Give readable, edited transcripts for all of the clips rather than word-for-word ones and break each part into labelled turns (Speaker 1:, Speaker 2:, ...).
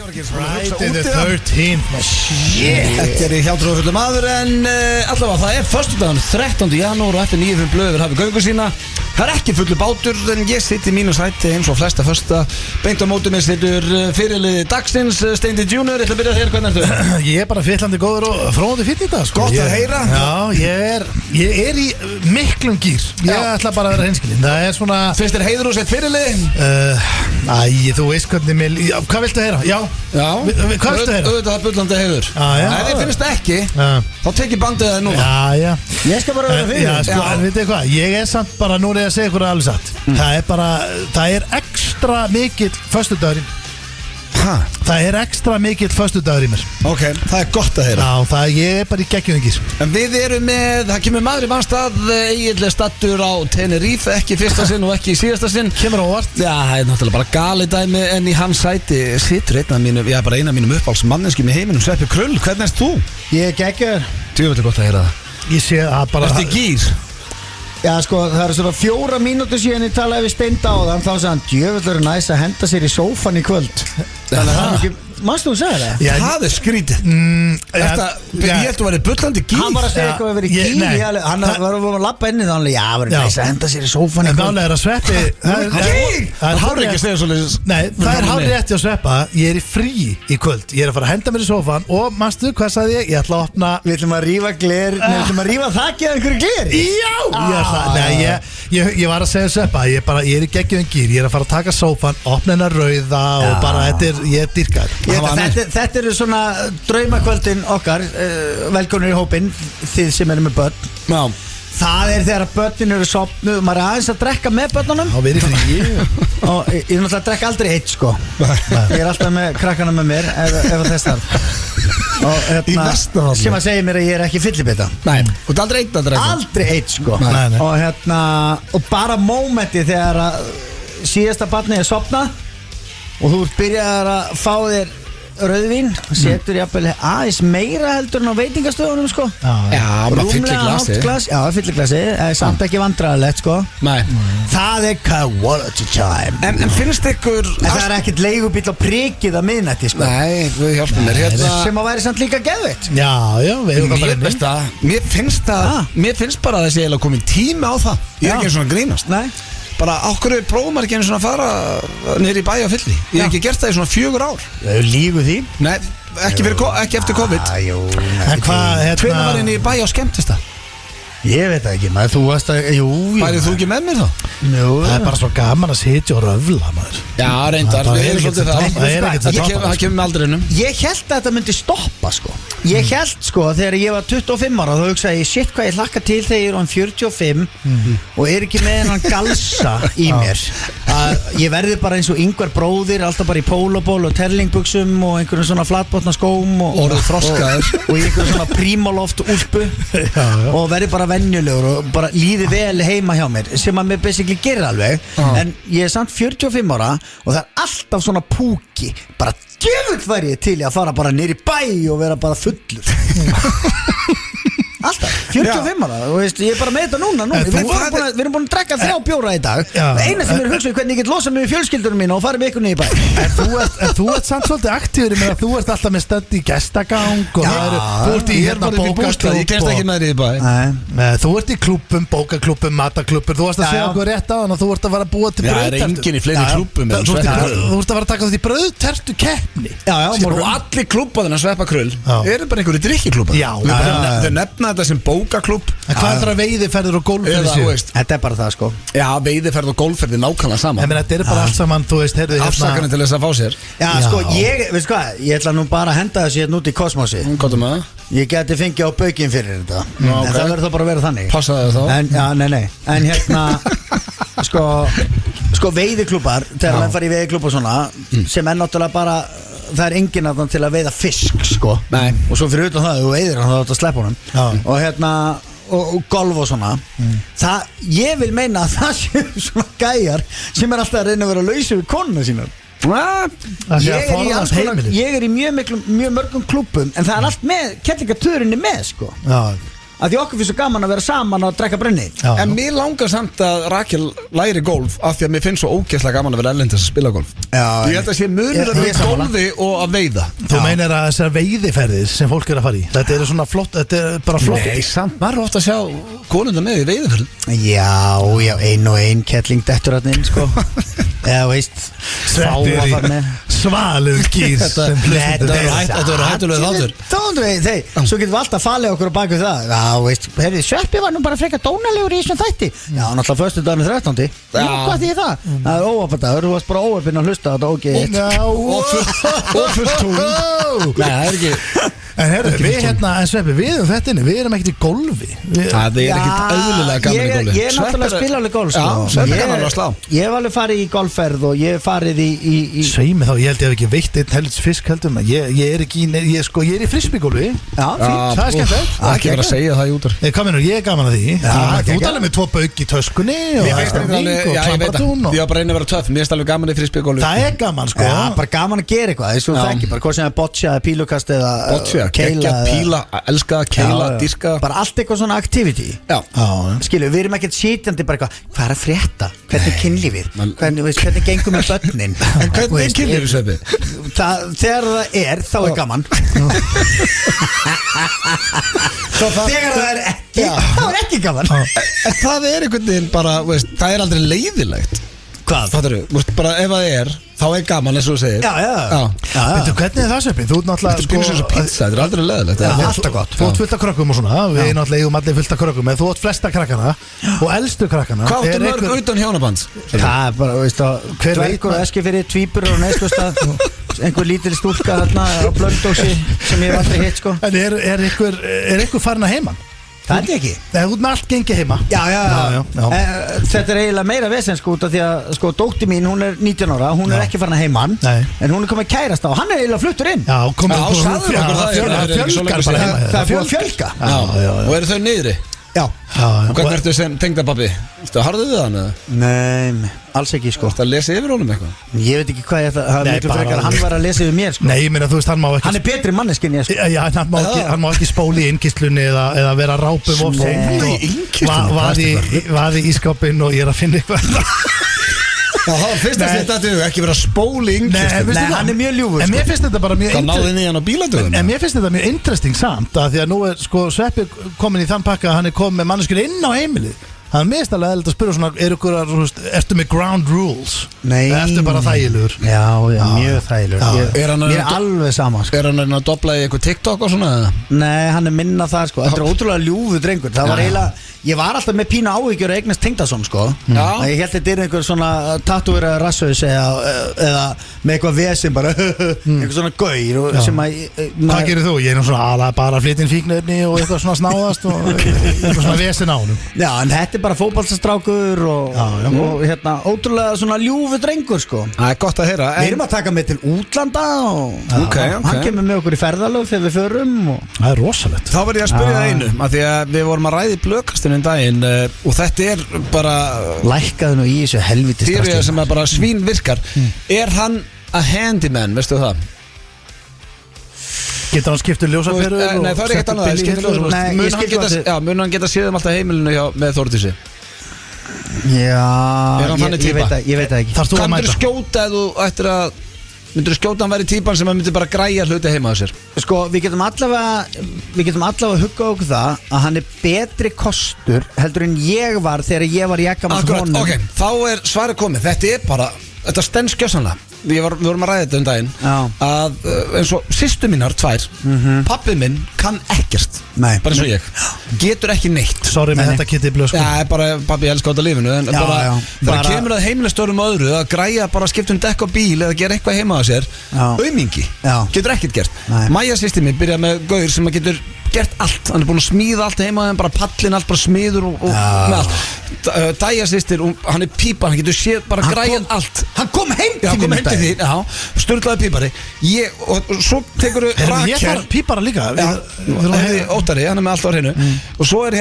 Speaker 1: Friday the 13th.
Speaker 2: Shit. Þetta í hjátrúðufullu maður. En allavega það föstudagur 13. janúar. Og eftir 9 blöður hafi göngu sína. Það ekki fullu bátur. En ég sitt í mínu sæti eins og flesta fösta. Beint á móti mér situr fyrirliði dagsins Steindi Junior. Ég ætla að byrja þér, hvernig ertu?
Speaker 1: Ég bara fyllandi góður og fróðandi fyrir þetta sko.
Speaker 2: Gott að heyra.
Speaker 1: Já, ég er í miklum gýr. Ég ætla bara að vera hreinskilinn. Það er svona.
Speaker 2: Finnst þér heiður og sett fyrirliði?
Speaker 1: Þú veist hvernig mér. Hvað viltu heyra? Já. Hvað viltu heyra?
Speaker 2: Auðvitað bullandi heiður. Ef þið finnst ekki, þá tekið bandið það núna.
Speaker 1: Já.
Speaker 2: Ég skal bara vera fyrir.
Speaker 1: Já, sko, en veitu hvað? Ég er samt bara, nú er ég að segja ykkur alveg satt. Það er ekstra mikill föstudagurinn. Það er ekstra mikill föstudagur í mér.
Speaker 2: Ok, það er gott að heyra.
Speaker 1: Já, ég er bara í geggjumengis.
Speaker 2: En við erum með, það kemur maður í mannstað eiginlega stattur á Tenerife. Ekki fyrsta sinn og ekki síðasta sinn.
Speaker 1: Kemur á óvart.
Speaker 2: Já, það er náttúrulega bara gali dæmi. En í hans sæti situr bara eina af mínum uppáhaldsmanneskjum í heiminum, Sveppi Krull. Hvernig erst þú?
Speaker 3: Ég er geggjur.
Speaker 2: Djöfull gott að heyra það.
Speaker 1: Ég sé að bara.
Speaker 2: Ertu í gýr?
Speaker 3: Já, sko, það eru svona 4 mínútur síðan ég talaði við Steinda á þann. Þá sagði hann, djöfull er næs að henda sér í sófan í kvöld. Þannig að hann ekki. Manstu þú sagði það?
Speaker 2: Já, það skrítið. Ég held að vera bullandi gýr.
Speaker 3: Hann var að segja eitthvað að vera í gýr. Hann var að lappa inn í það. Já, það verður næs að henda sér í sófan í kvöld.
Speaker 1: En málega er að Sveppi.
Speaker 2: Það er hárið ekki að segja svolítið.
Speaker 1: Nei, það er hárið rétti að Sveppa. Ég er í frí í kvöld. Ég er að fara að henda mér í sófan. Og manstu, hvað sagði ég? Ég ætla að opna.
Speaker 3: Við ætlum að rífa gler. Við ætlum að rífa þakkið af einhverju gleri.
Speaker 1: Já. Ég var að segja Sveppa. Ég er í geggjum gýr. Ég er að fara að taka sófan, opna hennar rauða og bara, ég er dýrkar.
Speaker 3: Þetta eru svona draumakvöldin okkar, velkonur í hópinn, þið sem eru með börn.
Speaker 2: Já.
Speaker 3: Það er þegar börnin eru sopnuð og maður er aðeins að drekka með börnunum.
Speaker 1: Já, við erum frí.
Speaker 3: Og ég er náttúrulega að drekka aldrei eitt sko. Ég er alltaf með krakkana með mér ef þess þarf. Og sem að segja mér að ég er ekki fyllibita.
Speaker 2: Nei, þú ert aldrei eitt að drekka.
Speaker 3: Aldrei eitt sko.
Speaker 1: Nei.
Speaker 3: Og bara mómenti þegar að síðasta barnið er sopnað og þú byrjar að fá þér rauðvín, setur jafnvel aðeins meira heldur en á veitingastöðunum sko.
Speaker 2: Já, bara fyllir glasi.
Speaker 3: Já, fyllir glasi, samt ekki vandræðilegt sko.
Speaker 2: Nei.
Speaker 3: Það er quality time.
Speaker 2: En finnst ykkur
Speaker 3: En það er ekkert leigubíll á prikið að miðnætti sko.
Speaker 2: Nei, við hjálpum mér
Speaker 3: Sem að væri samt líka geðveitt.
Speaker 1: Já, við erum það bara inni.
Speaker 2: Mér finnst bara að þessi eiginlega komin tími á það. Ég er ekki eins og að grínast.
Speaker 3: Nei.
Speaker 2: Bara okkur prófum maður ekki eins og að fara niður í bæ á fylli. Ég hef ekki gert það í svona 4 ár.
Speaker 3: Lígu því?
Speaker 2: Nei, ekki eftir COVID.
Speaker 1: En hvað,
Speaker 2: Hvenær var henni í bæ á skemmtista?
Speaker 3: Ég veit ekki, maður, þú varst að,
Speaker 2: Bærið þú ekki með mér þá?
Speaker 1: Það er bara svo gaman að sitja og röfla, maður.
Speaker 2: Já, reyndar, við erum svolítið það. Það kemur með aldrinum.
Speaker 3: Ég held að þetta myndi stoppa, sko. Ég held, sko, þegar ég var 25 ára, þá hugsaði ég, shit, hvað ég hlakka til þegar ég er um 45 og er ekki með hennan galsa í mér. Ég verði bara eins og Ingvar bróðir, alltaf bara í pólóból og terlingbuxum og einhverjum svona flatbotna skóm og í einhverjum svona prímaloft úlpu og verði bara venjulegur og bara líði vel heima hjá mér sem að mér basically gerir alveg en ég er samt 45 ára og það er alltaf svona púki bara djöfull væri ég til í að fara bara nýri bæ og vera bara fullur alltaf, 45 ára og veist, ég er bara með þetta núna við erum búin að drekka 3 bjóra í dag eina sem er að hugsa hvernig ég get losað mig við fjölskyldunum mín og farið með ykkur niður í bæ
Speaker 1: En þú ert samt svolítið aktífur með að þú ert alltaf með stönd í gestagang og þú ert í hérna bókaklúb
Speaker 2: Ég kemst ekki með þér í bæ
Speaker 1: Þú ert í klúbbum, bókaklúbbum, mataklúbbum þú varst að segja okkur rétt á hann og þú ert að fara að búa til brauðtertu
Speaker 2: Það er enginn í fleiri klúbbum
Speaker 1: Þú ert að fara að taka þetta í brauðtertu keppni
Speaker 2: Og allir klúbbaðina Sveppa Krull eru bara einhverju drikkiklúbbar Þau nefna þetta sem bókaklúbb
Speaker 1: En hvað er það veiðiferðir og gólfferðir?
Speaker 3: Þetta er bara það sko
Speaker 2: Já, veiðiferð og gólfferðir nákvæmlega saman
Speaker 1: Þetta er bara allt saman, þú veist, heyrðu
Speaker 2: Afsakanir til þess að fá sér
Speaker 3: Já, sko, veistu hvað, ég ætla nú bara að henda þessu hérna út í kosmosi
Speaker 2: Hvað með það?
Speaker 3: Ég geti fengið á baukinn fyrir þetta En það verður þá bara að vera þannig
Speaker 2: Passaði það þá?
Speaker 3: Nei En hérna, sko veiðiklúbbar Þegar maður fara í veiðiklúbb og svona Sem er náttúrulega bara Það er enginn að til að veiða fisk, sko
Speaker 2: Nei
Speaker 3: Og svo fyrir utan það, þú veiðir hann, þá átt að sleppa honum Og hérna og golf og svona það, ég vil meina að það séu svona gæjar sem er alltaf að reyna að vera lausir við konuna sínar ég er í mjög mörgum klúbbum en það er allt með, kettlingatörinni með sko að því okkur finnst svo gaman að vera saman og drekka brenni.
Speaker 2: En mér langar samt að Rakel læri golf af því að mér finnst svo ógeðslega gaman að vera erlendis að spila golf. Ég held að sé munur að vera golfi og að veiða.
Speaker 1: Þú meinar að þessar veiðiferðir sem fólk að fara í, þetta er svona flott, þetta er bara flott.
Speaker 2: Nei, samt, maður er ofta að sjá konunda með í veiðiferð.
Speaker 3: Já, ein kettling dettur hann inn, sko. Eða veist,
Speaker 1: svalur kýr.
Speaker 2: Þetta verður hættulega þáttur.
Speaker 3: Svo getum við alltaf falið okkur á baku það. Já, veist, Sveppi var nú bara frekar dónalegur í þessum þætti. Já, náttúrulega föstudagurinn 13. Já, hvað þýðir það? Það er óvarpadagur, þú varst bara óvarpinn að hlusta þetta ógeðið.
Speaker 2: Og fullt tún. Nei, það er ekki.
Speaker 1: En herru, við hérna, en Sveppi, við þetta inni, við erum ekkert í golfi.
Speaker 2: Það er ekkert auðvitað gaman í golfi.
Speaker 3: Ég er náttúrulega að spila alveg golf,
Speaker 2: sko. Já, Sveppi kannar alveg að slá.
Speaker 3: Ég hef alveg farið í golfferð og ég hef farið í
Speaker 1: Sveimi þá, ég held ég hef ekki veitt einn helvits fisk heldur. Ég er ekki, ég er í frisbeegolfi.
Speaker 3: Já, fínt.
Speaker 1: Það er skemmtilegt.
Speaker 2: Það er ekki verið að segja það í útar.
Speaker 1: Hvað meinur, ég er gaman að því. Þú talar með 2 bauk í töskunni og klappartún.
Speaker 2: Ég var bara einu að vera töff. Mér finnst alveg gaman í frisbeegolfi.
Speaker 1: Það er gaman, sko.
Speaker 3: Já, bara gaman að gera eitthvað. Þessu það ekki, bara hvort sem er boccia, pílukast eða keila.
Speaker 2: Píla, elska, keila, dýrka.
Speaker 3: Bara allt eitthvað svona activity.
Speaker 2: Já.
Speaker 3: Skilju, við erum ekkert sitjandi bara eitthvað, hvað er að frétta? Hvernig er kynlífið? Hvernig gengum við börnin?
Speaker 2: En hvernig er kynlífið, Sveppi?
Speaker 3: Þegar það er, þá er gaman. Þegar það er ekki, þá er ekki gaman.
Speaker 2: En það er einhvern veginn bara, það er aldrei leiðilegt.
Speaker 3: Hvað?
Speaker 2: Fattar þú? Bara ef það er, þá er gaman eins og þú segir.
Speaker 1: Veitu, hvernig er það, Sveppi? Þú ert náttúrulega
Speaker 2: Þetta er pínu sem pizza, þetta er aldrei leiðilegt.
Speaker 1: Alltaf gott. Þú ert fullt af krökkum og svona. Við náttúrulega eigum allir fullt af krökkum. En þú ert flesta krakkana og elstu krakkana.
Speaker 2: Hvað áttu mörg utan hjónabands?
Speaker 3: Það er bara, veist það, dvergur og eski fyrir tvíburur og neyslustað. Einhver lítil stúlka þarna á Blöndósi sem ég hef aldrei hitt, sko.
Speaker 1: En er einhver farin að heiman?
Speaker 3: Það er ekki.
Speaker 1: Það er út með allt gengið heima.
Speaker 3: Já. Þetta er eiginlega meira vesens, sko, út af því að, sko, dóttir mín, hún er 19 ára, hún er ekki farin að heiman. En hún er komið kærasta og hann er eiginlega fluttur inn.
Speaker 1: Já,
Speaker 3: það er fyrir að fjölga.
Speaker 2: Og eru þau niðri?
Speaker 3: Já.
Speaker 2: Og hvernig ertu sem tengdapabbi? Harðuðu þið hann eða?
Speaker 3: Nei, alls ekki, sko.
Speaker 2: Þú ert að lesa yfir honum eitthvað?
Speaker 3: Ég veit ekki hvað ég ætla, það er miklu frekar að hann var að lesa yfir mér, sko.
Speaker 1: Nei, ég meina, þú veist, hann má ekki.
Speaker 3: Hann er betri manneskinn ég, sko.
Speaker 1: Já, hann má ekki spóli í innkistlunni eða vera rápum og vaði í skápinn og ég er að finna eitthvað.
Speaker 2: Já, það var fyrst að þetta duð, ekki vera spóli
Speaker 3: Nei, hann er mjög ljúfur.
Speaker 1: En mér finnst þetta bara mjög
Speaker 2: Það náði inn í hann á bíladöðuna.
Speaker 1: En mér finnst þetta mjög interesting samt að því að nú er sko Sveppi komin í þann pakka að hann er komin með manneskjur inn á heimilið. Það er mest alveg eðlilt að spyrja svona, ertu með ground rules?
Speaker 3: Nei.
Speaker 1: Ertu bara þægilegur?
Speaker 3: Já, mjög þægilegur. Mér er alveg sama, sko.
Speaker 2: Er hann að dobla í eitthvað TikTok og svona?
Speaker 3: Nei, hann er minna það, sko. Þetta er ótrúlega ljúfu drengur. Það var eiginlega, ég var alltaf með pína áhyggjur að eignast Tengdason, sko. Ég held þetta er einhver svona tattúvera rassaus eða með eitthvað vesen bara einhver svona gaur sem að
Speaker 1: Hvað gerir þú? Ég er nú svona bara að flytja inn fíknefni og eitthvað svona snáðast og eitthvað svona vesen á honum.
Speaker 3: Já, en þetta er bara fótboltastrákur og hérna ótrúlega svona ljúfu drengur, sko.
Speaker 2: Það er gott að heyra.
Speaker 3: Við erum að taka með til útlanda og hann kemur með okkur í ferðalög þegar við förum og
Speaker 1: það er rosalegt.
Speaker 2: Þá var ég að spyrja það einu af því að við vorum að ræða í blöðkastinu daginn og þetta er bara
Speaker 3: lækkaðu nú í þessu helviti
Speaker 2: styrja sem er bara svín virkar. Er hann a handyman, veistu það?
Speaker 1: Getur hann skiptur ljósaperu?
Speaker 2: Nei, það er ekkert annað. Mun hann geta séð alltaf heimilinu með Þórdísi?
Speaker 3: Já,
Speaker 2: er hann þannig típa?
Speaker 3: Ég veit það ekki.
Speaker 1: Þarftu að mæta?
Speaker 2: Myndur þú skjóta hann væri típan sem myndir bara græja hluti heima á sér?
Speaker 3: Sko, við getum allavega hugga okkur það að hann er betri kostur heldur en ég var þegar ég var í ekkamans honum.
Speaker 2: Ok, þá er svarið komið. Þetta stends gjössanlega. Við vorum að ræða þetta daginn að eins og systur mínar 2 pappið minn kann ekkert bara eins og ég getur ekki neitt.
Speaker 1: Sorry með þetta Kitty Blöð, sko.
Speaker 2: Já, bara pappi elskar þetta lífinu en bara kemur að heimilistörum öðru að græja bara skipta dekk á bíl eða gera eitthvað heima á sér aumingi, getur ekkert gert. Maja systir mín byrjaði með gaur sem að getur gert allt, hann er búin að smíða allt heima en bara pallin allt, bara smiður og með allt. Dæja systir, hann er pípa, hann getur séð bara græjað allt.
Speaker 3: Hann kom heim til
Speaker 2: þín, sturlaði pípari. Og svo tekur Rakel.
Speaker 1: Ég þarf pípara líka.
Speaker 2: Óttari, hann er með allt á hreinu. Og svo er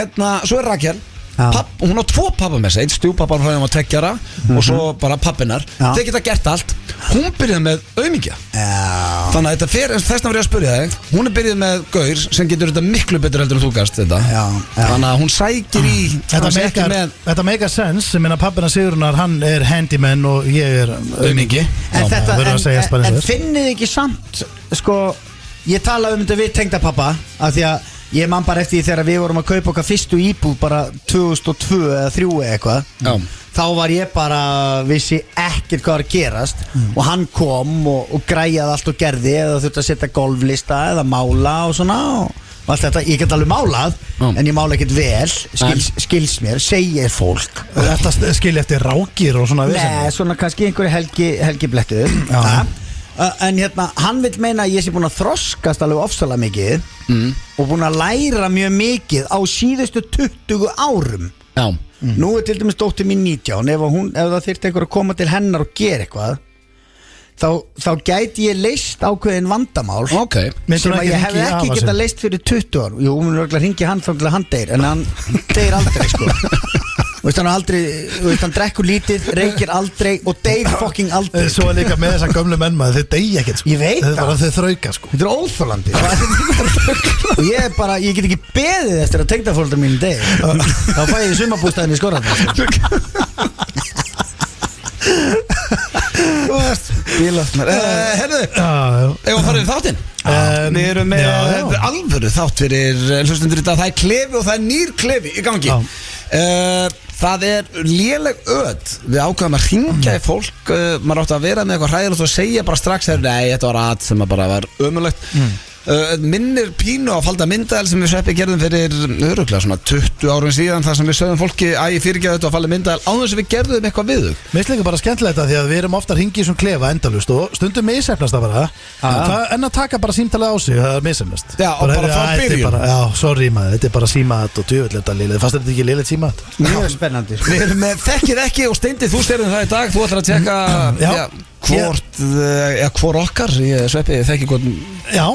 Speaker 2: Rakel Hún á 2 pappa með sig, 1 stjúpappan frá þeim að 2 ára og svo bara pappinar. Þeir geta gert allt. Hún byrjaði með aumingja. Þannig að þetta fer, þess vegna var ég að spyrja þig. Hún byrjuð með gaur sem getur þetta miklu betur heldur en þú gast þetta. Þannig að hún sækir í
Speaker 1: Þetta make a sense. Ég meina pappina Sigurðunar, hann er handyman og ég er aumingi.
Speaker 3: En finnið ekki samt, sko, ég tala þetta við tengdapappa af því að ég man bara eftir því þegar við vorum að kaupa okkar fyrstu íbúð bara 2002 eða 2003 eða eitthvað. Þá var ég bara, vissi ekkert hvað var að gerast og hann kom og græjaði allt og gerði eða þurfti að setja golflista eða mála og svona og allt þetta. Ég get alveg málað en ég mála ekkert vel, skils mér, segir fólk.
Speaker 1: Þetta skilja eftir rákir og svona?
Speaker 3: Nei, svona kannski einhverju helgiblettu. En hérna, hann vil meina að ég sé búin að þroskast alveg ofsalega mikið og búin að læra mjög mikið á síðustu 20 árum. Nú er til dæmis dóttir mín 19. Ef það þyrfti einhver að koma til hennar og gera eitthvað þá gæti ég leyst ákveðin vandamál sem að ég hef ekki getað leyst fyrir 20 ár. Jú, hún er örgulega hringi hann þá til að hann deyr, en hann deyr aldrei sko. Hann drekkur lítið, reykir aldrei og deyr fucking aldrei.
Speaker 1: Svo er líka með þessar gömlu menn maður, þeir deyja ekkert sko.
Speaker 3: Ég veit það.
Speaker 1: Þeir þrauka sko.
Speaker 3: Þetta er óþolandi. Og ég get ekki beðið eftir að tengdafóreldrar mínu deyr. Þá fæ ég sumarbústaðinn í Skorradal.
Speaker 2: Herðu, ef að fara við þáttinn. Við erum með alvöru þátt fyrir hlustundur í dag. Það er klefi og það er nýr klefi í gangi. Það er léleg öð. Við ákveðum að hringja í fólk. Maður átti að vera með eitthvað hræðilegt og segja bara strax nei, þetta var að sem bara var ömurlegt. Minnir pínu á falda myndaðal sem við Sveppi gerðum fyrir öruglega svona 20 árum síðan, þar sem við sögðum fólki að ég fyrirgeðu þetta á falda myndaðal án þess að við gerðum eitthvað við þau.
Speaker 1: Mér finnst líka bara skemmtilegt að því að við erum ofta að hringja í svona klefa endalust og stundum misefnast það bara en að taka bara símtalið á sig, það er misefnast.
Speaker 2: Já, og bara frá byrjun.
Speaker 1: Já, sorry maður, þetta er bara símat og djöfulleta lélegt. Fannst þetta ekki lélegt símat?
Speaker 3: Mjög spennandi.
Speaker 2: Við erum með þekkið ekki og Steindi, þú styrðum það í dag. Þú ætlar að tjekka hvor okkar, Sveppi, þekki hvort.
Speaker 1: Já,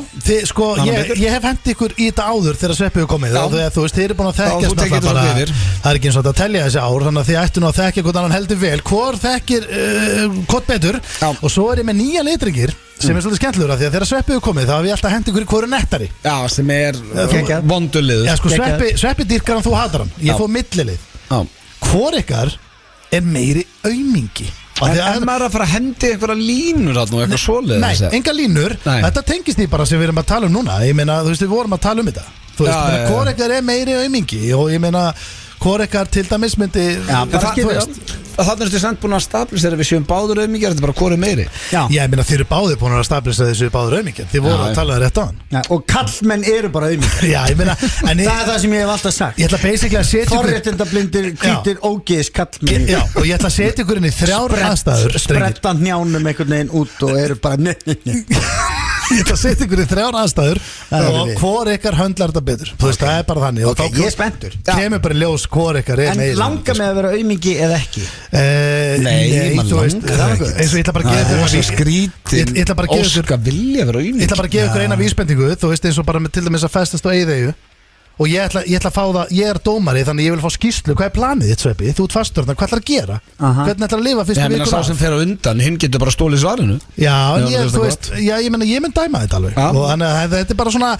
Speaker 1: ég hef hendi ykkur í þetta áður þegar Sveppi hefur komið og þú veist, þið eru búin að þekkjast það er ekki eins og þetta að telja þessi ár, þannig að þið ættu nú að þekkja hvort annan heldur vel, hvor þekkir hvort betur. Og svo er ég með nýja litringir sem er svolítið skemmtilegur af því að þegar Sveppi hefur komið þá hef ég alltaf hendi ykkur í hvoru nettari.
Speaker 2: Já, sem er vondulið.
Speaker 1: Já, sko, Sveppi dýrkar hann, þú hatar hann. Ég fóð millilið. Hvor ykkar er meiri aumingi?
Speaker 2: En maður að fara að hendi einhverja línur og eitthvað svoleið?
Speaker 1: Nei, enga línur. Þetta tengist því bara sem við erum að tala um núna. Ég meina, þú veist, við vorum að tala um þetta. Þú veist, hvor ykkar er meiri aumingi og ég meina, hvor ykkar til dæmis myndi.
Speaker 2: Þannig er þetta samt búin að stabilisera við séum báður auðmikið, þetta er bara hvor er meiri.
Speaker 1: Já, ég meina þið eru báður búin að stabilisera þessu báður auðmikið. Þið voru að tala það rétt á hann.
Speaker 3: Og kallmenn eru bara auðmikið.
Speaker 1: Já, ég meina
Speaker 3: það er það sem ég hef alltaf sagt.
Speaker 1: Ég ætla basically að setja
Speaker 3: forréttindablindir, hvítir, ógeðis kallmenn.
Speaker 1: Já, og ég ætla að setja ykkur inn í 3 aðstæður.
Speaker 3: Spretta hnjánum einhvern veginn út og eru bara
Speaker 1: Ég ætla að setja ykkur í 3 aðstæður og hvor ykkar höndlar þetta betur. Þú veist, það er bara þannig.
Speaker 3: Ok, ég er spenntur.
Speaker 1: Kemur bara ljós hvor ykkar er meira.
Speaker 3: En langar mig að vera aumingi eða ekki?
Speaker 2: Nei,
Speaker 1: þú veist, eins og ég ætla bara að gefa ykkur
Speaker 2: skrítin óska vilja vera aumingi.
Speaker 1: Ég ætla bara að gefa ykkur eina vísbendingu. Þú veist, eins og bara til dæmis að festast á Eyðeyju. Og ég ætla að fá það, ég er dómari þannig ég vil fá skýrslu, hvað er planið þitt Sveppi? Þú ert fastur, hvað ætlar að gera? Hvernig ætlar að lifa fyrstu vikur?
Speaker 2: Sá sem fer á undan, hinn getur bara stólið svarinu.
Speaker 1: Já, en þú veist, ég mun dæma þetta alveg. Og þannig að þetta er bara svona,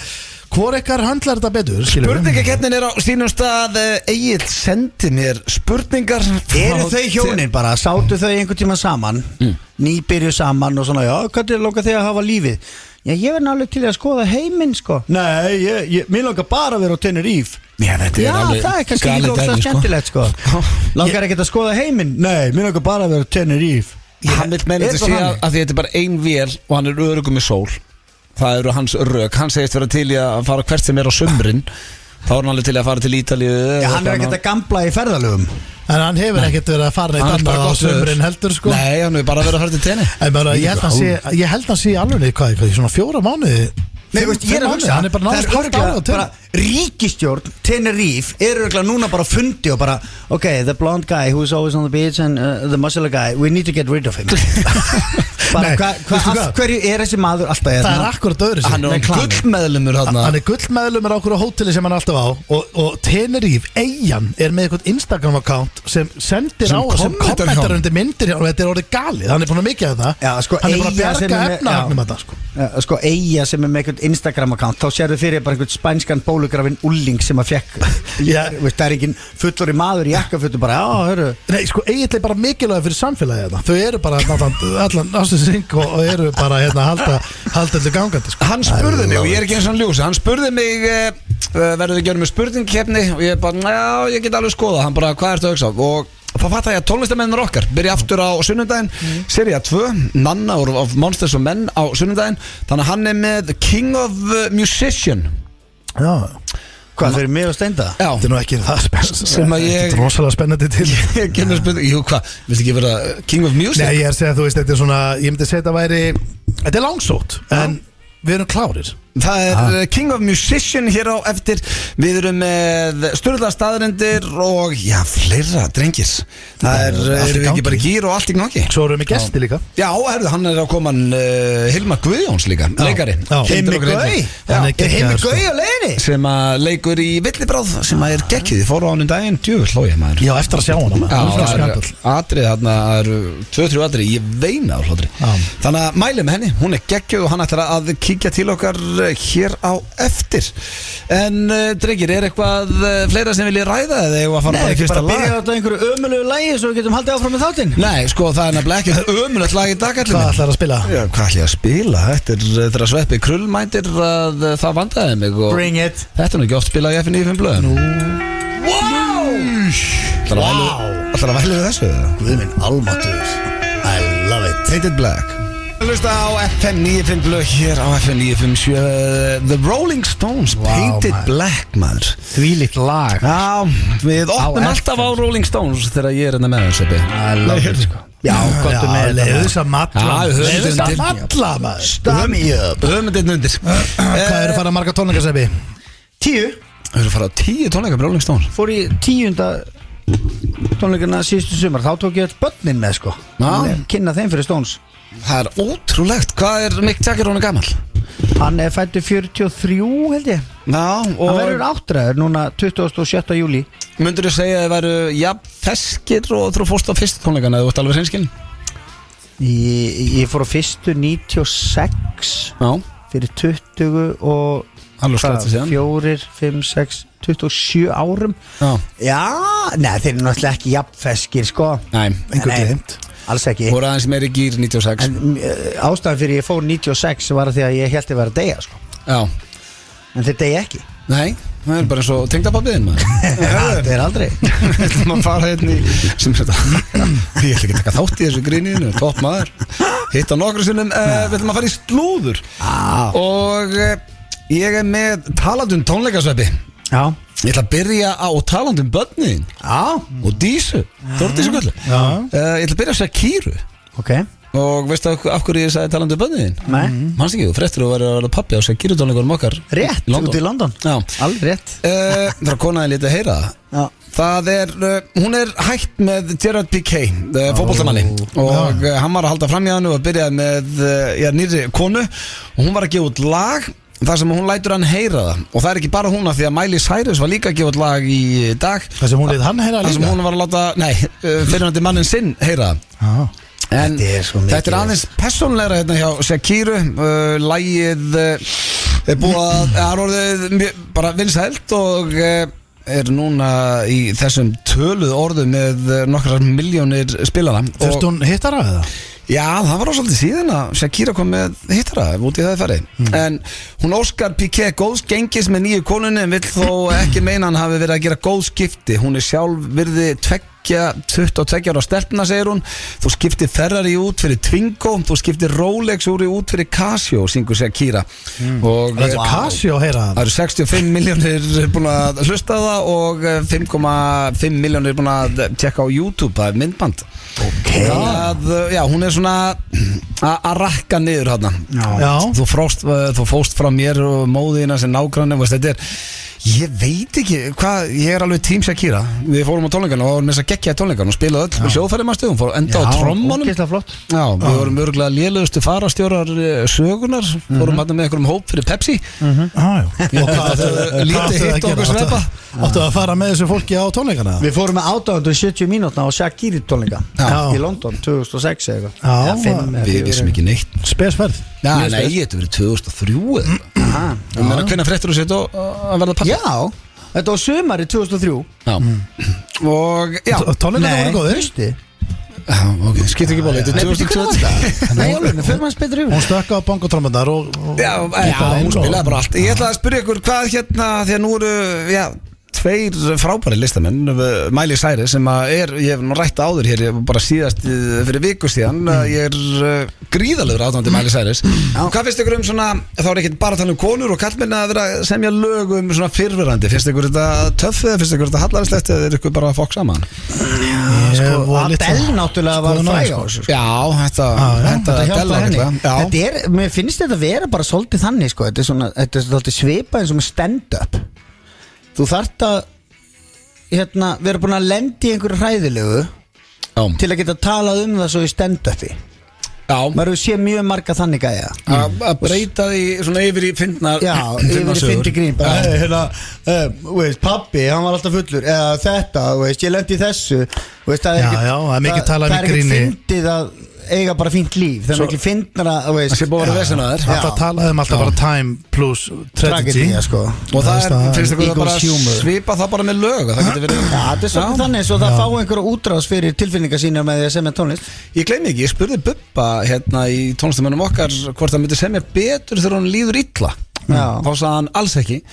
Speaker 1: hvor ykkar höndlar þetta betur?
Speaker 2: Spurningakeppnin er á sínum stað. Egill sendi mér spurningar.
Speaker 3: Eru þau hjónin bara, sátu þau einhvern tíma saman, nýbyrju saman og svona, já, hvernig langar þig að hafa lífið? Já, ég verði nálega til að skoða heiminn, sko. Nei, mér langar bara að vera á Tenerife.
Speaker 2: Já, það
Speaker 3: er kannski líka óslega skemmtilegt, sko. Langar ekkert að skoða heiminn? Nei, mér langar bara að vera á Tenerife.
Speaker 2: Hann vil meina þetta segja að því þetta er bara ein vél og hann er örugum í sól. Það eru hans rök. Hann segist vera til í að fara hvert sem er á sumrin. Þá er hann alveg til að fara til Ítalíu.
Speaker 3: Já, hann er ekkert að gambla í ferðalögum.
Speaker 1: En hann hefur ekkert verið að fara neitt annað á sömurinn heldur sko.
Speaker 2: Nei, hann hefur bara verið að fara til tenni.
Speaker 1: Ég held að sé alveg hvað, svona 4 mánuði.
Speaker 3: Nei, veist, ég er að hugsa, það er bara ríkisstjórn Tenerife eru örugglega núna bara fundi og bara ok, the blonde guy who is always on the beach and the muscular guy, we need to get rid of him. Af hverju er þessi maður alltaf
Speaker 1: Það er akkurat öðru sig
Speaker 2: Hann er gullmeðlumur
Speaker 1: Hann er gullmeðlumur á okkur hóteli sem hann er alltaf á Og Tenerife, Eyjan er með eitthvað Instagram account sem sendir á sem kommentar undir myndir og þetta er orðið galið, hann er búin að mikið af það Hann er búin að bjarga efnahagnum að það
Speaker 3: Sko Eyja sem er með eitthvað Instagram account þá sérðu fyrir bara einhvern spænskan bólugrafinn úlling sem að fekk það er ekki fullori maður í jakkafötu bara, hörru
Speaker 1: Nei, sko, Eyja er bara mikilvæg fyrir samfélagið þetta Þau eru bara allan ástæðsing og eru bara halda allir gangandi sko.
Speaker 2: Hann spurði mig, og ég er ekki eins og ljúsi hann spurði mig, verður þið gjörum með spurningkeppni og ég bara, já, ég get alveg skoða hann bara, hvað ertu að hugsa og þá fattar ég að tónlistamennir okkar byrja aftur á sunnudaginn sería 2, Nanna of Monsters og Men á sunnudaginn, þannig að hann er með King of Musician
Speaker 1: Já
Speaker 3: Hvað, fyrir mig og Steinda?
Speaker 2: Já.
Speaker 1: Þetta er nú ekki það spennandi
Speaker 2: Sem að
Speaker 1: Þetta er rosalega spennandi til
Speaker 2: Ég kemur spurning, jú hvað, viltu ekki vera King of Music?
Speaker 1: Nei, ég er að segja, þú veist, þetta er svona Ég myndi segja þetta væri Þetta er langsótt, en við erum klárir
Speaker 2: Það er King of Musician hér á eftir Við erum með sturla staðrendir og já, fleira drengir Það erum við ekki bara í gýr og allt í gnokki
Speaker 1: Svo erum við gesti líka
Speaker 2: Já, herðu, hann er á koman Hilmar Guðjóns líka, leikari
Speaker 3: Hilmi Gauj Hilmi Gauj á leiðinni
Speaker 2: sem að leikur í Villibráð sem að er geggið, fór á hann daginn djöfull hló ég maður
Speaker 1: Já, eftir að sjá hana
Speaker 2: Já, það er atrið þarna, það eru 2-3 atrið, ég veina á hlóttri Þannig að mælum henni, hún er geggjuð og hann ætlar að kíkja til okkar hér á eftir En drengir, er eitthvað fleira sem vilja ræða eða ég var að fara bara í fyrsta lag?
Speaker 3: Nei, ekki bara byrja á einhverju ömulegu lagi svo við getum haldið áfram með þáttinn
Speaker 2: Nei, sko, það er nefnilega ekki ömulegt lag í dag
Speaker 1: Hvað ætlar að spila?
Speaker 2: Já, hvað ætlar ég að spila? Þetta er þegar Sveppi Krullmændir að það vandaði mig og
Speaker 3: Bring it
Speaker 2: Þetta er nú ekki oft spilað í FN95 blöðum Ætlar að væli við þessu?
Speaker 3: Guð minn almáttugur I love it
Speaker 2: Painted Black Hlusta á FN95 blöð hér á FN957 The Rolling Stones Painted Black maður
Speaker 3: Þvílíkt lag
Speaker 2: Já, við opnum alltaf á Rolling Stones þegar ég er hérna með þessu
Speaker 3: I love it sko Já, gottu með
Speaker 1: leiðu þess að matla
Speaker 2: Leiðu
Speaker 1: þess að matla maður
Speaker 3: Stammi upp
Speaker 2: Höfumundinn undir
Speaker 1: Hvað eru að fara marga tónleikaseppi?
Speaker 3: 10
Speaker 2: Þú eru að fara á 10 tónleika með Rolling Stones
Speaker 3: Fór í 10. tónleikana síðustu sumar Þá tók ég öll börnin með sko Kynna þeim fyrir Stones
Speaker 2: Það er ótrúlegt, hvað er Mick Jagger hún er gammal?
Speaker 3: Hann er fættur 43 held ég
Speaker 2: Já, og
Speaker 3: Hann verður áttræður núna 27. júli
Speaker 2: Myndur þú segja að þið væru jafn feskir og þú fórst á fyrstu tónleikana eða þú ert alveg hreinskinn?
Speaker 3: Ég fór á fyrstu 96
Speaker 2: Já
Speaker 3: Fyrir 20 og
Speaker 2: Alveg slætti síðan
Speaker 3: 4, 5, 6, 27 árum Já, nei þeir eru náttúrulega ekki jafn feskir sko
Speaker 2: Nei,
Speaker 1: einhver glimt
Speaker 3: Alls ekki
Speaker 2: Fór aðeins meiri gýr 96
Speaker 3: En ástæðan fyrir ég fór 96 var að því að ég held að vera að deyja sko
Speaker 2: Já
Speaker 3: En þeir deyja ekki
Speaker 2: Nei, það er bara eins og tengdapabbiðin maður
Speaker 3: Það er aldrei
Speaker 2: Við ætlum að fara hérna í sem þetta Ég ætla ekki að taka þátt í þessu gríniðinu Topp maður Hitta nokkru sinnum Við ætlum að fara í slúður Og ég er með talandum tónleikasveppi
Speaker 3: Já
Speaker 2: Ég ætla að byrja á talandum börnin og Dísu Þórdísu Göllu Ég ætla að byrja að segja Kýru
Speaker 3: Ok
Speaker 2: Og veistu af hverju ég sagði talandum börnin?
Speaker 3: Nei
Speaker 2: Manst ekki, þú fréttir að vera pappi á segja Kýru tónleikunum okkar
Speaker 3: Rétt, út í London
Speaker 2: Já
Speaker 3: Alveg rétt
Speaker 2: Það er konaði lítið að heyra það
Speaker 3: Já
Speaker 2: Það er, hún er hætt með Gerard Piqué, fótboltamanni Og hann var að halda fram í hann og byrjaði með nýrri konu Og hún var að gefa út lag þar sem hún lætur hann heyra það Og það er ekki bara hún að því að Miley Cyrus var líka að gefa út lag í dag
Speaker 1: Það sem hún leit hann heyra líka?
Speaker 2: Það sem hún var að láta, fyrirhandi mannin sinn heyra það En þetta er aðeins persónlegra hérna hjá Shakira Lagið er búið að það er orðið bara vinsælt og er núna í þessum töluð orðu með nokkrar miljónir spilana
Speaker 1: Þurfti hún hittara eða?
Speaker 2: Já, það var svolítið síðan að Shakira kom með hittara út í það færi En hún óskar Piqué góðs gengis með nýju konunni En vill þó ekki meina hann hafi verið að gera góð skipti Hún er sjálf virði 22 ára stelpna, segir hún Þú skiptir Ferrari út fyrir Twingo Þú skiptir Rolex út fyrir Casio Syngur Shakira
Speaker 1: Það er Casio heyra það
Speaker 2: Það eru 65 miljónir búin að hlusta það Og 5,5 miljónir búin að tjekka á YouTube Það er myndband Já, hún er svona að rakka niður hérna
Speaker 1: Já.
Speaker 2: Þú fóst frá mér og móðina sem nágrann Þetta er Ég veit ekki hvað, ég alveg tím Shakira. Við fórum á tónleikana og vorum með þess að geggja í tónleikana og spilaði öll hljóðfæri maður stöðum, fórum enda á trommunum.
Speaker 3: Ógeðslega flott.
Speaker 2: Já, við vorum örgulega lélegustu farastjórar sögunar, fórum hérna með einhverjum hóp fyrir Pepsi. Lítið hitt okkur svepa.
Speaker 1: Áttu að fara með þessu fólki á tónleikana?
Speaker 3: Við fórum með 870 mínútna á Shakira tónleika í London 2006 eða eitthvað.
Speaker 2: Við vissum ekki neitt.
Speaker 1: Spesferð?
Speaker 2: Já, nei, þetta verið 2003. Hvernig fréttir þú sétt að verða pappi?
Speaker 3: Já, þetta var sumari 2003.
Speaker 2: Já. Og, já.
Speaker 1: Tónleikana voru góðir?
Speaker 3: Hausti.
Speaker 2: Já, ok, skipt ekki bóli, þetta er 2020.
Speaker 3: Nei, alveg, fyrir maður spytur yfir.
Speaker 1: Hún stökka á bongotrómundar og
Speaker 2: Já, hún spilaði bara allt. Ég ætla að spyrja ykkur hvað hérna, því að nú eru, tveir frábæri listamenn, Miley Cyrus, sem ég hef nú rætt áður hér, bara síðast fyrir viku síðan, ég gríðalegur aðdáandi Miley Cyrus. Hvað finnst ykkur svona, þá ekkert bara að tala konur og kallmenn að vera að semja lög svona fyrrverandi, finnst ykkur þetta töff eða finnst ykkur þetta hallarslegt eða ykkur bara að fokk saman?
Speaker 3: Adele náttúrulega var fræg á þessu.
Speaker 2: Já, þetta
Speaker 3: hjálpa henni. Mér finnst þetta vera bara svolítið þannig, sko. Þetta er svolítið svipað eins og með stand-up. Þú þarft að vera búin að lenda í einhverju hræðilegu til að geta talað það svo í stand-upi. Já. Maður hefur séð mjög marga þannig gæja
Speaker 2: að breyta því svona yfir í fyndnar.
Speaker 3: Já, yfir í fyndi grín. Pabbi, hann var alltaf fullur. Eða þetta, ég lendi í þessu.
Speaker 1: Það er mikið talað í gríni.
Speaker 3: Það er ekkert fyndið að eiga bara fínt líf. Það er mikið fyndnara.
Speaker 2: Það sé búið að vera vesinaður.
Speaker 1: Það talaðum alltaf bara time plus tragedy.
Speaker 2: Og það finnst ykkur að bara svipa það bara með lög. Það getur verið.
Speaker 3: Já, þetta er svolítið þannig svo það fá einhverja útrás fyrir tilfinningar sína með því að semja tónlist.
Speaker 2: Ég gleymi ekki, ég spurði Bubba hérna í tónlistamönnum okkar hvort það myndi semja betur þegar hún líður illa. Þá sagði hann alls ekki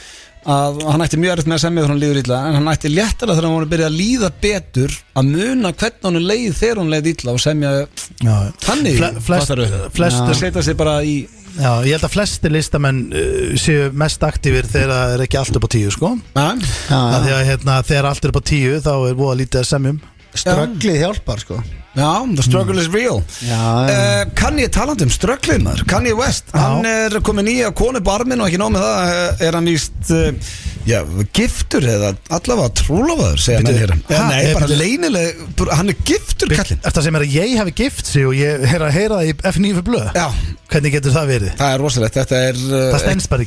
Speaker 2: að hann ætti mjög erfitt með að semja þegar hún líður illa, en hann ætti léttara þegar hún byrjaði að líða betur að muna hvernig hún leið þegar hún leið illa og semja þannig að setja sig bara í.
Speaker 1: Já, ég held að flestir listamenn séu mest aktífir þegar það er ekki allt upp á 10, sko. Því að þegar allt er upp á 10 þá er voða lítið að semjum.
Speaker 3: Strögglið hjálpar, sko.
Speaker 2: Já, the struggle is real. Kanye talandi strugglið maður, Kanye West, hann er komin í að konu barminn og ekki nóg með það, er hann víst giftur eða allavega trúlofaður, segja með þér. Nei, bara leynileg, hann er giftur kallinn.
Speaker 1: Eftir að segja mér að ég hafi gift sig og ég heyra það í F9 fyrir blöð. Já. Hvernig getur það verið?
Speaker 2: Það er rosalegt, þetta er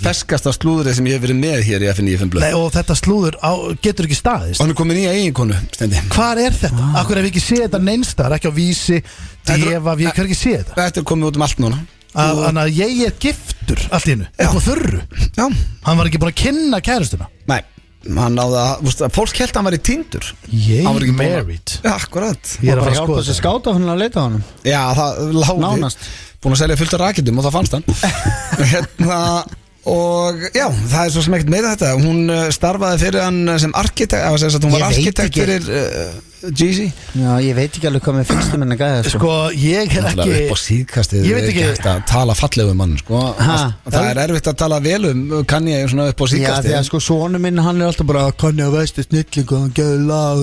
Speaker 2: ferskasta slúðrið sem ég hef verið með hér í F9 fyrir blöð.
Speaker 1: Nei, og þetta slúður getur ekki staðist.
Speaker 2: Hann er komin í eiginkonu, Steindi.
Speaker 1: Hvar er þetta? Akkur hef ég ekki séð þetta neinstar, ekki á Vísi, Dífa, ég hef ekki séð þetta.
Speaker 2: Þetta er komið út allt núna.
Speaker 1: Þannig að ég er giftur allt í hennu, eitthvað þurru. Já. Hann var ekki búin að kynna kærustuna.
Speaker 2: Nei, hann náði að fólk held að hann var í tindur.
Speaker 1: Ég er married.
Speaker 2: Já, akkurat.
Speaker 3: Ég er að fara að hjálpa þessi skáta fyrir að leita á hann.
Speaker 2: Já, það láði. Nánast. Búin að selja fullt af raketum og það fannst hann. Og já, það er svo sem ekkert meira þetta. Hún starfaði fyrir hann sem arkitekt, hún var arkitekt fyrir Jeezy.
Speaker 3: Já, ég veit ekki alveg hvað með fyrstum en að gæða.
Speaker 1: Sko, ég er ekki
Speaker 2: upp á síðkastið, ég veit ekki að tala fallega mann, sko. Það er erfitt að tala vel Kanye svona upp á síðkastið.
Speaker 3: Já, því að sko, sonu minn, hann er alltaf bara Kanye West er snilling og hann geður lag.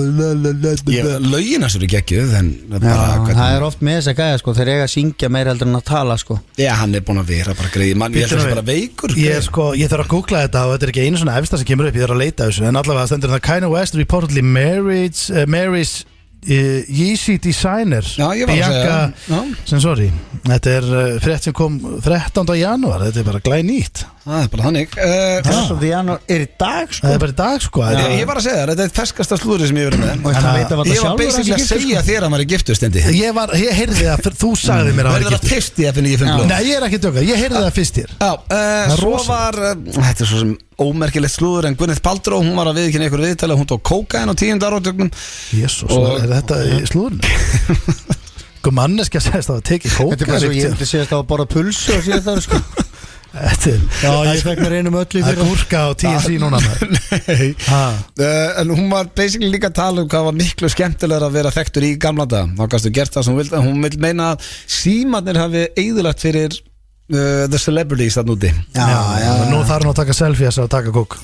Speaker 2: Lögin hans eru geggjuð, en
Speaker 3: það er oft með þess að gæða, sko, þeir eiga að syngja meira heldur en að tala, sko.
Speaker 2: Já, hann er búin að vera bara greið, mann, ég held að það er bara veikur.
Speaker 1: Ég þarf að googla þetta og þetta er ekki einu svona efsta sem kemur upp, ég þarf að leita þessu, en allavega stendur það Kanye West reportedly marries Yeezy designer Bianca Censori. Þetta er frétt sem kom 13. janúar. Þetta er bara glænýtt.
Speaker 2: Það er bara þannig
Speaker 3: 13. janúar er í dag, sko.
Speaker 1: Það er bara í dag, sko.
Speaker 2: Ég var að segja þetta er ferskasta slúðrið sem ég verið með. Ég var basically að segja þér að maður er giftur, Steindi.
Speaker 1: Ég heyrði það, þú sagði mér að
Speaker 2: maður er giftur. Fyrst í F9 5
Speaker 1: Nei, ég er ekki djóka, ég heyrði það fyrst hér.
Speaker 2: Svo var, þetta er svo sem ómerkilegt slúður, en Gwyneth Paltrow, hún var að viðkynna ykkur viðtali, hún tók kókain á 10. áratögnum.
Speaker 1: Jesús, er þetta í slúðurinn? Sko manneskja segist að það tekið kókain.
Speaker 3: Þetta er bara svo ég hefði segist að borða pulsu og síðan það, sko. Já, ég fekk mér einum öllu
Speaker 1: fyrir að gúrka á TNC núna.
Speaker 2: Nei, en hún var basically líka að tala hvað var miklu skemmtilegur að vera þekktur í gamla dag. Þá gæstu gert það sem hún vil meina að símarnir hafi eyðilagt fyrir the celebrities þarna úti.
Speaker 3: Já,
Speaker 1: nú þarf hún að taka selfies og taka kók.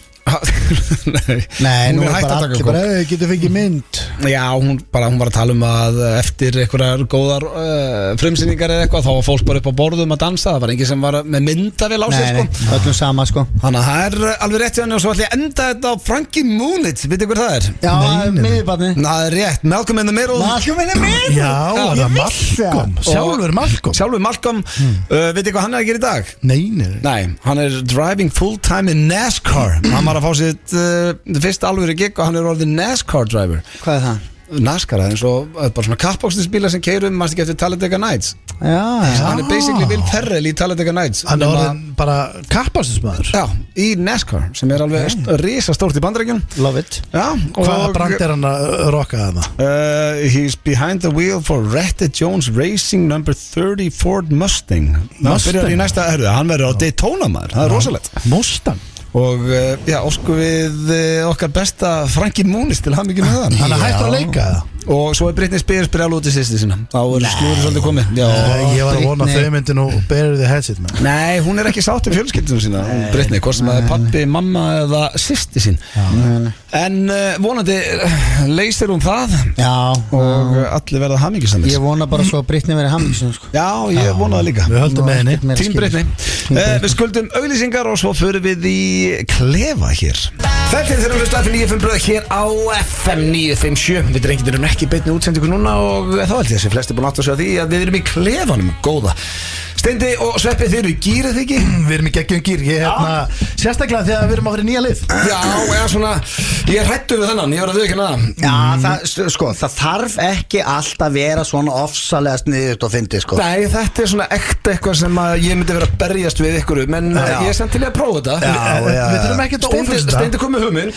Speaker 3: Nei,
Speaker 2: hún
Speaker 3: nú
Speaker 2: er hægt
Speaker 3: bara
Speaker 2: að taka
Speaker 3: allir
Speaker 2: kók.
Speaker 1: Bara, getur fengið mynd.
Speaker 2: Já, hún var að tala að eftir einhverjar góðar frumsýningar eða eitthvað, þá var fólk bara upp á borðum að dansa. Það var enginn sem var með myndavél á sig, sko.
Speaker 3: Öllum sama, sko.
Speaker 2: Þannig að það alveg rétt hjá henni og svo ætla ég að enda þetta á Frankie Muniz, veitir hver það er?
Speaker 3: Já, miðjubarni.
Speaker 2: Það er rétt, Malcolm in the Middle.
Speaker 3: Malcolm in the Middle.
Speaker 1: Já, það er Malcolm. Sjálfur Malcolm.
Speaker 2: Veitir hvað hann er að gera í dag?
Speaker 1: Nei,
Speaker 2: hann er driving full time in NASCAR. Hann var að fá sitt fyrst alvöru gig og hann er orðin NASCAR driver.
Speaker 3: Hvað er það?
Speaker 2: NASCAR, það er eins og bara svona kappbókstisbílar sem keyrum, mannst ekki eftir Talladega Nights.
Speaker 3: Já.
Speaker 2: Hann er basically Will Ferrell í Talladega Nights.
Speaker 1: Hann er orðin bara kappastismæður.
Speaker 2: Já, í NASCAR sem er alveg risastórt í Bandaríkjunum.
Speaker 3: Love it.
Speaker 2: Já,
Speaker 1: Hvaða brand er hann að rocka það?
Speaker 2: He's behind the wheel for Retta Jones Racing number 30 Ford Mustang. Hann byrjar í næsta hann verður á Daytona maður, það er rosalegt.
Speaker 1: Mustang.
Speaker 2: Og já, ósku við okkar besta Frankie Muniz til hamingju með hann.
Speaker 1: Hann er hættur að leika það.
Speaker 2: Og svo er Britney Spears brjálu út í sýsti sína. Þá er slúrið svolítið komið. Já,
Speaker 1: Ég var að vona að þau myndi nú bear the headset með.
Speaker 2: Nei, hún er ekki sátt í fjölskyldunum sína, Britney, hvort sem það er pappi, mamma eða sýsti sín. En vonandi leysir hún það.
Speaker 3: Já.
Speaker 2: Og allir verða hamingjusamir.
Speaker 3: Ég vona bara svo að Britney verði hamingjusamur, sko.
Speaker 2: Já, ég vona það líka.
Speaker 1: Við höldum með henni.
Speaker 2: Tím Britney. Við skuldum auglýsingar og svo förum við í klefa hér. Þetta er þeirra hlusta FM 95 blöð hér á FM 957. Við drengirnir ekki beinni útsendingu núna og þá held ég að þessi flesti búin átt að segja því að við erum í klefanum góða. Steindi og Sveppi, þeir eru í gýrið ekki?
Speaker 1: Við erum í geggjum gýr. Sérstaklega þegar við erum að fara í nýja lið.
Speaker 2: Já, eða svona, ég er hrættur við þennan, ég var að viðurkenna það.
Speaker 3: Já, það þarf ekki alltaf að vera svona ofsalega sniðut og fyndið, sko.
Speaker 2: Nei, þetta er svona ekta eitthvað sem að ég myndi vera að berjast við ykkur, menn ég er samt til að prófa þetta.
Speaker 1: Við þurfum ekki að ófyrsta.
Speaker 2: Steindi kom með hugmynd.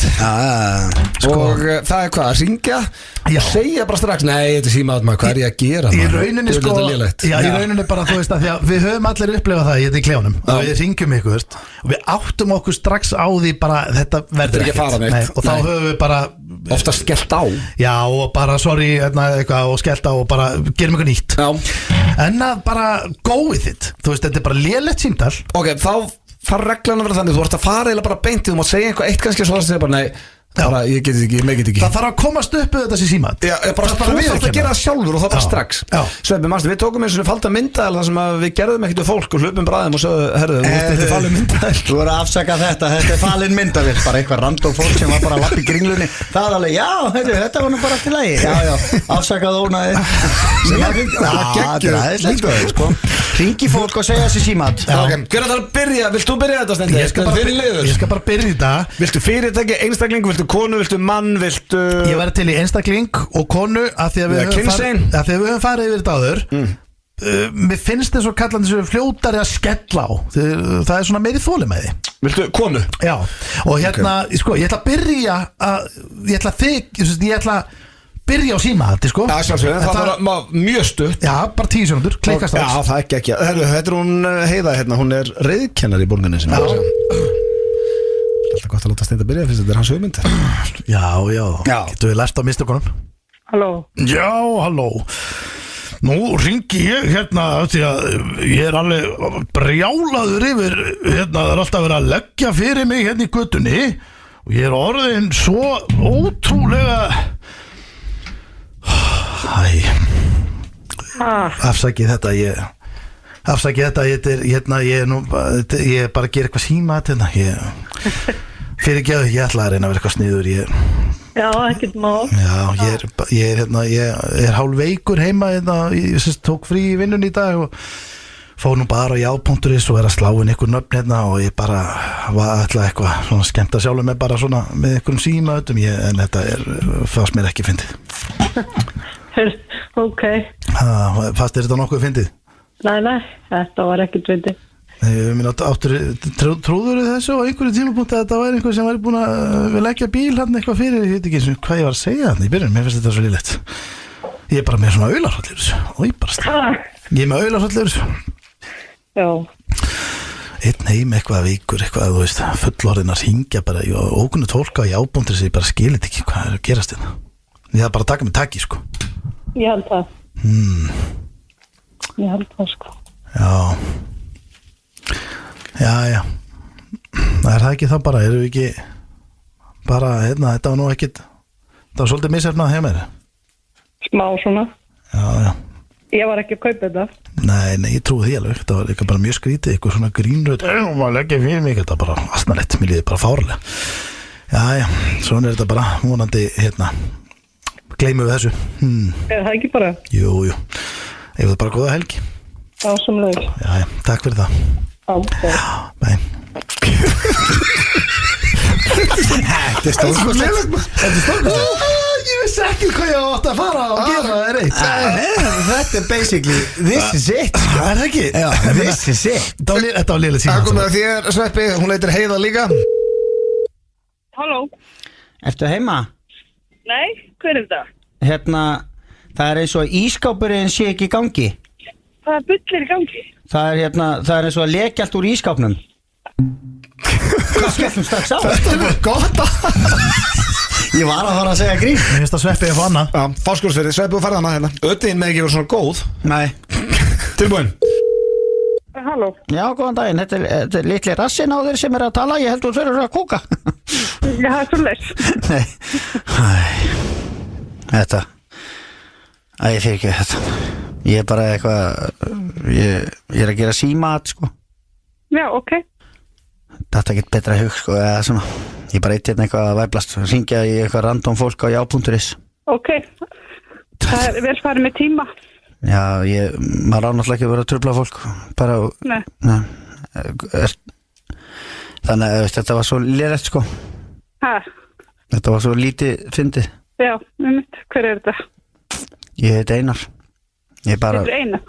Speaker 2: Og það er hvað, að ringja og segja bara strax, nei, þetta er símaður maður, hvað er ég að gera?
Speaker 1: Í rauninni, sko, í rauninni bara, þú veist að því að við höfum allir upplifað það í klefanum og við ringjum ykkur og við áttum okkur strax á því bara þetta verður ekkert og þá höfum við bara
Speaker 2: ofta skellt á.
Speaker 1: Já, og bara sorry eitthvað og skellt á og bara gerum eitthvað nýtt. En að bara go with it, þú veist, þetta er bara lélegt símtal.
Speaker 2: Ok, þá þarf reglan að vera þannig, þú ert að fara eða bara beintið, þú mátt segja eitthvað eitt kannski svo að segja bara nei, bara, ég get ekki, mig get ekki.
Speaker 1: Það þarf að komast upp við þetta sem símat.
Speaker 2: Já, bara þú þarf að gera það sjálfur og það bara strax. Sveppi, manstu, við tókum eins og falda myndaðal þar sem við gerðum ekkert við fólk og hlupum bræðum og sögðu, herðu, þetta er falin myndaðal.
Speaker 3: Þú verður að afsaka þetta er falin myndaðal, bara eitthvað random fólk sem var bara að lappa í kringlunni. Það er alveg, já, þetta var nú bara allt í lagi. Já, afsakað ónaði. Hringi fólk og segja þessi símat.
Speaker 2: Hver er það að byrja? Vilt þú byrja þetta, Steindi?
Speaker 1: Ég skal bara byrja í dag.
Speaker 2: Viltu fyrirtæki, einstakling, viltu konu, viltu mann, viltu...
Speaker 1: Ég væri til í einstakling og konu af því að við höfum farið yfir þetta áður. Mér finnst þess að kallandi sem fljótari að skella á. Það er svona meiri þolinmæði.
Speaker 2: Viltu konu?
Speaker 1: Já, og hérna, sko, ég ætla að byrja ég ætla að byrja á símahaldi, sko.
Speaker 2: Já, sjálfsögðu, það var mjög stutt.
Speaker 1: Já, bara 10 sekúndur, klikka strax.
Speaker 2: Já, það er ekki. Þetta er hún Heiða hérna, hún er reiðkennari í Borgarnesi sinni. Alltaf gott að láta Steindi byrja, fyrst þetta er hans hugmynd.
Speaker 1: Já, getur við lært á mistökunum?
Speaker 4: Halló.
Speaker 1: Já, halló. Nú ringi ég hérna því að ég er alveg brjálaður yfir hérna, það er alltaf verið að leggja fyrir mig hérna í götunni og ég er orðin svo ótrúlega afsakið þetta ég er bara að gera eitthvað símat hérna fyrirgefðu, ég ætla að reyna að vera eitthvað sniður
Speaker 4: Já, ekkert mál.
Speaker 1: Já, ég er hálf veikur heima hérna, ég tók frí í vinnunni í dag og fór nú bara á já.is og er að slá inn einhver nöfn hérna og ég bara ætla eitthvað svona skemmta sjálfur mig bara svona með einhverjum símaðum en þetta fannst mér ekki fyndið.
Speaker 4: Ok.
Speaker 1: Fannst þér þetta nokkuð fyndið?
Speaker 4: Nei, þetta var ekkert fyndið.
Speaker 1: Trúður þessu á einhverju tímapunkti að þetta væri einhver sem væri búin að leggja bíl hann eitthvað fyrir, ég veit ekki eins og hvað ég var að segja hann í byrjun, mér finnst þetta svo lélegt. Ég er bara með svona aularhrollur ég er með aularhrollur
Speaker 4: Já.
Speaker 1: Einn heim eitthvað veikur eitthvað, þú veist, fullorðin að hringja bara og ókunnugt fólk á jábúndir sem ég bara skilit ekki hvað er að gerast hérna. Ég það bara að taka mig taki, sko.
Speaker 4: Ég held það. Ég held það, sko. Já.
Speaker 1: Það er það ekki þá bara, erum við ekki bara, þetta var nú ekkit það var svolítið misefnað hjá mér.
Speaker 4: Smá svona.
Speaker 1: Já.
Speaker 4: Ég var ekki að kaupa þetta.
Speaker 1: Nei, ég trúi því alveg, það var líka bara mjög skrítið, eitthvað svona grínröð, maður leggja fyrir mig, þetta bara asnalett, mér líði bara fárlega. Já, svona þetta bara, vonandi, gleymum við þessu.
Speaker 4: Er það ekki bara?
Speaker 1: Jú, ég veit bara góða helgi.
Speaker 4: Ásamlega.
Speaker 1: Já, takk fyrir það. Bæ.
Speaker 2: Þetta er stórkostlegt.
Speaker 1: Ég vissi ekki hvað ég átti að fara og gera það reitt.
Speaker 3: Þetta er basically this is it.
Speaker 1: Það er ekki.
Speaker 3: Já, this is it.
Speaker 1: Þetta var liðlega síma.
Speaker 2: Það komið að þér, Sveppi, hún heitir Heiða líka.
Speaker 4: Halló?
Speaker 3: Ertu heima?
Speaker 4: Nei, hver er þetta?
Speaker 3: Það er eins og ískápurinn sé ekki í gangi.
Speaker 4: Hvaða bull er í gangi?
Speaker 3: Það er eins og að lekja allt úr ískápnum. Hvað skellum strax á?
Speaker 2: Þetta er bara gott að
Speaker 3: Ég var að fara að segja grín.
Speaker 1: Mér finnst að Sveppi að fá annað.
Speaker 2: Já, Fáskursfirði, Sveppi og farða hana hérna. Öttin með ekki vera svona góð.
Speaker 3: Nei.
Speaker 2: Tilbúin.
Speaker 4: Halló?
Speaker 3: Já, góðan daginn, þetta er litli rassin á þér sem er að tala. Ég held þú þurfur að kúka.
Speaker 4: Já, það er svo leys.
Speaker 3: Nei. Þetta ég fyrir ekki þetta. Ég er bara eitthvað Ég er að gera símat, sko.
Speaker 4: Já, ok.
Speaker 3: Þetta er ekkert betra hug, sko, eða svona. Ég bara eitt eitthvað að væblast, ringja í eitthvað random fólk á já.is.
Speaker 4: Ok. Það er vel farið með tíma.
Speaker 3: Já, maður á náttúrulega ekki að vera að trufla fólk. Bara,
Speaker 4: Nei.
Speaker 3: Þannig að þetta var svo lélegt, sko.
Speaker 4: Hæ?
Speaker 3: Þetta var svo lítið fyndið.
Speaker 4: Já, hver er þetta?
Speaker 3: Ég heit Einar. Ég bara,
Speaker 4: Þetta er Einar.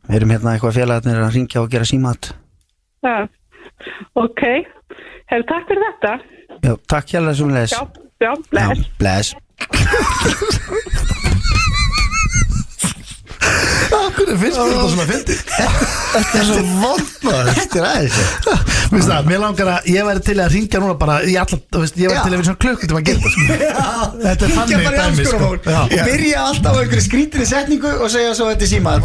Speaker 3: við erum hérna eitthvað félagarnir að ringja og gera símat.
Speaker 4: Já, ok. Hefur takk fyrir þetta.
Speaker 3: Já, takk hérlega sem les.
Speaker 4: Já, bless.
Speaker 3: Bless.
Speaker 1: Hvernig finnst þetta svona fyndið?
Speaker 3: Þetta er svo vond, maður. Þetta er aðeins.
Speaker 1: Veistu það, mér langar að ég væri til að ringja núna bara í alla, þú veist, ég væri til að vera svona klukkutíma að gera þetta. Þetta er þannig dæmi, sko.
Speaker 3: Og byrja alltaf á einhverju skrítinni setningu og segja svo þetta er símaður.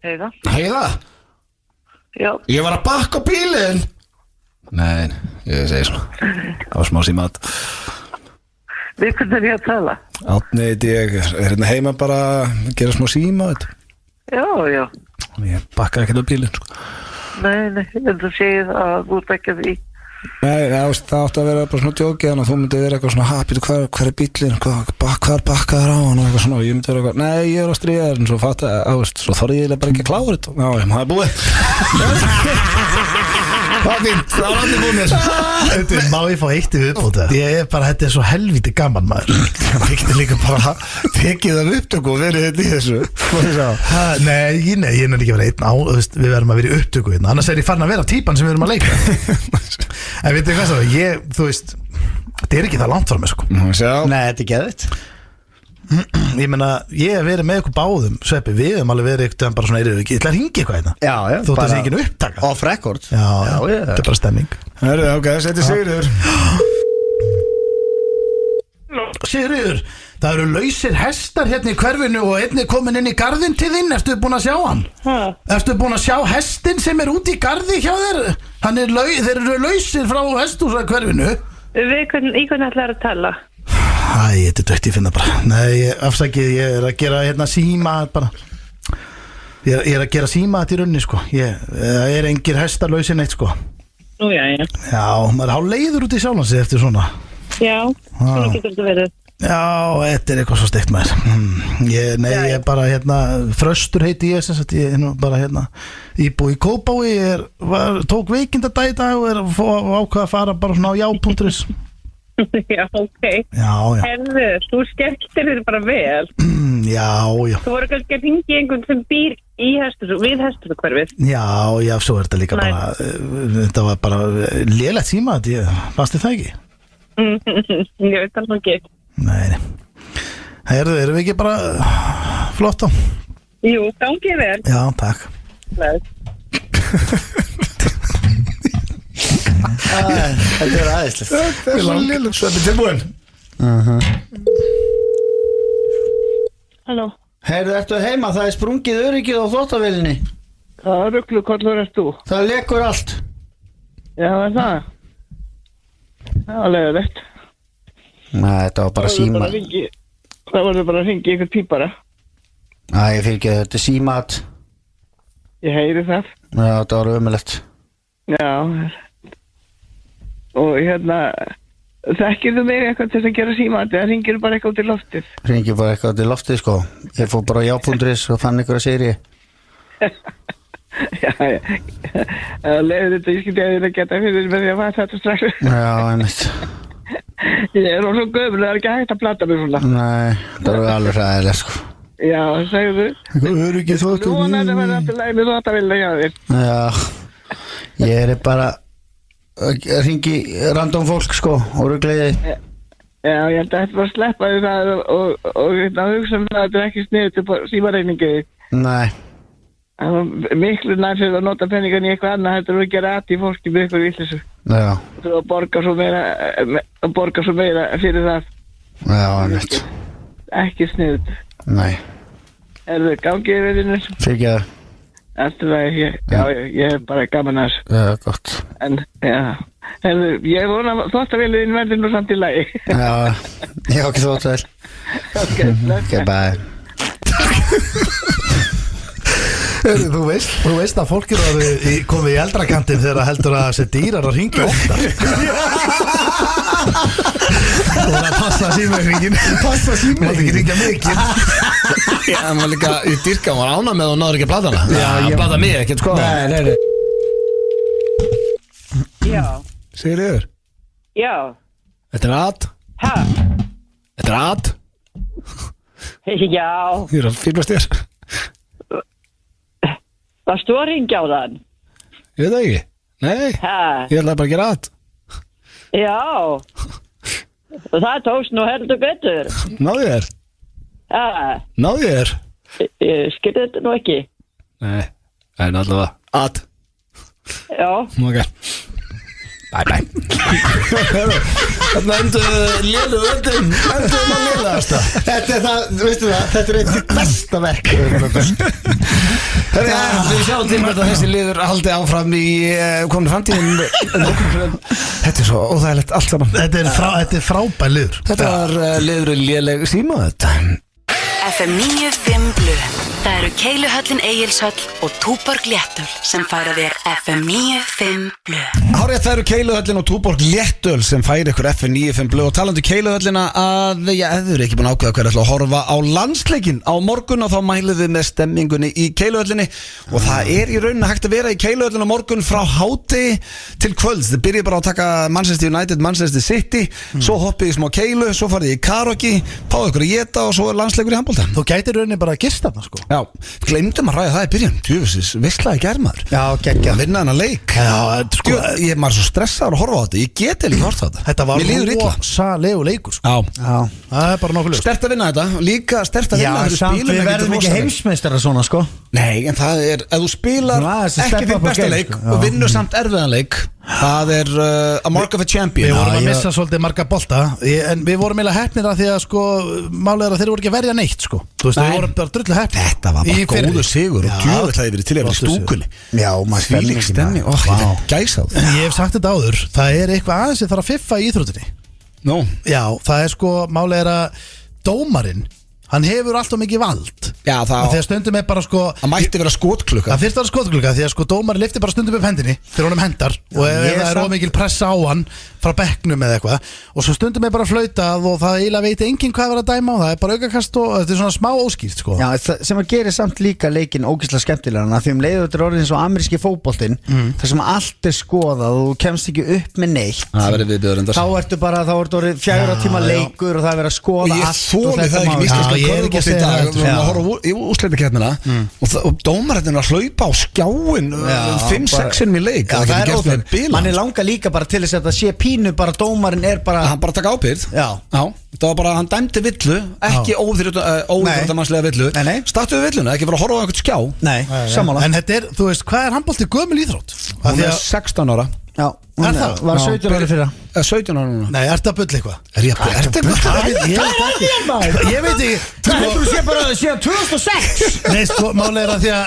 Speaker 4: Heiða?
Speaker 2: Heiða,
Speaker 4: Já.
Speaker 2: ég var að bakka bílinn. Nei, ég segi svona. Það var smá símat.
Speaker 4: Við hvernig er ég að tala?
Speaker 2: Átni, ég er hérna heima bara að gera smá símat.
Speaker 4: Já.
Speaker 2: Ég bakkaði ekkert á bílinn, sko.
Speaker 4: Nei, en þú segir að þú ert ekki að því.
Speaker 2: Nei, það átti að vera bara svona djókið, þannig að þú myndi vera eitthvað svona hapið, hver er bílinn, hvað bakkaður á hann og eitthvað svona, og ég myndi vera eitthvað, nei, ég er á stríðar, en svo fatt að, svo þorði ég bara ekki að klára þetta. Já, það er búið. Það er fínt, það var allir búið mér.
Speaker 1: Þetta má ég fá eitt í viðbóta. Ég er bara, þetta er svo helvíti gaman, maður.
Speaker 2: Það fikti líka bara tekið það upptöku og verið þetta í þessu.
Speaker 1: Nei, ég er ekki að vera einn á, við verðum að vera í upptöku hérna, annars er ég farin að vera típan sem við erum að leika. En veitu hvað það, þú veist, þetta er ekki það langt frá mig, sko.
Speaker 3: Nei, þetta er geðvitt.
Speaker 1: Ég meina, ég hef verið með ykkur báðum, Sveppi, við hefum alveg verið ykkur bara svona, ég ætla að ringa eitthvað hérna.
Speaker 3: Já,
Speaker 1: þótt að það sé ekki upptaka.
Speaker 3: Off record.
Speaker 1: Já, þetta er bara stemming.
Speaker 2: Hörru, ok, þetta er Sigurður.
Speaker 1: Sigurður, það eru lausir hestar hérna í hverfinu og einn er komin inn í garðin til þín, ertu búin að sjá hann? Ertu búin að sjá hestin sem er úti í garði hjá þér? Þeir eru lausir frá hesthúsa hverfinu.
Speaker 4: Í hvernig ætlar að tala?
Speaker 1: Æ, þetta er dögt, ég finna bara. Nei, afsakið, ég er að gera hérna síma bara. Ég er að gera síma þetta í rauninni, sko. Það er engir hestar lausir neitt, sko.
Speaker 4: Nú, já.
Speaker 1: Já, maður er hálf leiður út í sjálfansi eftir svona.
Speaker 4: Já, svona getur þetta verið.
Speaker 1: Já, þetta er eitthvað svo steikt maður. Ég er bara hérna, Þröstur heiti ég, sem sagt, ég er nú bara hérna íbúi í Kópavogi, tók veikindadag í dag og er ákvað að fara bara svona á já.is.
Speaker 4: Já, ok.
Speaker 1: Já.
Speaker 4: Herðu, þú skemmtir þér bara vel.
Speaker 1: Já.
Speaker 4: Þú voru kannski að hringja einhvern sem býr í við hesthúsahverfið.
Speaker 1: Já, svo er þetta líka bara, þetta var bara lélegt síma, fannst þið það ekki?
Speaker 4: Ég veit alveg ekki.
Speaker 1: Nei. Herðu, erum við ekki bara flott á?
Speaker 4: Jú, gangið vel.
Speaker 1: Já, takk.
Speaker 4: Nei.
Speaker 3: Þetta er aðeinslegt.
Speaker 2: Þetta er svo lélegt. Sveppi, tilbúin.
Speaker 4: Halló.
Speaker 3: Heyrðu, ertu heima? Það er sprungið öryggið á þvottavélinni.
Speaker 4: Hvaða ruglukollur ert þú?
Speaker 3: Það lekur allt.
Speaker 4: Já, er það?
Speaker 5: Það var leiðilegt.
Speaker 3: Nei, þetta var bara síma.
Speaker 5: Það var bara að ringi ykkur pípara.
Speaker 3: Æ, ég fyrir ekki, þetta símat.
Speaker 5: Ég heyri það.
Speaker 3: Já, þetta var ömulegt.
Speaker 5: Já. Og þekkir þú mig eitthvað til þess að gera símat eða ringir þú bara eitthvað út í loftið?
Speaker 3: Ringir bara eitthvað út í loftið, sko. Ég fór bara á já.is og fann ykkur að seri.
Speaker 5: Já. Leiður þetta, ég skilti að þið geta fyrir með því að fatta þetta strax.
Speaker 3: Já, einmitt.
Speaker 5: Ég er svo gömul, það er ekki hægt að plata mig svona.
Speaker 3: Nei, það var alveg ræðilega, sko.
Speaker 5: Já, segðu þú.
Speaker 3: Það er ekki þóttu.
Speaker 5: Nú var þetta verið alltaf lægni þóttavilja hjá þér.
Speaker 3: Já, ég er bara að ringi random fólk, sko, og rugleiði.
Speaker 5: Já, ég held að þetta var að sleppa því það og hugsa það að þetta er ekki sniðið til símareikningi.
Speaker 3: Nei.
Speaker 5: Það var miklu nær fyrir að nota penningan í eitthvað annað, þetta er að gera aðt í fólki með eitthvað villisu.
Speaker 3: Já.
Speaker 5: Þú að borga svo meira fyrir það.
Speaker 3: Já, einmitt.
Speaker 5: Ekki sniðið.
Speaker 3: Nei.
Speaker 5: Erðu gangið við þínu?
Speaker 3: Fyrir það.
Speaker 5: Eftir það, ég hef bara gaman að þessu.
Speaker 3: Já, gott.
Speaker 5: En, já. Erðu, ég vona þóttavéliðin verður nú samt í lagi.
Speaker 3: Já, ég ekki þóttavél. Ok, bye.
Speaker 1: Þú veist að fólk komið í eldrakantin þegar heldur að þessi dýrar að ringja ofta. Og það passa símreikningin. Passa símreikningin. Það ekki ringja mikið.
Speaker 2: Já, það var líka í dyrka, var ána með og náður ekki að plata hana. Já, ég plata mig ekkert, sko.
Speaker 3: Nei.
Speaker 4: Já.
Speaker 2: Sigríður.
Speaker 4: Já.
Speaker 2: Þetta er Ad.
Speaker 4: Ha?
Speaker 2: Þetta er Ad.
Speaker 4: Já.
Speaker 2: Ég er að fýblast þér.
Speaker 4: Varst þú að ringja á þann?
Speaker 2: Ég veit það ekki. Nei.
Speaker 4: Ha?
Speaker 2: Ég ætlaði bara að gera Ad.
Speaker 4: Já. Og það tókst nú heldur betur.
Speaker 2: Náðu þér.
Speaker 4: Ha?
Speaker 2: Náðu þér.
Speaker 4: Ég skilði þetta nú ekki.
Speaker 2: Nei. En allavega Ad.
Speaker 4: Já.
Speaker 2: Ok. Bye. Þarna lélu öllum. Endur að lélaðasta.
Speaker 3: Þetta er það, veistu það, þetta er eitt besta verk.
Speaker 2: Við sjáum til með þetta þessi liður haldi áfram í kominu framtíðin. Þetta er svo óþægilegt allt saman.
Speaker 1: Þetta er frábær liður.
Speaker 2: Þetta var liðurinn léleg síma þetta.
Speaker 6: FM 95 Blu. Það eru Keiluhöllin Egilshöll og Túborg Léttöl sem færa þér FM 95 Blu.
Speaker 2: Hárið, það eru Keiluhöllin og Túborg Léttöl sem færa ykkur FM 95 Blu. Og talandi Keiluhöllina að, ef þið eru ekki búin að ákveða hver ætla að horfa á landsleikinn á morgun og þá mælið við með stemmingunni í Keiluhöllinni. Og það er í rauninni hægt að vera í Keiluhöllin á morgun frá hádegi til kvölds. Þið byrjið bara að taka Manchester United, Manchester City, svo hoppið í smá keilu, svo farið í karaoke, fáið ykkur að éta og svo er landsleikur í handbolta.
Speaker 1: Þú gætir rauninni bara að gista þarna, sko.
Speaker 2: Já, gleymdum að ræða það í byrjun. Tjóðis, veistlaði germaður.
Speaker 3: Já, geggja.
Speaker 2: Að vinna hana leik.
Speaker 1: Já, sko.
Speaker 2: Ég er maður svo stressaður að horfa á þetta. Ég get ekki horfa á þetta.
Speaker 1: Þetta var
Speaker 2: Mér líður illa.
Speaker 1: rosalegu leikur, sko.
Speaker 2: Já.
Speaker 1: Það er bara nokkuð ljóst.
Speaker 2: Sterkt að vinna þetta. Líka sterkt að
Speaker 3: Já,
Speaker 2: vinna
Speaker 3: samt við verðum ekki heimsmeistara svona, sko.
Speaker 2: Nei, en það er, ef þú spilar ekki þinn besta leik og vinnur samt erfiðan leik, það er a mark of a champion.
Speaker 1: Við vorum að missa svolítið marga bolta, en við vorum eiginlega heppnir að því að, sko, málið er að þeir voru ekki að verja neitt, sko. Þú veist, við vorum bara drullu heppnir.
Speaker 2: Þetta var bara góður sigur og djöfull hefði verið til að vera í stúkunni.
Speaker 3: Já, maður
Speaker 2: Þvílík stemning. Ó, ég er gæsað.
Speaker 1: En ég hef sagt þetta áður, það er eitthvað aðeins sem þarf að fiffa í íþróttinni.
Speaker 2: Nú.
Speaker 1: Já, það er sko, málið er að dómarinn, hann hefur alltaf mikið vald.
Speaker 2: Já, það
Speaker 1: Þegar stundum er bara, sko,
Speaker 2: Það mætti vera skotklukka.
Speaker 1: það fyrst að vera skotklukka því að, sko, dómarinn lyftir bara stundum upp hendinni þegar honum hendar og ef
Speaker 3: ég
Speaker 1: það er
Speaker 3: samt-
Speaker 1: ómikil pressa á hann frá bekknum eða eitthvað og svo stundum er bara flautað og það eiginlega veit enginn hvað er að dæma og það er bara aukakast og þetta er svona smá óskýrt, sko.
Speaker 3: Já, sem að gera samt líka leikinn ógeðslega skemmtilegan að því leiður þetta er orðin svo ameríski fótboltinn þar sem allt er skoðað og þú kemst ekki upp með neitt
Speaker 2: Það verður viðbjóður endast.
Speaker 3: þá ertu orðið 4 tíma leikur og það er verið að
Speaker 2: Og
Speaker 3: skoða
Speaker 2: ég
Speaker 3: allt
Speaker 2: þóli það ekki
Speaker 1: Já,
Speaker 2: míslenska
Speaker 1: ég er ekki að
Speaker 2: körfubolta í
Speaker 1: segja
Speaker 2: dag.
Speaker 1: það,
Speaker 2: Við erum að horfa í úrslitakeppnina og dómarinn að hlaupa á skjáin 5-6 sinnum í leik.
Speaker 3: Já, það er
Speaker 2: óþægilegt.
Speaker 3: óþægilegt. Manni langar líka bara til þess að það sé pínu bara dómarinn er bara
Speaker 2: Hann bara taka ábyrgð.
Speaker 3: Já.
Speaker 2: Það var bara, hann dæmdi villu, ekki óþjóðarmannslega villu.
Speaker 3: Nei.
Speaker 2: Startu við villuna, ekki vera að horfa á einhvern skjá.
Speaker 3: Nei, sammála.
Speaker 1: En þetta er, þú veist, hvað er handbolti gömul íþrótt? Af
Speaker 2: Hún
Speaker 1: því
Speaker 2: er
Speaker 1: að-
Speaker 2: 16 ára.
Speaker 3: Já,
Speaker 1: Er það?
Speaker 3: var 17 ári fyrra
Speaker 2: 17 ára núna.
Speaker 1: Nei, ertu að bulla eitthvað?
Speaker 2: Ertu að bulla?
Speaker 1: Ég veit ekki
Speaker 3: Það heldur þú sé bara síðan 2006
Speaker 1: Nei, sko, málega er að því að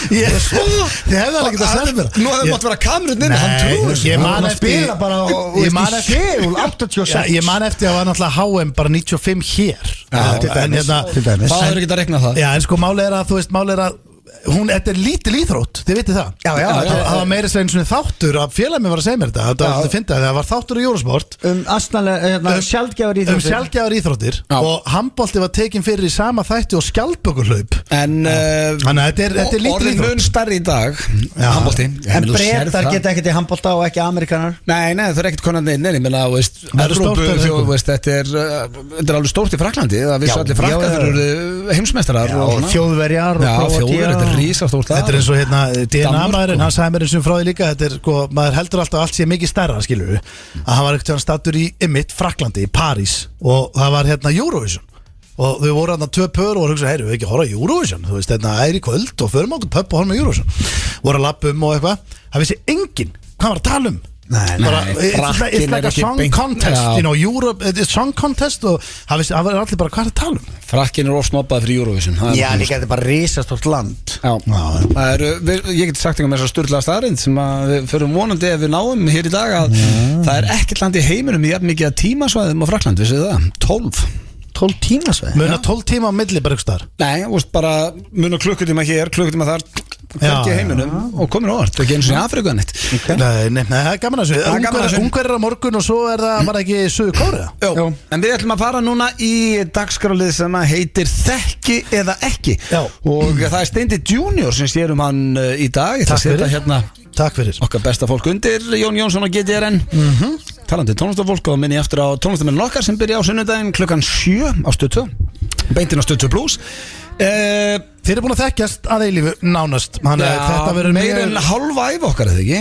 Speaker 1: Þið hefði alveg getað sagt mér
Speaker 2: Nú hefði mátt vera kamerun inni, hann trúður.
Speaker 1: Ég man eftir
Speaker 3: Spila bara
Speaker 1: Ég man
Speaker 3: í
Speaker 1: eftir
Speaker 3: Seúl 86
Speaker 1: Ég man eftir að það var náttúrulega HM bara 95 hér
Speaker 3: til dæmis.
Speaker 2: Það er ekki að rekna það.
Speaker 1: Já, en sko, málega er að, þú veist, málega er að þetta er lítil íþrótt, þið vitið það.
Speaker 3: Já.
Speaker 1: Það var meira sem einu svona þáttur að félagið mér var að segja mér þetta. Það finnst það var þáttur í Eurosport sjaldgæfar íþróttir og handbolti var tekin fyrir í sama þætti og skjaldbökurhlaup. Þannig að þetta er lítil
Speaker 2: orðin mun
Speaker 1: íþrótt.
Speaker 2: stærri í dag, handbolti.
Speaker 3: En brettar geta ekkert í handbolta og ekki amerikanar.
Speaker 2: Nei, það er ekkert konan inn, ég meina, þetta er alveg stórt í Fraklandi, það vissu allir frakkar fyrir heimsmeistarar og
Speaker 3: Þjóðverjar og
Speaker 2: Þjóðverjar, þetta er rísastórt.
Speaker 1: Þetta er eins og hérna DNA-maðurinn, hann sagði mér eins og frá því líka, þetta er sko, maður heldur alltaf allt sé mikið stærra, skilur við, að hann var ekkert stattur í Fraklandi, í París, og það var hérna Eurovision, og þau voru hérna 2 pör og voru hugsa, við ekki horfa Eurovision, þú veist, hérna í kvöld og förum okkur pöpp og horfum Eurovision, voru að lappa og eitthvað, það vissi enginn hvað var að tala it's like a song contest, Europe, it's a song contest og það var allir bara hvað að tala
Speaker 2: Frakkin er ofsnobbað fyrir Eurovision.
Speaker 3: Já, líka þetta er bara risastórt land.
Speaker 2: Ég get sagt einhver með þessar sturlaða staðreind sem að við förum vonandi ef við náum hér í dag að það er ekkert land í heiminum í jafn mikið tímasvæðum á Frakland, vissu það? 12
Speaker 3: tímasvæði?
Speaker 1: Muna 12 tíma á milli bara ykkur staðar?
Speaker 2: Nei, bara muna klukkutíma hér, klukkutíma þar hvergi heiminum og komin óvart, það er ekki eins og í Afríku en eitt.
Speaker 1: Nei, það er gaman að þessu. Ungverðir á morgun og svo er það bara ekki Suður Kórea.
Speaker 2: Jó, en við ætlum að fara núna í dagskrálið sem heitir Þekki eða ekki. Og það er Steindi Junior sem sérum hann í dag. Ég ætla að setja hérna
Speaker 1: Takk fyrir
Speaker 2: okkar besta fólk undir, Jón Jónsson og GTRN. Talandi tónlistafólk og minni aftur á tónlistamenninn okkar sem byrja á sunnudaginn klukkan 7 á Stöð 2, beintin á Stöð 2 Plus.
Speaker 1: Þið eru búin að þekkjast að eilífu nánast.
Speaker 2: Meir en hálfa æfi okkar, eða ekki?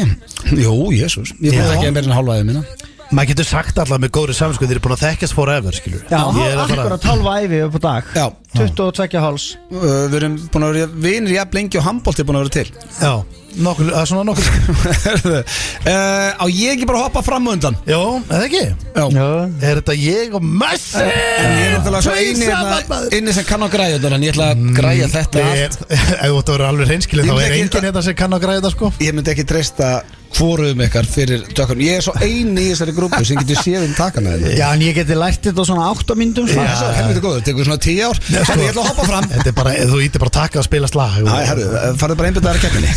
Speaker 2: Jú, Jésús, ég er búin að þekkja meir en hálfa æfi minna.
Speaker 1: Maður getur sagt alltaf með góðri samskuð, þið eru búin að þekkjast forever, skilur.
Speaker 3: Já, akkurat 12 æfi upp á dag. 22 háls.
Speaker 2: Við erum búin að vera vinir jafn lengi og handbolti er búin að vera til.
Speaker 1: Já, svona nokkur.
Speaker 2: Á ég ekki bara að hoppa fram og undan?
Speaker 1: Jó, eða ekki?
Speaker 2: Já.
Speaker 1: Er þetta ég og Messi?
Speaker 2: En ég er náttúrulega svo inni sem kann á græja þetta, en ég ætla að græja þetta allt.
Speaker 1: Ef þú ætti að vera alveg hreinskilið, þá er enginn þetta sem kann á græja þetta, sko.
Speaker 2: Ég myndi ekki treysta hvorum ykkar fyrir tökum. Ég er svo eini í þessari grúpu sem getur séð takana þetta.
Speaker 3: Já, en ég geti lært þetta svona 8 mínútum.
Speaker 2: Já, það er helviti góður, tekur svona 10 ár. En ég ætla að hoppa fram.
Speaker 1: Þetta er bara, þú ítir bara taka að spila slag.
Speaker 2: Farðu bara einbyrðaðar keppninni.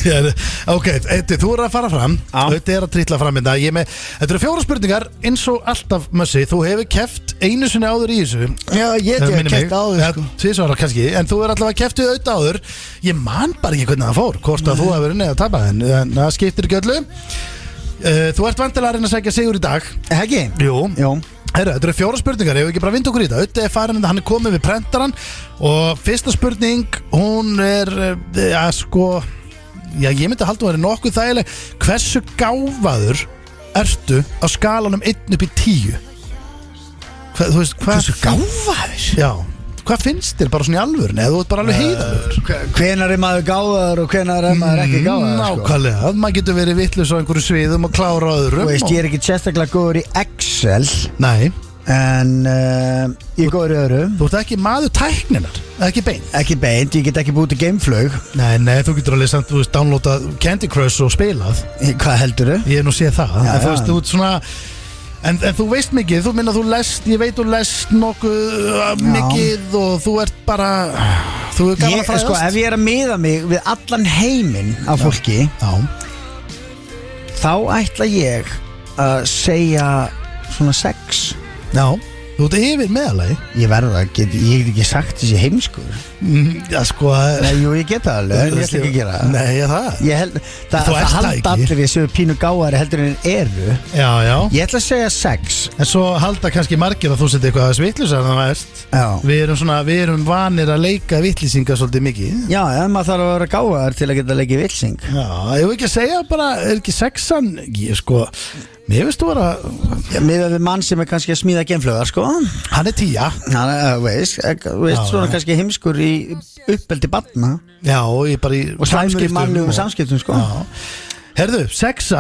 Speaker 1: Ok, þú eru að fara fram. Þetta er að trítla fram þetta. Þetta eru 4 spurningar, eins og alltaf, Mössi. Þú hefur keppt einu sinni áður í þessu.
Speaker 3: Já, ég hef keppt áður, sko.
Speaker 1: Tvisvar kannski, en þú er allavega keppt við auðvitað áður. Ég man bara ekki hvernig það fór, hvort að þú hefur unnið að tapa, en það skiptir ekki öllu. Þú ert vantilega að reyna að segja sigur í dag.
Speaker 3: Ekki?
Speaker 1: Jú. Herra, þetta eru 4 spurningar, ég hef ekki bara vind okkur í þetta. Auðvitað er farin, hann er komið við prentaran. Og fyrsta spurning, hún er, ég myndi að halda að vera nokkuð þægileg. Hversu gáfaður ertu á skalanum 1 upp í 10?
Speaker 3: Hversu gáfaður?
Speaker 1: Já. Hvað finnst þér bara svona í alvörun eða þú ert bara alveg heiðarlegur?
Speaker 3: Hvenær er maður gáðar og hvenær er maður ekki gáðar?
Speaker 1: Nákvæmlega, maður getur verið vitlaus á einhverju sviðum og klára á öðrum.
Speaker 3: Þú veist, ég er ekki sérstaklega góður í Excel.
Speaker 1: Nei.
Speaker 3: En ég er góður í öðrum.
Speaker 1: Þú ert ekki maður tækninar, ekki beint.
Speaker 3: Ekki beint, ég get ekki búið til gameflug.
Speaker 1: Nei, þú getur alveg samt, þú veist, downloadað Candy Crush og spilað.
Speaker 3: Hvað heldur þau?
Speaker 1: Ég hef nú séð það. En þú veist, þú ert svona... En þú veist mikið, ég veit þú lest nokkuð mikið og þú ert bara, þú er gaman að fræðast.
Speaker 3: Sko, ef ég er að miða mig við allan heiminn af fólki, þá ætla ég að segja svona 6.
Speaker 1: Já, þú ert yfir meðalagi.
Speaker 3: Ég get ekki sagt þessi heimskur.
Speaker 1: Já, sko.
Speaker 3: Nei, jú, ég get það alveg, en ég ætla ekki að gera það.
Speaker 1: Nei, það.
Speaker 3: Það halda allir þessu pínu gáðari heldur en eru.
Speaker 1: Já.
Speaker 3: Ég ætla að segja 6.
Speaker 1: En svo halda kannski margir að þú setja eitthvað aðeins vitlausar en það veist.
Speaker 3: Já.
Speaker 1: Við erum vanir að leika vitlýsinga svolítið mikið.
Speaker 3: Já, en maður þarf að vera gáðar til að geta að leika vitlýsing.
Speaker 1: Já, ég vil ekki að segja bara, er ekki 6-an? Mér veist þú vera
Speaker 3: miðað við mann sem er kannski að smíða geimflögar, sko.
Speaker 1: Hann er 10.
Speaker 3: Hann veist svona kannski heimskur í uppeldi barna.
Speaker 1: Já, og ég bara í
Speaker 3: og slæmur í mannlegum samskiptum, sko.
Speaker 1: Já. Herðu, 6.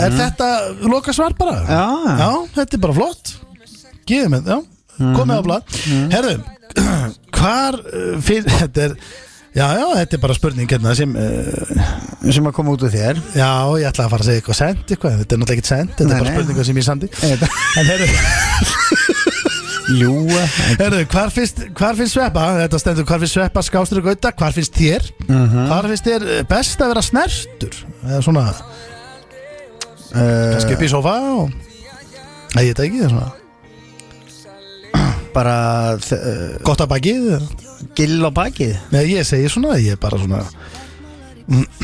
Speaker 1: Er þetta loka svar bara? Já, þetta bara flott. Gíðu mig, já, komið á blað. Herðu, hvar fyrir, þetta er bara spurning hérna sem
Speaker 3: að koma út úr þér.
Speaker 1: Já, ég ætla að fara að segja eitthvað sent eitthvað. Þetta er náttúrulega ekkert sent, þetta er bara spurninga sem ég sandi. En herðu
Speaker 3: Ljúa.
Speaker 1: Herðu, hvar finnst Sveppa? Þetta stendur, hvar finnst Sveppa skástur og Gauta? Hvar finnst þér? Hvar finnst þér best að vera snertur? Eða svona kannski upp í sofa og ég veit ekki, svona bara gott að bakið?
Speaker 3: Gill á bakið?
Speaker 1: Nei, ég segi svona, ég er bara svona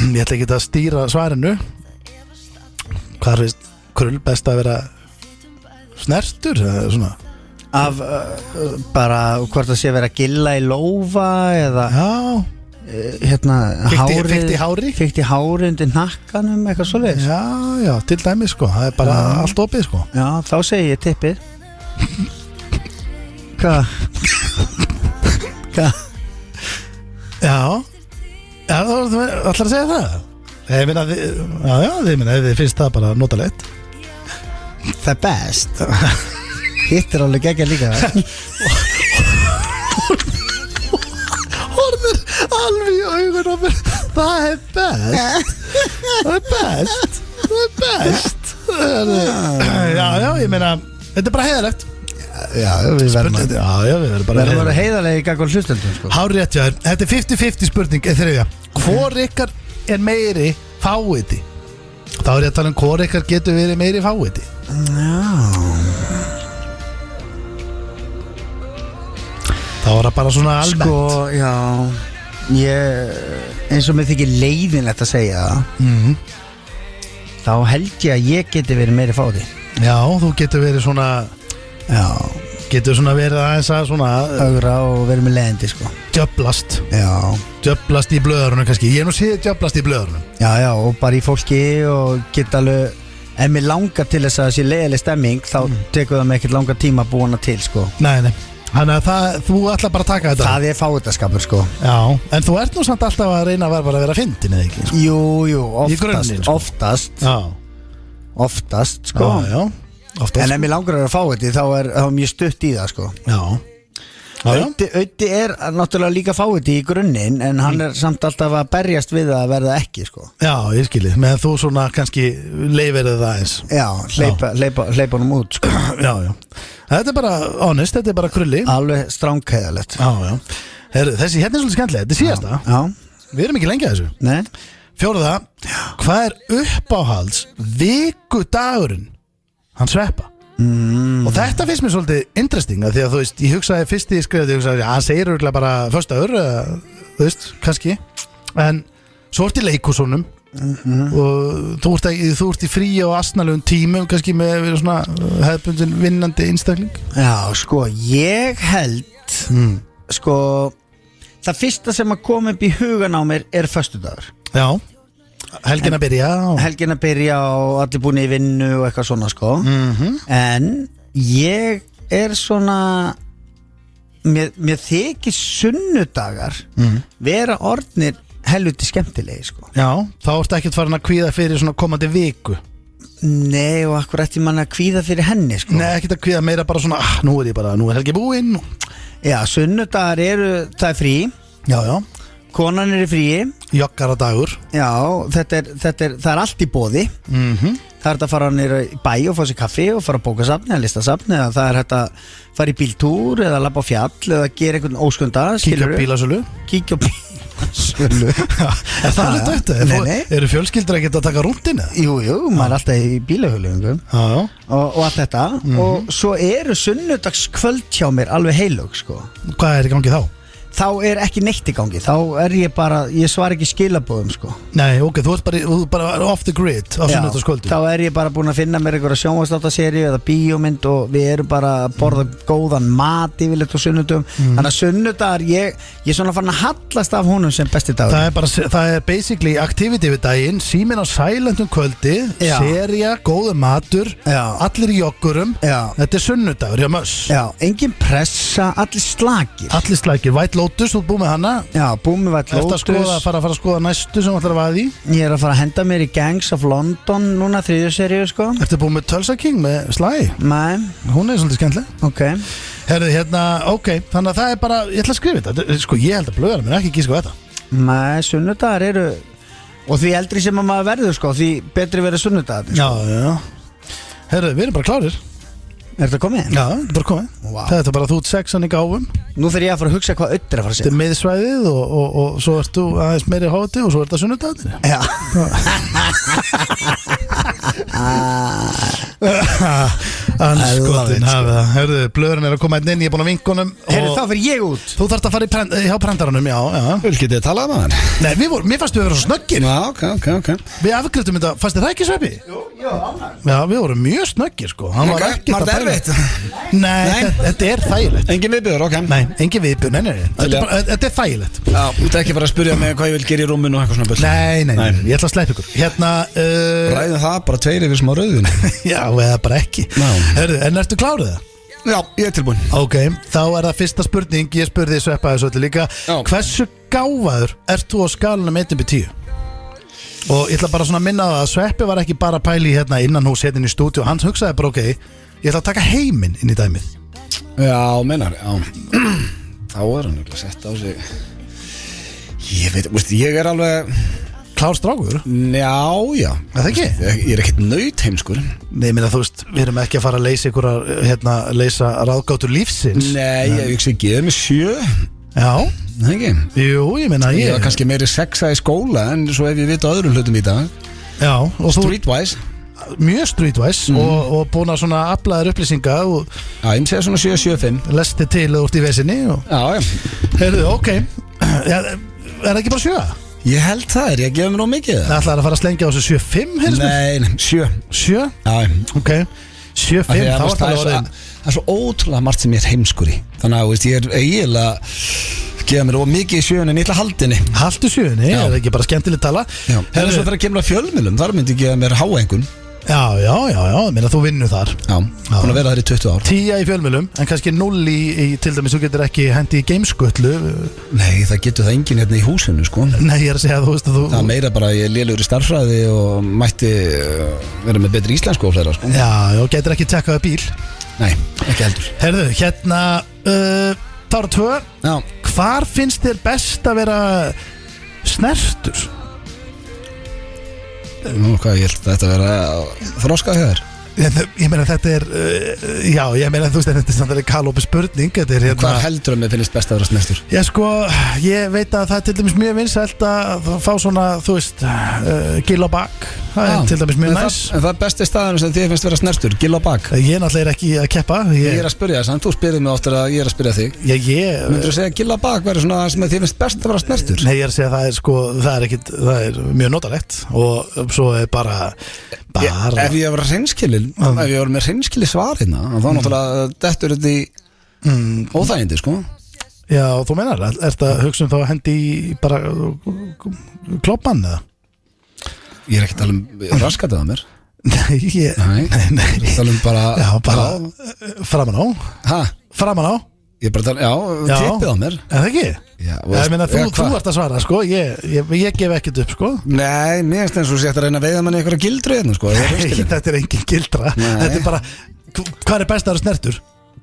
Speaker 1: ég ætla ekki að stýra svarinu. Hvar finnst Krull best að vera snertur? Eða svona
Speaker 3: af bara hvort það sé vera gilla í lófa eða hérna fyrkt í hári undir nakkanum eitthvað svoleiðis.
Speaker 1: Já, til dæmis sko, það er bara allt opið sko.
Speaker 3: Já, þá segi ég tippið. Hvað?
Speaker 1: Já, þú ætlar að segja það? Ég meina, þið finnst það bara notalegt.
Speaker 3: Það er best. Hitt er alveg geggja líka.
Speaker 1: Horfir alveg í augun á mér. Það er best. Það er best. Já, ég meina, þetta er bara heiðalegt.
Speaker 3: Já, við verðum
Speaker 1: bara
Speaker 3: að vera heiðalegi í gagvar hlustendum sko.
Speaker 1: Hárrétt, já, þetta er 50-50 spurning þriðja. Hvor ykkar er meiri fáiði? Þá er ég að tala hvor ykkar getur verið meiri fáiði.
Speaker 3: Já.
Speaker 1: Það var bara svona almennt.
Speaker 3: Sko, já, eins og mér þykir leiðinlegt að segja þá held ég að ég geti verið meiri fáti.
Speaker 1: Já, þú getur verið svona,
Speaker 3: já,
Speaker 1: getur svona verið aðeins að svona
Speaker 3: augra og verið með leiðindi, sko.
Speaker 1: Djöflast.
Speaker 3: Já.
Speaker 1: Djöflast í blöðurunum kannski. Ég nú séð djöflast í blöðurunum.
Speaker 3: Já, og bara í fólki og geta alveg, ef mér langar til þess að það sé leiðileg stemming, þá tekur það mig ekkert langar tíma að búa hana til, sko.
Speaker 1: Nei. Þannig að þú ætla bara að taka þetta.
Speaker 3: Það er fáitaskapur sko.
Speaker 1: Já, en þú ert nú samt alltaf að reyna að vera fyndin eða ekki sko.
Speaker 3: Jú,
Speaker 1: grunninn, sko.
Speaker 3: Oftast sko.
Speaker 1: Já, oftast.
Speaker 3: En ef mér langar að vera fáiti þá er mjög stutt í það sko.
Speaker 1: Já.
Speaker 3: Auði er náttúrulega líka fáiti í grunninn, en hann er samt alltaf að berjast við að verða ekki sko.
Speaker 1: Já, ég skilji, meðan þú svona kannski leifir það eins.
Speaker 3: Já, hleypa honum út sko.
Speaker 1: Já. Þetta er bara honest, þetta er bara Krulli.
Speaker 3: Alveg stránkæðalegt.
Speaker 1: Já. Heru, þessi hérna er svolítið skemmtileg, þetta er síðasta.
Speaker 3: Já.
Speaker 1: Við erum ekki lengi að þessu.
Speaker 3: Nei.
Speaker 1: 4. Hvað er uppáhalds vikudagurinn hann Sveppa? Og þetta finnst mér svolítið interesting, því að þú veist, ég hugsaði fyrst í skrifið, ég hugsaði, hann segir örugglega bara föstudagur, þú veist, kannski. En svo ert í leikhúsunum og þú ert í frí og asnalegum tímum kannski með svona hefðbundin vinnandi einstakling.
Speaker 3: Já, sko, ég held sko, það fyrsta sem að koma upp í hugan á mér er föstudagur.
Speaker 1: Já, helgin að byrja
Speaker 3: og allir búin í vinnu og eitthvað svona sko. En ég er svona mér þykir sunnudagar vera orðnir helviti skemmtilegi sko.
Speaker 1: Já, þá ertu ekkert farin að kvíða fyrir svona komandi viku.
Speaker 3: Nei, og akkur ætti mann að kvíða fyrir henni sko.
Speaker 1: Nei, ekkert að kvíða, meira bara svona nú er helgi búinn.
Speaker 3: Já, sunnudagar það er frí.
Speaker 1: Já.
Speaker 3: Konan er í fríi.
Speaker 1: Joggara-dagur.
Speaker 3: Já, það er allt í boði. Það er hægt að fara nýra í bæ og fá sér kaffi og fara að bókasafni eða listasafni, eða það er hægt að fara í bíltúr eða labba á fjall eða gera einhvern óskunda.
Speaker 1: Kíkja á bílasölu. Er það alveg dætt? Eru fjölskyldur ekki að taka rúndina?
Speaker 3: Jú, maður er alltaf í bílahulungum og allt þetta. Og svo eru sunnudagskvöld hjá mér alveg heilug sko.
Speaker 1: Hvað er í gangi þá?
Speaker 3: Þá er ekki neitt í gangi. Þá er ég svar ekki skilaboðum sko.
Speaker 1: Nei, ok, þú ert bara off the grid á sunnudagskvöldu.
Speaker 3: Þá er ég bara búin að finna mér einhverja sjónvarpsþáttaseríu eða bíómynd og við erum bara að borða góðan mat yfirleitt á sunnudum. Þannig að sunnudagar, ég svona farin að hallast af honum sem besti dagur.
Speaker 1: Það er basically activity við daginn, síminn á silent kvöldi, sería, góður matur, allir í joggurum. Þetta er sunnudagur, já möss.
Speaker 3: Já, engin pressa, allir slagir,
Speaker 1: white Lotus, þú ert búið með hana.
Speaker 3: Já, búið með White Lotus.
Speaker 1: Ertu að fara að skoða næstu sem ætlar að vaða í?
Speaker 3: Ég er að fara að henda mér í Gangs of London núna, 3. seríu sko.
Speaker 1: Ertu búið með Tulsa King með Sly?
Speaker 3: Nei.
Speaker 1: Hún er svolítið skemmtileg.
Speaker 3: Ok.
Speaker 1: Herðu, ok, þannig að það er bara, ég ætla að skrifa þetta. Sko, ég held að blöðar mér ekki gíska þetta.
Speaker 3: Nei, sunnudagar eru, og því eldri sem maður verður sko, því betri verður sunnudagar sko.
Speaker 1: Já. Herðu, við erum bara klárir.
Speaker 3: Er þetta komið?
Speaker 1: Já, þetta er bara komið.
Speaker 3: Wow.
Speaker 1: Það er bara þú ert 6 í gáfum.
Speaker 3: Nú fyrir ég að fara að hugsa hvað öll er að fara að segja.
Speaker 1: Þetta er miðsvæðið og svo ert þú aðeins meiri hóti og svo ert það sunnudagarnir.
Speaker 3: Já.
Speaker 1: Anskotin hafi það. Herðu, blöðurinn er að koma inn, ég er búin að vinka honum.
Speaker 3: Herðu, þá fyrir ég út.
Speaker 1: Þú þarft að fara hjá prendaranum, já.
Speaker 2: Vil ekki þið tala um hann?
Speaker 1: Nei, mér fannst við vera svo snöggir.
Speaker 2: Já, ok.
Speaker 1: Við afgreiddum þetta, fannst þið það ekki, Sveppi? Já, við vorum mjög snöggir, sko. Hann var ekkert að pæla. Nei, þetta er þægilegt.
Speaker 2: Engin viðbjör, ok.
Speaker 1: Nei, engin viðbjör, nei. Þetta er þægilegt.
Speaker 2: Já, þú ert ekki bara að spyrja mig hvað ég vil gera í rúminu og eitthvað svona bull.
Speaker 1: Nei, ég ætla að sleppa ykkur. Hérna
Speaker 2: Ræðum það bara 2 yfir smá rauðin.
Speaker 1: Já, eða bara ekki. Herðu, en ertu klárið það?
Speaker 2: Já, ég er tilbúin.
Speaker 1: Ok, þá er það fyrsta spurning. Ég spurði Sveppa þessu öllu líka. Hversu gáfaður ert þú á skalanum 1-10? Og ég ætla bara svona að minna það að Sveppi var ekki bara að pæli hérna innan hús hérna í stúdíu. Hann hugsaði bara, ok, ég ætla að taka heiminn inn í dæmið.
Speaker 2: Já, meinar, já. Þá er hann ekki að setja á sig. Ég veit, veist, ég er alveg
Speaker 1: klár strákur?
Speaker 2: Já.
Speaker 1: Það ekki?
Speaker 2: Ég er ekkert nautheimskur.
Speaker 1: Nei, minna, þú veist, við erum ekki að fara að leysa ykkur að, leysa ráðgátur lífsins.
Speaker 2: Nei, ég hugsa ekki, ég er með 7.
Speaker 1: Já.
Speaker 2: Það ekki?
Speaker 1: Jú, ég minna,
Speaker 2: ég var kannski meiri 6 í skóla, en svo ef ég veit á öðrum hlutum í dag.
Speaker 1: Já, og
Speaker 2: Streetwise.
Speaker 1: Mjög streetwise og búin að svona aflaðir upplýsinga og
Speaker 2: já, ég segja svona 7-7-5
Speaker 1: lesti til eða úr í vesinni og
Speaker 2: já.
Speaker 1: Heyrðu, ok, já, er það ekki bara 7?
Speaker 2: Ég held það ég gefur mér nóg mikið
Speaker 1: það ætlaði að fara að slengja á þessu 7-5
Speaker 2: Nei, 7
Speaker 1: 7?
Speaker 2: Já,
Speaker 1: ok 7-5, þá var það orðin
Speaker 2: það er svo ótrúlega margt sem ég er heimskur í þannig að ég er eiginlega gefa mér mikið í 7 en ég ætla að halda henni
Speaker 1: haldu 7, er það ekki bara skemmtileg tala
Speaker 2: en svo þegar kemur að fjölmiðlum þar myndi ég gefa mér háengun
Speaker 1: Já, minna þú vinnur þar
Speaker 2: Já, búin að vera þar í 20 ár
Speaker 1: 10 í fjölmiðlum, en kannski 0 í til dæmis, þú getur ekki hendi í gameskutlu
Speaker 2: Nei, það getur það enginn hérna í húsinu, sko
Speaker 1: Nei, ég er að segja, þú veist að þú
Speaker 2: Það meira bara, ég er lélegur í starffræði og mætti vera með betri íslensku og fleira, sko
Speaker 1: Já, getur ekki tekkaði bíl
Speaker 2: Nei, ekki heldur
Speaker 1: Herðu, hérna, tára 2
Speaker 2: Já
Speaker 1: Hvar finnst þér best að vera snertur?
Speaker 2: Nú, hvað, ég held þetta að vera þroska hér
Speaker 1: Ég meina þetta er já, ég meina þú veist þetta er samt alveg kalópi spurning hérna,
Speaker 2: Hvað heldur að mér finnst best að vera snertur?
Speaker 1: Já sko, ég veit að það er til dæmis mjög vinsælt að fá svona, þú veist gill á bak, það er til dæmis mjög næs
Speaker 2: En það er besti staðan sem þið finnst vera snertur, gill á bak
Speaker 1: Ég náttúrulega er ekki að keppa
Speaker 2: Ég er að spyrja þess að þú spyrir mig oftar að ég er að spyrja þig Myndur þú segja gill á bak verður svona sem þið finnst best að vera snertur?
Speaker 1: Nei, ég er að segja það er sko, það er mjög notalegt og svo er bara
Speaker 2: Ef ég var hreinskilin ef ég var með hreinskili svar hérna þá náttúrulega dettur þetta í óþægindi sko
Speaker 1: Já, þú meinar, er þetta hugsun þá að hendi í bara kloppan eða?
Speaker 2: Ég er ekki að tala um raskatið á mér
Speaker 1: Nei, ég
Speaker 2: er tala um bara
Speaker 1: Já, bara framan á
Speaker 2: Hæ?
Speaker 1: Framan á
Speaker 2: Ég er bara að tala, tippið á mér
Speaker 1: Er það ekki?
Speaker 2: Já,
Speaker 1: ég meina, þú ert að svara, sko Ég gef ekkert upp, sko
Speaker 2: Nei, mér finnst eins og sétt að reyna að veiða manni einhverja gildru hérna, sko
Speaker 1: Nei, þetta er engin gildra Þetta er bara, hvað er best að vera snertur?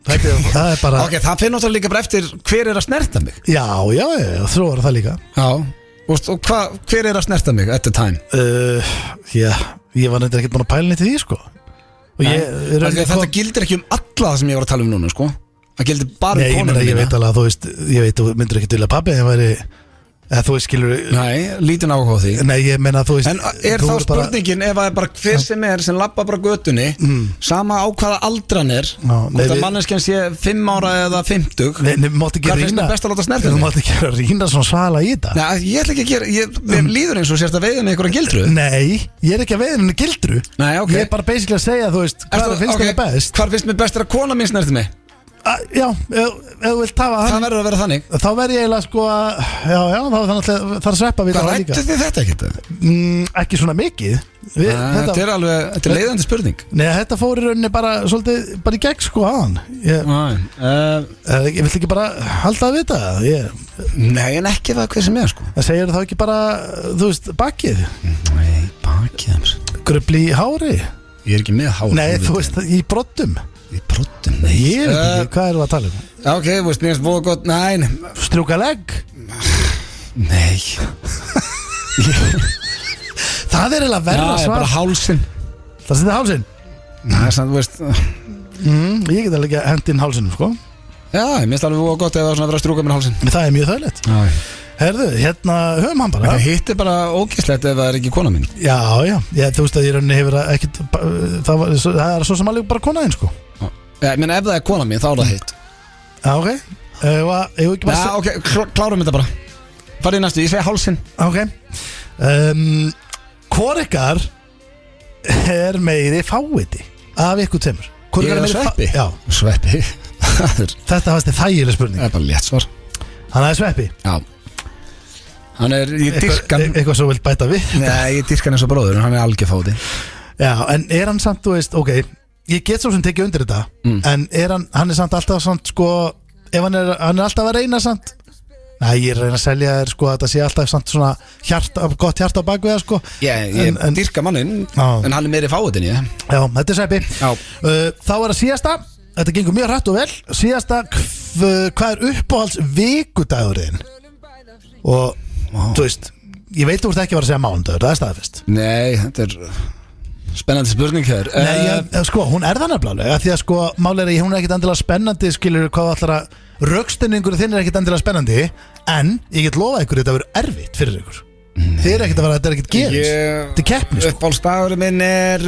Speaker 1: Það er bara
Speaker 2: Ok, það finnur náttúrulega líka bara eftir hver er að snerta mig
Speaker 1: Já, svo er það líka
Speaker 2: Já, og hver er að snerta mig at the time?
Speaker 1: Já, ég var nefndir ekkert búin að pæla neitt í því, sko
Speaker 2: Þetta gildir ekki alla það sem ég var að tala um núna, sko Það gildi bara
Speaker 1: Nei,
Speaker 2: konuna
Speaker 1: ég veit alveg að þú veist Ég veit, þú myndir ekki vilja pabbi En væri, eða þú veist, skilur
Speaker 2: Nei, lítinn áhuga á því
Speaker 1: Nei, ég meina þú veist
Speaker 2: En er þá spurningin ef það er bara hver sem er sem labba bara götunni Sama á hvaða aldran er Hvort að manneskjan sé 5 ára eða 50 Hvað finnst mér best að láta snerta
Speaker 1: Þú mátt ekki rýna svona svala í þetta
Speaker 2: Nei, ég ætla ekki að gera Mér líður eins og sérst að veiða með einhverja gildru
Speaker 1: Nei, ég er ekki að veiða með gildru
Speaker 2: Nei, ok
Speaker 1: Ég er bara basically að segja, þú veist Hvað finnst mér best?
Speaker 2: Hvað finnst mér best að kona mín snerti mig?
Speaker 1: Já, ef þú vilt hafa
Speaker 2: Það verður að vera þannig.
Speaker 1: Þá verð ég eiginlega sko að Já, það er sveppa við
Speaker 2: Hvað
Speaker 1: það líka.
Speaker 2: rættu þið þetta ekkert?
Speaker 1: Ekki svona mikið
Speaker 2: Þetta er alveg, þetta er leiðandi spurning.
Speaker 1: Nei, þetta fór í rauninni bara svolítið bara í gegn sko aðan Ég vill ekki bara halda að vita
Speaker 2: Nei, en ekki það hver sem er sko.
Speaker 1: Það segir þá ekki bara, þú veist, bakið
Speaker 2: Nei, bakið
Speaker 1: Grubli í hári
Speaker 2: Ég er ekki með hár.
Speaker 1: Nei, þú veist, í broddum
Speaker 2: Í broddum, nei.
Speaker 1: Ég er ekki, hvað erum við að tala um?
Speaker 2: Ok, þú veist, mér finnst búið gott, næn.
Speaker 1: Strjúka legg?
Speaker 2: Nei.
Speaker 1: Það er eiginlega verra
Speaker 2: svar. Já, bara hálsinn.
Speaker 1: Það setja hálsinn?
Speaker 2: Nei, sann, þú veist.
Speaker 1: Ég get alveg ekki hent inn hálsinnum, sko.
Speaker 2: Já, ég minnst alveg búið gott ef það var svona að vera að strjúka mér hálsinn.
Speaker 1: Það er mjög þægilegt. Herðu, hérna, höfum hann bara.
Speaker 2: Það hittir bara ógæslegt ef það er ekki kona mín.
Speaker 1: Já, þú veist að ég rauninni hefur ekkert, það er svo sem alveg bara kona þín, sko.
Speaker 2: Já, ég menn ef það er kona mín, þá er það hitt.
Speaker 1: Já, ok.
Speaker 2: Já, ok, klárum þetta bara. Farið í næstu, ég segi hálsinn.
Speaker 1: Ok. Hvor ykkar er meiri fáviti af ykkur tveimur?
Speaker 2: Ég er Sveppi?
Speaker 1: Já.
Speaker 2: Sveppi.
Speaker 1: Þetta fannst þið þægileg spurning.
Speaker 2: Það er bara létt svar.
Speaker 1: Hann er Sveppi?
Speaker 2: Já. Hann er, ég dyrkan
Speaker 1: Eitthvað svo vilt bæta við?
Speaker 2: Nei, ég dyrkan eins og bróður en hann er algjör fáti.
Speaker 1: Já, en er hann samt, þú veist, ok ég get svo sem tekið undir þetta en er hann er samt alltaf samt, sko ef hann er alltaf að reyna samt nei, ég er að reyna að selja þér, sko, að þetta sé alltaf samt svona gott hjarta á bakveða, sko
Speaker 2: ég dyrka mannin en hann er meiri fátin, ég
Speaker 1: Já, þetta er Sveppi Þá er að síðasta, þetta gengur mjög hratt og vel síðasta, hvað er uppáhalds vikudagurinn og þú veist, ég veit þú ert ekki að vera að segja mánudagur, það er staðfest
Speaker 2: Nei, þetta er spennandi spurning hér.
Speaker 1: Nei, sko, hún er það nefnilega því að sko, mál er að hún er ekkit endilega spennandi skilur hvað allar að rökstenningur þinn er ekkit endilega spennandi en ég get lofað ykkur þetta verður erfitt fyrir ykkur þið er ekkit að vera, þetta er ekkit gerist þetta er keppni, sko
Speaker 2: Uppáhaldsdagurinn minn er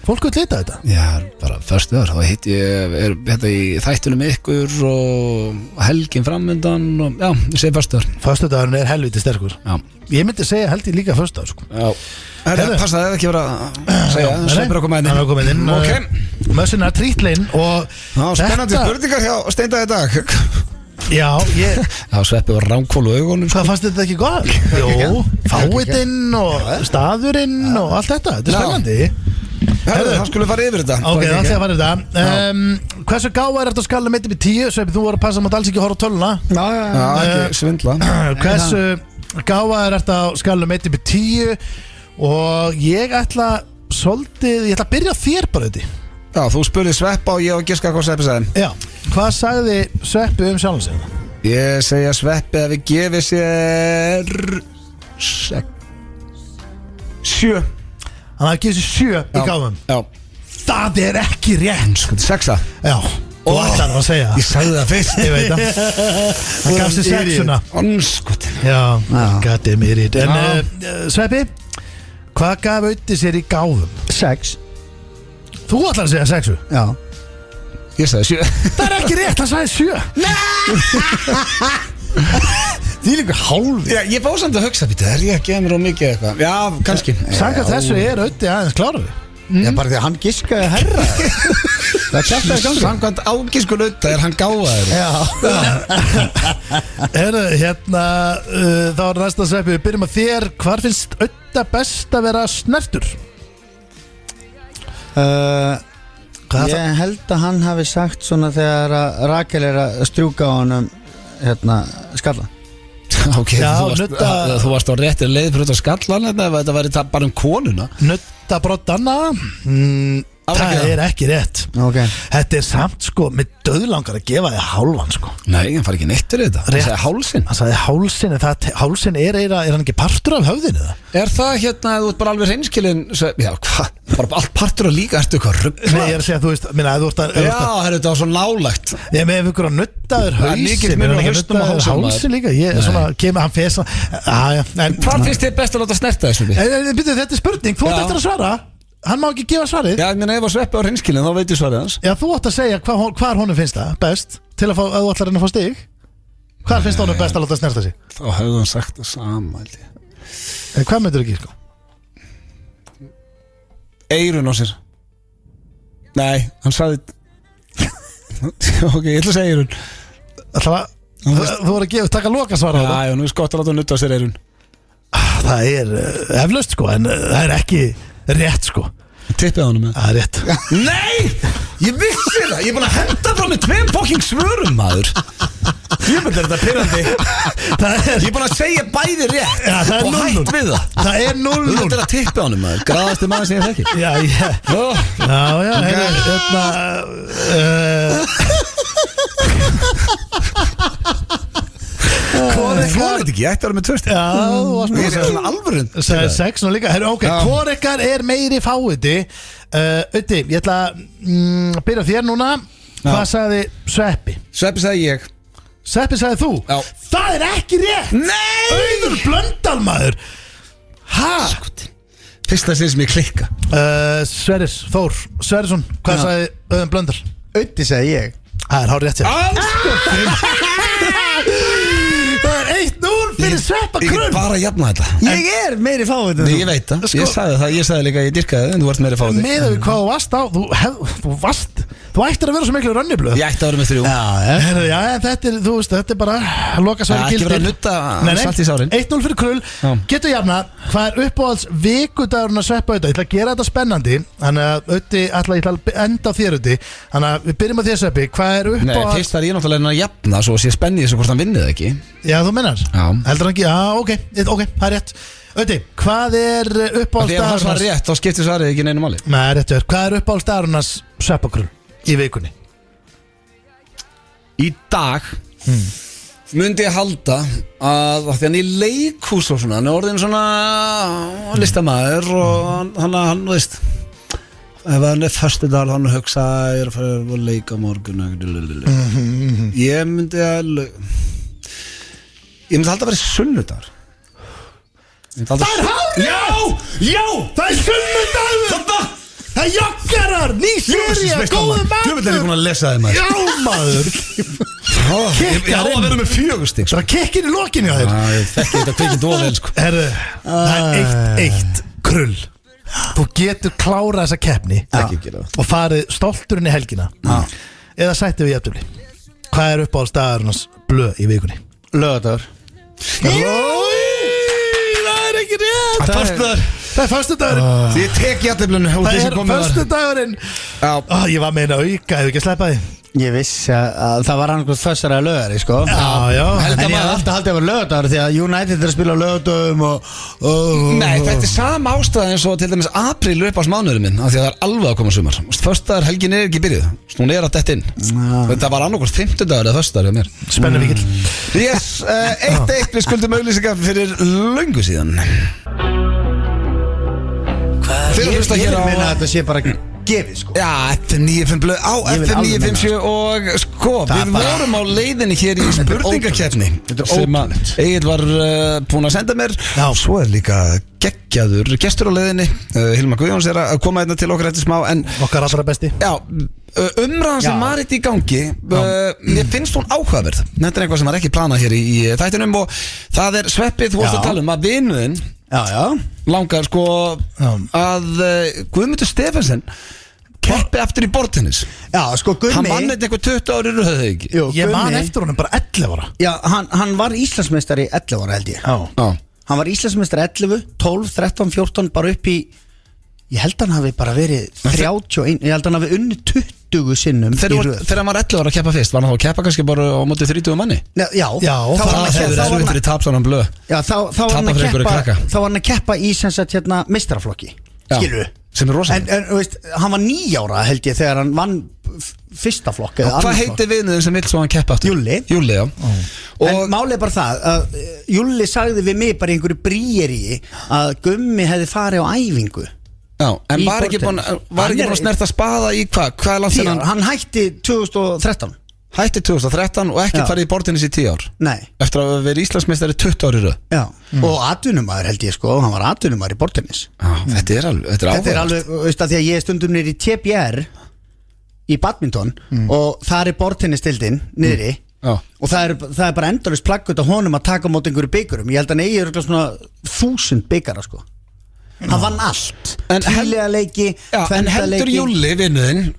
Speaker 1: Fólk vil vita þetta
Speaker 2: Já, bara förstu ár, þá hitt ég þetta í þættunum ykkur og helgin framöndan og já, ég segi förstu ár
Speaker 1: Föstudagurinn er helviti sterkur
Speaker 2: Já.
Speaker 1: Ég myndi segja held ég líka föstudagur, sko
Speaker 2: Já. Herðu, passa það ef ekki vera að segja Sveppur að koma inn
Speaker 1: Ok, mössin er trítlein og
Speaker 2: spennandi spurningar hjá Steinda í dag
Speaker 1: Já,
Speaker 2: Já, Sveppi var ránkvól og augunum
Speaker 1: Hvað fannst þetta ekki gott? Jó, fáitinn og staðurinn og allt þetta, þetta er spennandi
Speaker 2: Herðu, þá skulum við fara yfir þetta
Speaker 1: Ok, það ætla ég að fara yfir þetta Hversu gáfa er þetta að skalla með 10? Sveppi, þú voru að passa mátt alls ekki horfa á töluna
Speaker 2: Já, ekki svindla
Speaker 1: Hversu gáfa er þetta að skalla með 10? Og ég ætla svolítið, ég ætla að byrja á þér bara þetta
Speaker 2: Já, þú spurði Sveppa og ég á að giska hvað Sveppi sagði
Speaker 1: Já, hvað sagði Sveppi sjálfan sig?
Speaker 2: Ég segja Sveppi að við gefið sér 7
Speaker 1: Hann hafði gefið sér 7 í gáfum
Speaker 2: Já
Speaker 1: Það er ekki rétt
Speaker 2: 6
Speaker 1: Já, þú ætlar að segja
Speaker 2: Ég sagði það fyrst
Speaker 1: Ég veit það Hann gaf sér 6-una
Speaker 2: Onskotin
Speaker 1: Já, gætið mér í En Sveppi, hvað gaf Ötti sér í gáfum?
Speaker 3: 6
Speaker 1: Þú ætlar að segja 6?
Speaker 3: Já
Speaker 2: Ég sagði 7
Speaker 1: Það er ekki rétt, hann sagði 7
Speaker 3: Því líka hálfi
Speaker 2: Já, ég fóð samt að hugsa býta, er ég að gefa mér á mikið eitthvað Já, kannski
Speaker 1: Samkvæmt þessu er Ötti aðeins kláraði
Speaker 3: Já, bara því að hann giskaði herra Það kæfti að ganga
Speaker 2: Samkvæmt ágiskun Ötta er hann gáðaður
Speaker 3: Já
Speaker 1: Herru, hérna þá er næsta Sveppi, við byrjum að þér Hvar finnst Ötta best að vera snertur?
Speaker 3: Ég held að hann hafi sagt svona þegar að Rakel er að strjúka á honum skalla
Speaker 2: Ok,
Speaker 1: Já,
Speaker 2: þú varst á réttir leið fyrir þetta skallan þetta væri bara konuna
Speaker 1: Nutta brottanna Það er ekki rétt
Speaker 3: Ok
Speaker 1: Þetta er samt sko, með döðlangar að gefa þig hálfan sko
Speaker 2: Nei, hann fari ekki neitt fyrir þetta
Speaker 1: Rétt.
Speaker 2: Það sagði hálsinn
Speaker 1: Hann sagði hálsin, en hálsin er hann ekki partur af höfðinu það?
Speaker 2: Er það hérna, þú ert bara alveg hreinskilin Já, hvað, bara allt partur og líka ertu eitthvað ruggla
Speaker 1: Nei, ég er að segja, þú veist, minna, þú ert að
Speaker 2: Já, þetta var svo nálægt
Speaker 1: Ég með ykkur að nuttaður
Speaker 2: Það er mikill
Speaker 1: hausin
Speaker 2: munur á hausnum og hálsinum, maður.
Speaker 1: Hálsin líka, ég er svona, kemur hann fesa
Speaker 2: Hvað finnst þér best að láta snerta þessu?
Speaker 1: Þetta er spurning, þú
Speaker 2: Já.
Speaker 1: átt eftir að svara Hann má ekki gefa svarið
Speaker 2: Já, ég meina ef að Sveppi á hreinskilin þá veit ég svarið hans
Speaker 1: Já, þú átt að segja hvar honum finnst það best til að þú ætlar að fá stig Hvar finnst honum best að láta snerta sig?
Speaker 2: Þá hefðu hann sagt það sama
Speaker 1: Hvað myndur ekki, sko?
Speaker 2: Eyrun á sér Nei, hann sagði Ok, ég ætla að segja Eyrún.
Speaker 1: Þú voru að taka lokasvara á það.
Speaker 2: Já, nú er skott að láta nutta á sér Eyrún.
Speaker 1: Það eflaust sko, en það er ekki rétt sko.
Speaker 2: Tippið á hann með.
Speaker 1: Það er rétt.
Speaker 2: Nei, ég vissi það. Ég er búin að henda frá með 2 fucking svörum, maður. Ég myndi þetta pyrrandi. Ég er búin að segja bæði rétt.
Speaker 1: Já, það er
Speaker 2: og
Speaker 1: 0-0.
Speaker 2: hætt við það.
Speaker 1: Það er 0-0.
Speaker 2: Þú þetta er að tippið á hann, maður. Graðasti maður sem ég þekki.
Speaker 1: Já,
Speaker 2: Hvað veit ekki, ég ætti að vera með 2 stig.
Speaker 1: Já, þú varst
Speaker 2: Ég er svona alvörund.
Speaker 1: Það er 6 nú líka. Ok, hvor ykkar er meiri fáiði? Ötti, ég ætla að byrja þér núna. Hvað sagði Sveppi?
Speaker 2: Sveppi sagði ég.
Speaker 1: Sveppi sagði þú?
Speaker 2: Já.
Speaker 1: Það er ekki rétt.
Speaker 2: Nei!
Speaker 1: Auður Blöndal, maður.
Speaker 2: Fyrsta sinn sem ég klikka.
Speaker 1: Sverrir Þór Sverrisson, hvað sagði Auður Blöndal?
Speaker 3: Ötti segi ég.
Speaker 1: Það er hár rétt sér. Það er 1-0 fyrir Sveppa
Speaker 2: Ég
Speaker 1: Krull.
Speaker 2: get bara að jafna þetta.
Speaker 3: Ég er meiri fáið
Speaker 2: Nei, ég veit það. Ég sagði það, ég sagði líka að ég dyrkaði en þú varst meiri fáið.
Speaker 1: Miðað við hvað þú varst á Þú ættir að vera svo miklu rönniblöð.
Speaker 2: Ég ætti að vera með 3.
Speaker 1: Já, þetta er, þú veist, þetta er bara loka sværi
Speaker 2: Ekki
Speaker 1: gildir.
Speaker 2: vera að nutta salt í sárin.
Speaker 1: 1-0 fyrir Krull. Getur jafna, hvað er uppáhalds vikudagurinn að Sveppa Auða? Ég ætla að gera þetta spennandi. Þannig að Auði, ég ætla að enda á þér Auði. Þannig að við byrjum á þér Sveppi. Hvað er
Speaker 2: Nei,
Speaker 1: uppáhalds?
Speaker 2: fyrst þar ég náttúrulega að jafna svo sé spennið þessu hvort hann vinnið ekki.
Speaker 1: Já, þú mennar?
Speaker 2: Já.
Speaker 1: Heldur hann ekki? Já, ok, það er rétt. Auði, hvað er uppáhalds
Speaker 2: Þegar hann var rétt, þá skiptir svarið ekki neinu máli.
Speaker 1: Nei, rétt verð. Hvað er uppáhalds dagurinn að Sveppa Krull í vikunni?
Speaker 2: Í dag myndi ég halda að því hann í leikhús og svona, hann er orðin svona listamaður og hann veist, ef hann er föstudagur hann hugsa ég er að fara að leika morgun ég myndi halda að vera sunnudagur.
Speaker 1: Það er hárið! Já, það er sunnudagur! Það er joggarar, ný seria, góðu matur.
Speaker 2: Þú veit að ég er búin að lesa þig maður.
Speaker 1: Já, maður.
Speaker 2: Ég á að vera með 4 stig.
Speaker 1: Það er kekkin í lokinu á þér.
Speaker 2: Ég þekki þetta kvikið dóvel sko.
Speaker 1: Herðu, það er 1-1 Krull. Þú getur klárað þessa keppni og farið stolturinn í helgina. Eða sættið við jafntöfli. Hvað er uppáhaldsdagurinn hans blöð í vikunni?
Speaker 3: Laugardagur.
Speaker 1: Það er ekki rétt. Það er föstudagurinn.
Speaker 2: Því ég tek jafntöflunni.
Speaker 1: Það er föstudagurinn. Ég var með eina auka, hefur ekki sleppað því.
Speaker 3: Ég vissi að það var annað fössar að lögari sko.
Speaker 1: Já.
Speaker 3: En ég hafði alltaf haldið að vera lögardagur því að United er að spila á lögardögum og
Speaker 2: Nei, þetta er sama ástæða eins og til dæmis apríl upp á mánuðurinn minn af því að það er alveg að koma sumar. Föstudagur helgin er ekki byrjuð. Hún er að detta inn. Þetta var annarkvort 50 dagur eða föstudagur hjá mér.
Speaker 1: Spennum vikill.
Speaker 2: Yes, 1-1 við skuldum auglýsingar fyrir löngu síðan. Þeir hlusta hér á
Speaker 3: meina að þetta sé bara gefið sko.
Speaker 2: Já, FM 95 blöð á FM 957 og sko, við vorum á leiðinni hér í spurningakeppni sem að Egill var búin að senda mér. Svo er líka geggjaður gestur á leiðinni, Hilmar Guðjóns er að koma hérna til okkar eftir smá en
Speaker 1: okkar allra besti.
Speaker 2: Já, umræðan sem var eitt í gangi mér finnst hún áhugaverð. Þetta er eitthvað sem var ekki planað hér í þættinum og það er Sveppi, þú vorst að tala að vinuðinn langar sko að Guðmundur Stephensen keppi aftur í bortennis.
Speaker 3: Já, sko Gummi
Speaker 2: hann vann eitthvað 20 ári röðu ekki.
Speaker 1: Ég man eftir honum bara 11 ára.
Speaker 3: Já, hann var Íslandsmeistari 11 ára held ég. Hann var Íslandsmeistari 11, 12, 13, 14 bara upp í, ég held hann hafi bara verið 31, ég held hann hafi unni 20 sinnum í röð.
Speaker 2: Þegar hann var 11 ára að keppa fyrst, var hann þá að keppa kannski bara á móti 30 manni?
Speaker 3: Já,
Speaker 2: það hefur erfitt fyrir tapsanum blöð.
Speaker 3: Já, þá var hann að keppa í sem sagt hérna meistaraflokki. Skilur við?
Speaker 2: Sem er rosalega.
Speaker 3: En veist, hann var 9 ára held ég þegar hann vann fyrsta flokk.
Speaker 2: Hvað heitir vinuðin sem vill svo hann keppa aftur?
Speaker 3: Júlli.
Speaker 2: Já.
Speaker 3: En málið er bara það að Júlli sagði við mig bara í einhverju bríeri að Gummi hefði farið á æfingu.
Speaker 2: Já, en var ekki búin að snerta spaða í hvað? Hvað er langt sinna?
Speaker 3: Hann hætti 2013.
Speaker 2: Hætti 2013 og ekki farið í bortennis í 10 ár.
Speaker 3: Nei.
Speaker 2: Eftir að vera Íslandsmeistari 20 ári röð.
Speaker 3: Já, og atvinnumæður held ég sko. Hann var atvinnumæður í bortennis.
Speaker 2: Þetta er
Speaker 3: alveg, veist að því að ég er stundum niður í TBR í badminton og það er bortennistildin niðri og það er bara endalaust plaggut á honum að taka á móti einhverju byggurum. Ég held að hann eigi svona 1000 byggara sko. Hann vann allt
Speaker 2: En
Speaker 3: Tvílega leiki,
Speaker 2: en heldur Júlli vinnuðinn,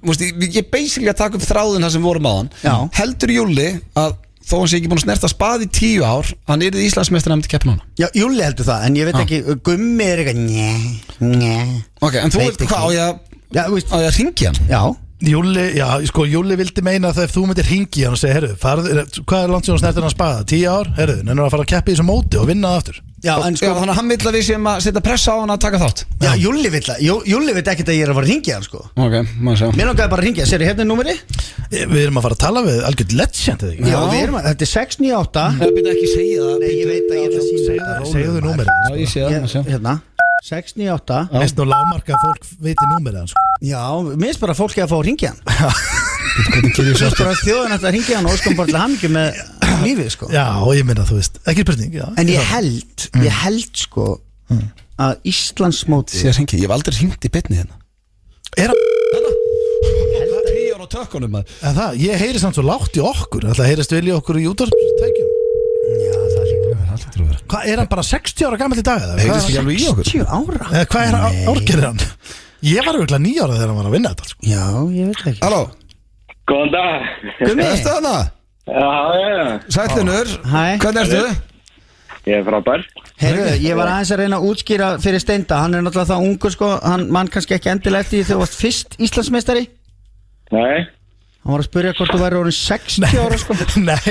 Speaker 2: ég basically að taka upp þráðin það sem vorum á hann heldur Júlli að þó hann sé ekki búin að snerta spað í 10 ár hann yrði Íslandsmeistar nefndi keppna hana?
Speaker 3: Já, Júlli heldur það, en ég veit ekki Gummi eitthvað
Speaker 2: Ok, en þú veit hvað á ég að ringja hann?
Speaker 3: Já
Speaker 1: Júlli vildi meina að ef þú myndir hringi hann og segja, herru, hvað langt sem hún snertir hann spaða? 10 ár? Herru, nennur að fara að keppa í þessu móti og vinna það aftur.
Speaker 3: Já, en
Speaker 2: þannig að hann vill að við séum að setja pressa á hann að taka þátt.
Speaker 3: Já, Júlli vill ekkert að ég er að fara að hringja hann, sko.
Speaker 2: Ok, maður sjá.
Speaker 3: Mér langaði bara að hringja, sér hérna númeri?
Speaker 1: Við erum að fara að tala við algjörð legend, eða ekki?
Speaker 3: Já, við erum að, þetta er 698.
Speaker 2: Það byrja ekki segja það.
Speaker 3: Nei, ég veit að ég ætla að sína.
Speaker 1: Segðu númerið.
Speaker 2: Já, ég sé það.
Speaker 3: Hérna, 698.
Speaker 1: Veist nú lágmarka að fólk viti númerið hans, sko.
Speaker 3: Já, minnst bara að fólk er að fá að ringja hann. Minnst bara að þjóðin ætla að ringja hann og óskum bara til hamingju með lífið, sko.
Speaker 1: Já, og ég minna, þú veist, ekki spurning, já.
Speaker 3: En ég held, sko, að Íslandsmóti
Speaker 2: Ég hef aldrei hringt í beinni hérna.
Speaker 1: Er hann?
Speaker 2: Hríjar á tökkunum
Speaker 1: En það, ég heyri samt svo lágt í okkur. Það heyrist vel í okkur í útvarpstækjum.
Speaker 3: Já, það líka að vera.
Speaker 1: Hvað, er hann bara 60 ára gammal í dag?
Speaker 2: Heyrist ekki alveg í okkur?
Speaker 3: 60 ára?
Speaker 1: Hvað er árgerðir hann? Ég var auðvitað 9 ára þegar hann var að vinna þetta, sko.
Speaker 3: Já, ég veit ekki.
Speaker 2: Halló?
Speaker 5: Góðan dag.
Speaker 3: Gummi?
Speaker 2: Ertu þarna?
Speaker 5: Já.
Speaker 2: Sætlinur,
Speaker 3: Hæ.
Speaker 2: hvernig ertu?
Speaker 5: Ég er frábær.
Speaker 3: Heyrðu, ég var aðeins að reyna að útskýra fyrir Steinda. Hann er náttúrulega það ungur, sko. Hann mann kannski ekki endilega eftir því þegar þú varst fyrst Íslandsmeistari.
Speaker 5: Nei.
Speaker 3: Hann var að spyrja hvort þú væri orðin 60 ára, sko.
Speaker 1: Nei.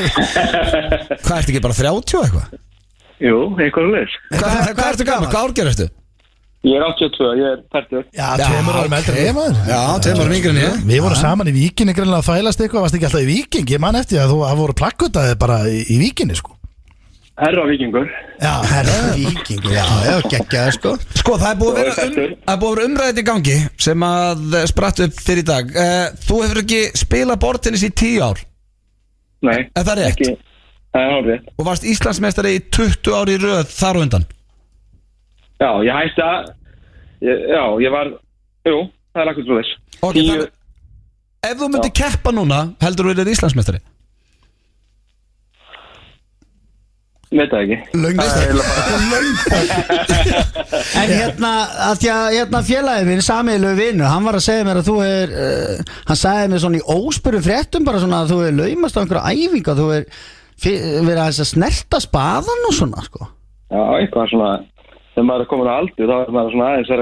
Speaker 2: Hvað, ertu ekki bara 30 eitthvað?
Speaker 5: Jú, eitthvað leys.
Speaker 2: Hvað ertu gaman? Hvað árgerð ertu?
Speaker 5: Ég er 82, ég er 40.
Speaker 1: Já, 2 árum eldri en ég, maður.
Speaker 2: Já, 2 árum yngri en ég.
Speaker 1: Við vorum saman í Víkinni greinlega að þvælast eitthvað. Varst ekki alltaf í Víking? Ég man eftir að það voru plakkutaði bara í Víkinni, sko.
Speaker 5: Herra Víkingur.
Speaker 1: Já,
Speaker 3: Herra Víkingur, já, geggjaði, sko.
Speaker 2: Sko, það er búið að vera umræðið í gangi sem að spratt upp fyrir í dag. Þú hefur ekki spilað borðtennis í 10 ár.
Speaker 5: Nei.
Speaker 2: Er það rétt?
Speaker 5: Ekki. Það er hálfrið.
Speaker 2: Og varst Íslandsmeistari í 20 ári í röð þar á undan?
Speaker 5: Já, ég hætti að ég var, jú, það er akkur svo þess.
Speaker 2: Ok, ef þú myndir keppa núna, heldur þú verið Íslandsmeistari?
Speaker 5: Veit það ekki.
Speaker 3: En hérna, að því að hérna félagið minn, sameiginlegu vinur, hann var að segja mér að þú hann sagði mér svona í óspurðum fréttum bara svona að þú laumast á einhverja æfinga, þú verið að snerta spaðan og svona, sko.
Speaker 5: Já, eitthvað svona, þegar maður er komin á aldur, þá er maður svona aðeins að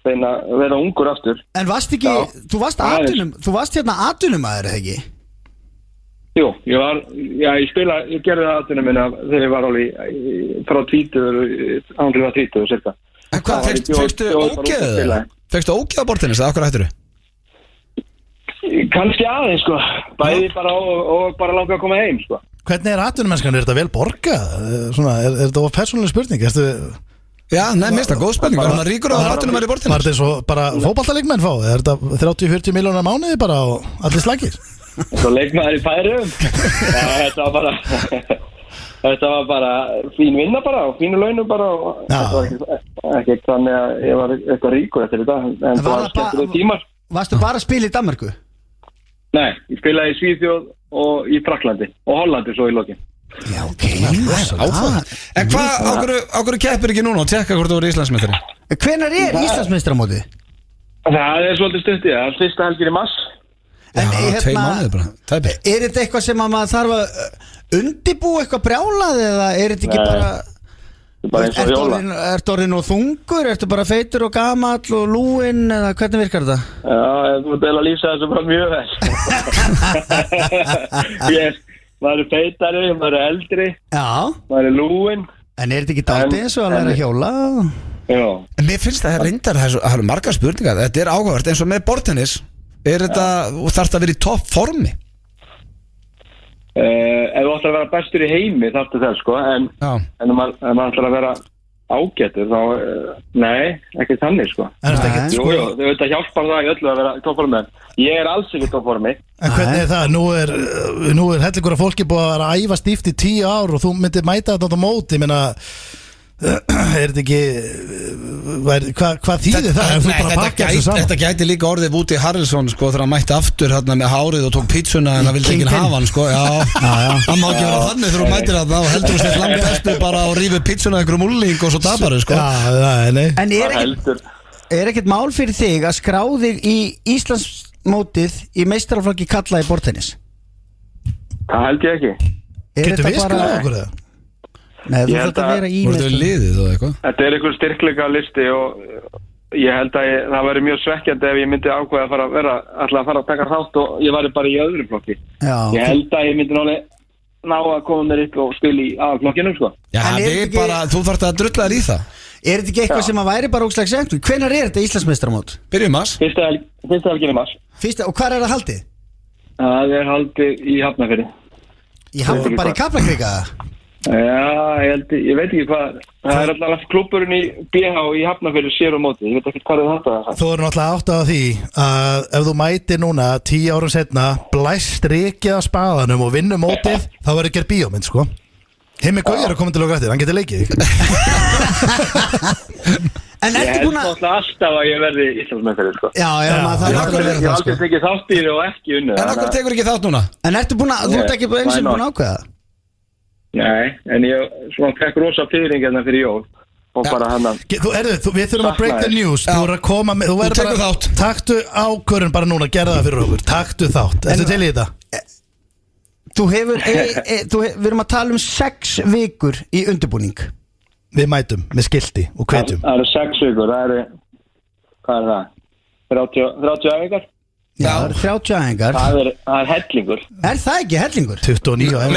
Speaker 5: reyna að vera ungur aftur.
Speaker 3: En varst ekki, þú varst hérna atvinnumæður, eða ekki?
Speaker 5: Jú, ég gerði það atvinnum minna þegar ég var alveg frá 20, ánlega 20 cirka.
Speaker 2: En hvað, fegstu ógeð? Fegstu ógeð á borðtennis, eða okkur hættur þú?
Speaker 5: Kannski aðeins, sko. Bæði bara og bara langa að koma heim, sko.
Speaker 1: Hvernig er atvinnumennskan? Er þetta vel borgað? Er þetta of persónuleg spurning?
Speaker 2: Já, nei, mér finnst það góð spurning. Var hann ríkur á atvinnumæður í borðtennis?
Speaker 1: Var þetta eins og bara fótballtaleikmenn fá? Er þetta 30-40 miljónar mánuði bara og allir slagir?
Speaker 5: Svo leikmaður í Færeyjum. Þetta var bara fín vinna bara og fínu launum bara og þetta var ekki þannig að ég var eitthvað ríkur eftir þetta, en það var skemmtilega tímar.
Speaker 3: Varstu bara að spila í Danmörku?
Speaker 5: Nei, ég spilaði í Svíþjóð og í Frakklandi og Hollandi svo í lokin.
Speaker 3: Já, ok.
Speaker 2: En hvað, ákveður keppir ekki núna og tekka hvort þú voru Íslandsmeistari?
Speaker 3: Hvenær er Íslandsmeistaramótið?
Speaker 5: Það er svolítið stutt í það, fyrsta helgin í mars.
Speaker 2: Já, 2 mánuðir bara, tæpi.
Speaker 3: Er þetta eitthvað sem að maður þarf að undibúa eitthvað brjálað eða er þetta ekki bara...
Speaker 5: Bara eins og jóla.
Speaker 3: Ertu orðin og þungur? Ertu bara feitur og gamall og lúinn eða hvernig virkar þetta?
Speaker 5: Já, þú mútti að lýsa þessu bara mjög vel. Maður er feitari, maður er eldri.
Speaker 3: Já.
Speaker 5: Maður er lúinn.
Speaker 3: En er þetta ekki dálítið eins og að læra að hjóla?
Speaker 5: Já.
Speaker 2: En mér finnst það reyndar, það eru margar spurningar. Þetta er áhugavert eins og með borðtennis. Er þetta, og þarf þetta að vera í topp formi?
Speaker 5: Ef þú ætlar að vera bestur í heimi þarftu það, sko, en ef maður ætlar að vera ágætur þá, nei, ekki þannig, sko. Jú, þetta hjálpar það í öllu að vera í toppformi. Ég er alls ekki í toppformi.
Speaker 1: En hvernig er það? Nú er hellingur af fólki búið að vera að æfa stíft í 10 ár og þú myndir mæta þetta á móti, minna Er þetta ekki hvað þýðir það?
Speaker 2: Þetta gæti líka orðið Woody Harrelson sko, þegar hann mætti aftur hérna með hárið og tók pítsuna en það vildi ekki hafa hann sko. Það má ekki vera þannig þegar þú mætir það og heldur þú sér langt bestu bara og rífið pítsuna einhverjum úlling og svo dabaru sko.
Speaker 3: En er ekkert mál fyrir þig að skrá þig í Íslandsmótið í meistaraflokki kalla í borðtennis?
Speaker 5: Það held ég ekki.
Speaker 1: Getur við skráð okkur það?
Speaker 3: Nei, þú þarf að vera í
Speaker 2: liðið og eitthvað.
Speaker 5: Þetta einhver styrkleika listi og ég held að það væri mjög svekkjandi ef ég myndi ákveða að fara að taka þátt og ég væri bara í öðru flokki. Ég held að ég myndi ná að koma mér upp og spila í aðflokkinum sko.
Speaker 2: Þú þarft að drulla þér í það.
Speaker 3: Er þetta ekki eitthvað sem að væri bara óslag semt? Hvenær er þetta Íslandsmeistaramót?
Speaker 2: Byrjum mars.
Speaker 5: Fyrsta helgin í mars.
Speaker 3: Og hvar er það haldið?
Speaker 5: Það er haldið í Hafnarfirði.
Speaker 3: Bara í Kaplakrika?
Speaker 5: Já, ég veit ekki hvað. Það er alltaf klúbburinn í BH í Hafnarfirði sér á móti. Ég veit ekki hvað það.
Speaker 1: Þú er náttúrulega áttað á því að ef þú mætir núna 10 árum setna, blæst rikið á spaðanum og vinnur mótið, þá verður gerð bíómynd sko. Himmi Gaujar er komin til okkur eftir, hann getur leikið.
Speaker 5: En ég held alltaf að ég verði Íslandsmeistari sko.
Speaker 3: Já, það er
Speaker 5: aldrei tekið þátt í þér og ekki unnið.
Speaker 2: En okkur tekur ekki þátt núna?
Speaker 3: En þú ert ekki eins og búin ákveða?
Speaker 5: Nei, en ég fekk rosa fyrring hérna fyrir jól og bara hann að
Speaker 1: við þurfum að break the news. Þú verður að koma með, þú
Speaker 2: tekur þátt.
Speaker 1: Taktu ákvörðun bara núna, gerða það fyrir okkur. Taktu þátt, ertu til í þetta?
Speaker 3: Þú hefur, við erum að tala um 6 vikur í undirbúning.
Speaker 1: Við mætum með skilti og hvetjum.
Speaker 5: Það eru 6 vikur, hvað er það? 30 æfingar?
Speaker 3: Já, það eru 30 æfingar.
Speaker 5: Það er hellingur.
Speaker 3: Er það ekki hellingur?
Speaker 1: 29 æfingar.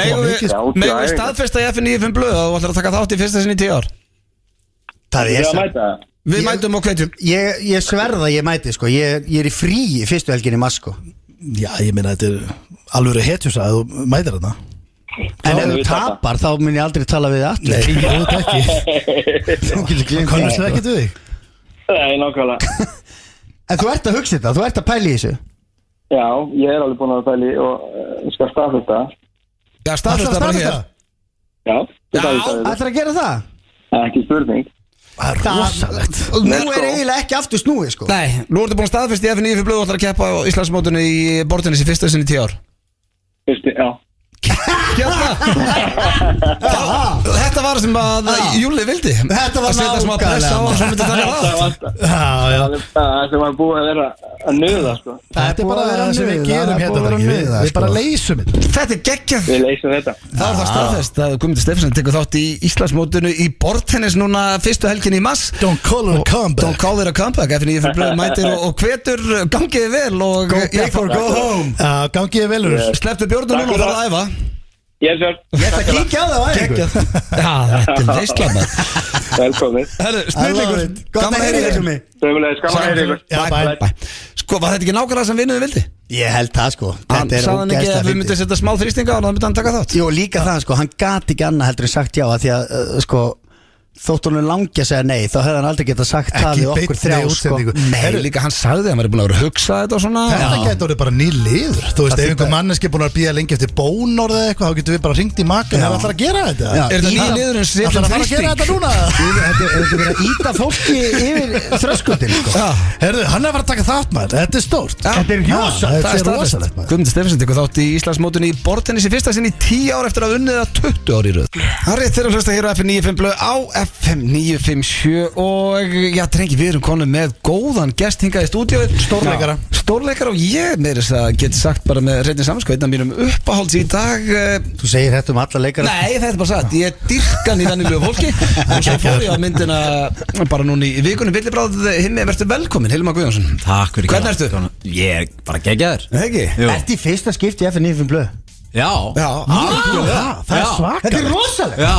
Speaker 2: Megum við staðfesta í FN95 blöð og þú ætlar að taka þátt í fyrsta sinni í 10 ár?
Speaker 3: Það er
Speaker 2: Við mætum og hvetjum.
Speaker 3: Ég sverða ég mæti sko. Ég er í frí fyrstu helgin í mars sko.
Speaker 1: Já, ég meina þetta er alveg hetjus að þú mætir þarna.
Speaker 3: En ef þú tapar þá mun ég aldrei tala við aftur.
Speaker 1: Nei, ég veit ekki. Þú getur glemt. Kannast það ekki til þig?
Speaker 5: Nei, nákvæmlega.
Speaker 3: En þú ert að hugsa þetta, þú ert að pæla í þessu.
Speaker 5: Já, ég er alveg búin að pæla í og skal staðfesta.
Speaker 2: Já, staðfesta bara hér.
Speaker 5: Já,
Speaker 3: ætlar að gera það?
Speaker 5: Ekki spurning.
Speaker 1: Það er rosalegt.
Speaker 3: Nú er eiginlega ekki aftur snúið sko.
Speaker 2: Nei, nú ertu búin að staðfesta í FN95 blöð og ætlar að keppa á Íslandsmótinu í borðtennis í fyrsta sinni í 10 ár.
Speaker 5: Já.
Speaker 2: Þetta var sem að Júli vildi.
Speaker 3: Þetta var
Speaker 5: það sem var búið að vera að nöða sko.
Speaker 1: Þetta er bara það sem við gerum hérna. Við bara leysum þetta.
Speaker 2: Þetta er geggjað.
Speaker 5: Við leysum þetta.
Speaker 2: Það var það staðfest að Guðmundur Stefánsson tekur þátt í Íslandsmótinu í borðtennis núna fyrstu helgin í mars.
Speaker 1: Don't call it a comeback.
Speaker 2: Don't call it a comeback. FN95 blöð mætir og hvetur. Gangiði vel og
Speaker 3: go big or go home.
Speaker 1: Gangiði velur.
Speaker 2: Slepptu bjórnum núna og þarf að æfa.
Speaker 5: Ég ætla
Speaker 3: að kíkja á það.
Speaker 2: Já, þetta er veistlanda.
Speaker 5: Velkomin.
Speaker 2: Herru, snurlingur.
Speaker 3: Gaman að heyra ykkur mig.
Speaker 5: Sömulegis, gaman að heyra ykkur.
Speaker 1: Bye.
Speaker 2: Sko, var þetta ekki nákvæmlega sem vinnuði vildi?
Speaker 3: Ég held það sko.
Speaker 2: Hann sagði hann ekki að við myndum setja smá þrýstinga og það myndi hann taka þátt.
Speaker 3: Jú, líka það sko, hann gati ekki annað heldur en sagt já að því að sko þótt hún langi að segja nei, þá hefði hann aldrei getað sagt það við okkur 3 sko.
Speaker 2: Nei, líka hann sagði að hann væri búin að vera að hugsa þetta og svona.
Speaker 1: Þetta getur orðið bara ný liður. Þú veist, ef einhver manneski er búin að bíða lengi eftir bónorð eða eitthvað, þá getur við bara hringt í makka. Það er alltaf að gera þetta.
Speaker 2: Er þetta ný liður en sem
Speaker 1: þrýsting? Það er að gera þetta núna.
Speaker 3: Þetta er verið að íta fólki yfir þröskuldin sko.
Speaker 1: Herðu, hann er að fara að taka þátt maður. Þetta er stórt.
Speaker 3: Þetta er rosalegt.
Speaker 2: Guðmundur Stefánsson tekur þátt í Íslandsmótinu í borðtennis í fyrsta sinn í 10 ár eftir að unnið það 20 ár í röð. Það er rétt þegar að hlusta hér á FM95 blöð á FM957 og já, drengi, við erum konum með góðan gest hingað í stúdíóið. Stórleikara og ég með þess að geti sagt bara með hreinni samanskap einn af mínum uppáhalds í dag.
Speaker 3: Þú segir þetta um alla leikara?
Speaker 2: Nei, þetta er bara satt. Ég dyrkan í vennilegu fólki og svo fór ég á myndina bara núna í vikunum. Villibráð Himmi, verður velkomin, Hilmar Guðjónsson.
Speaker 7: Takk fyrir.
Speaker 2: Hvernig ertu?
Speaker 7: Ég er bara geggjaður.
Speaker 3: Ertu í fyrsta skipti í FN95 blöð?
Speaker 7: Já.
Speaker 1: Það er svakar.
Speaker 3: Þetta er rosalegt.
Speaker 7: Já.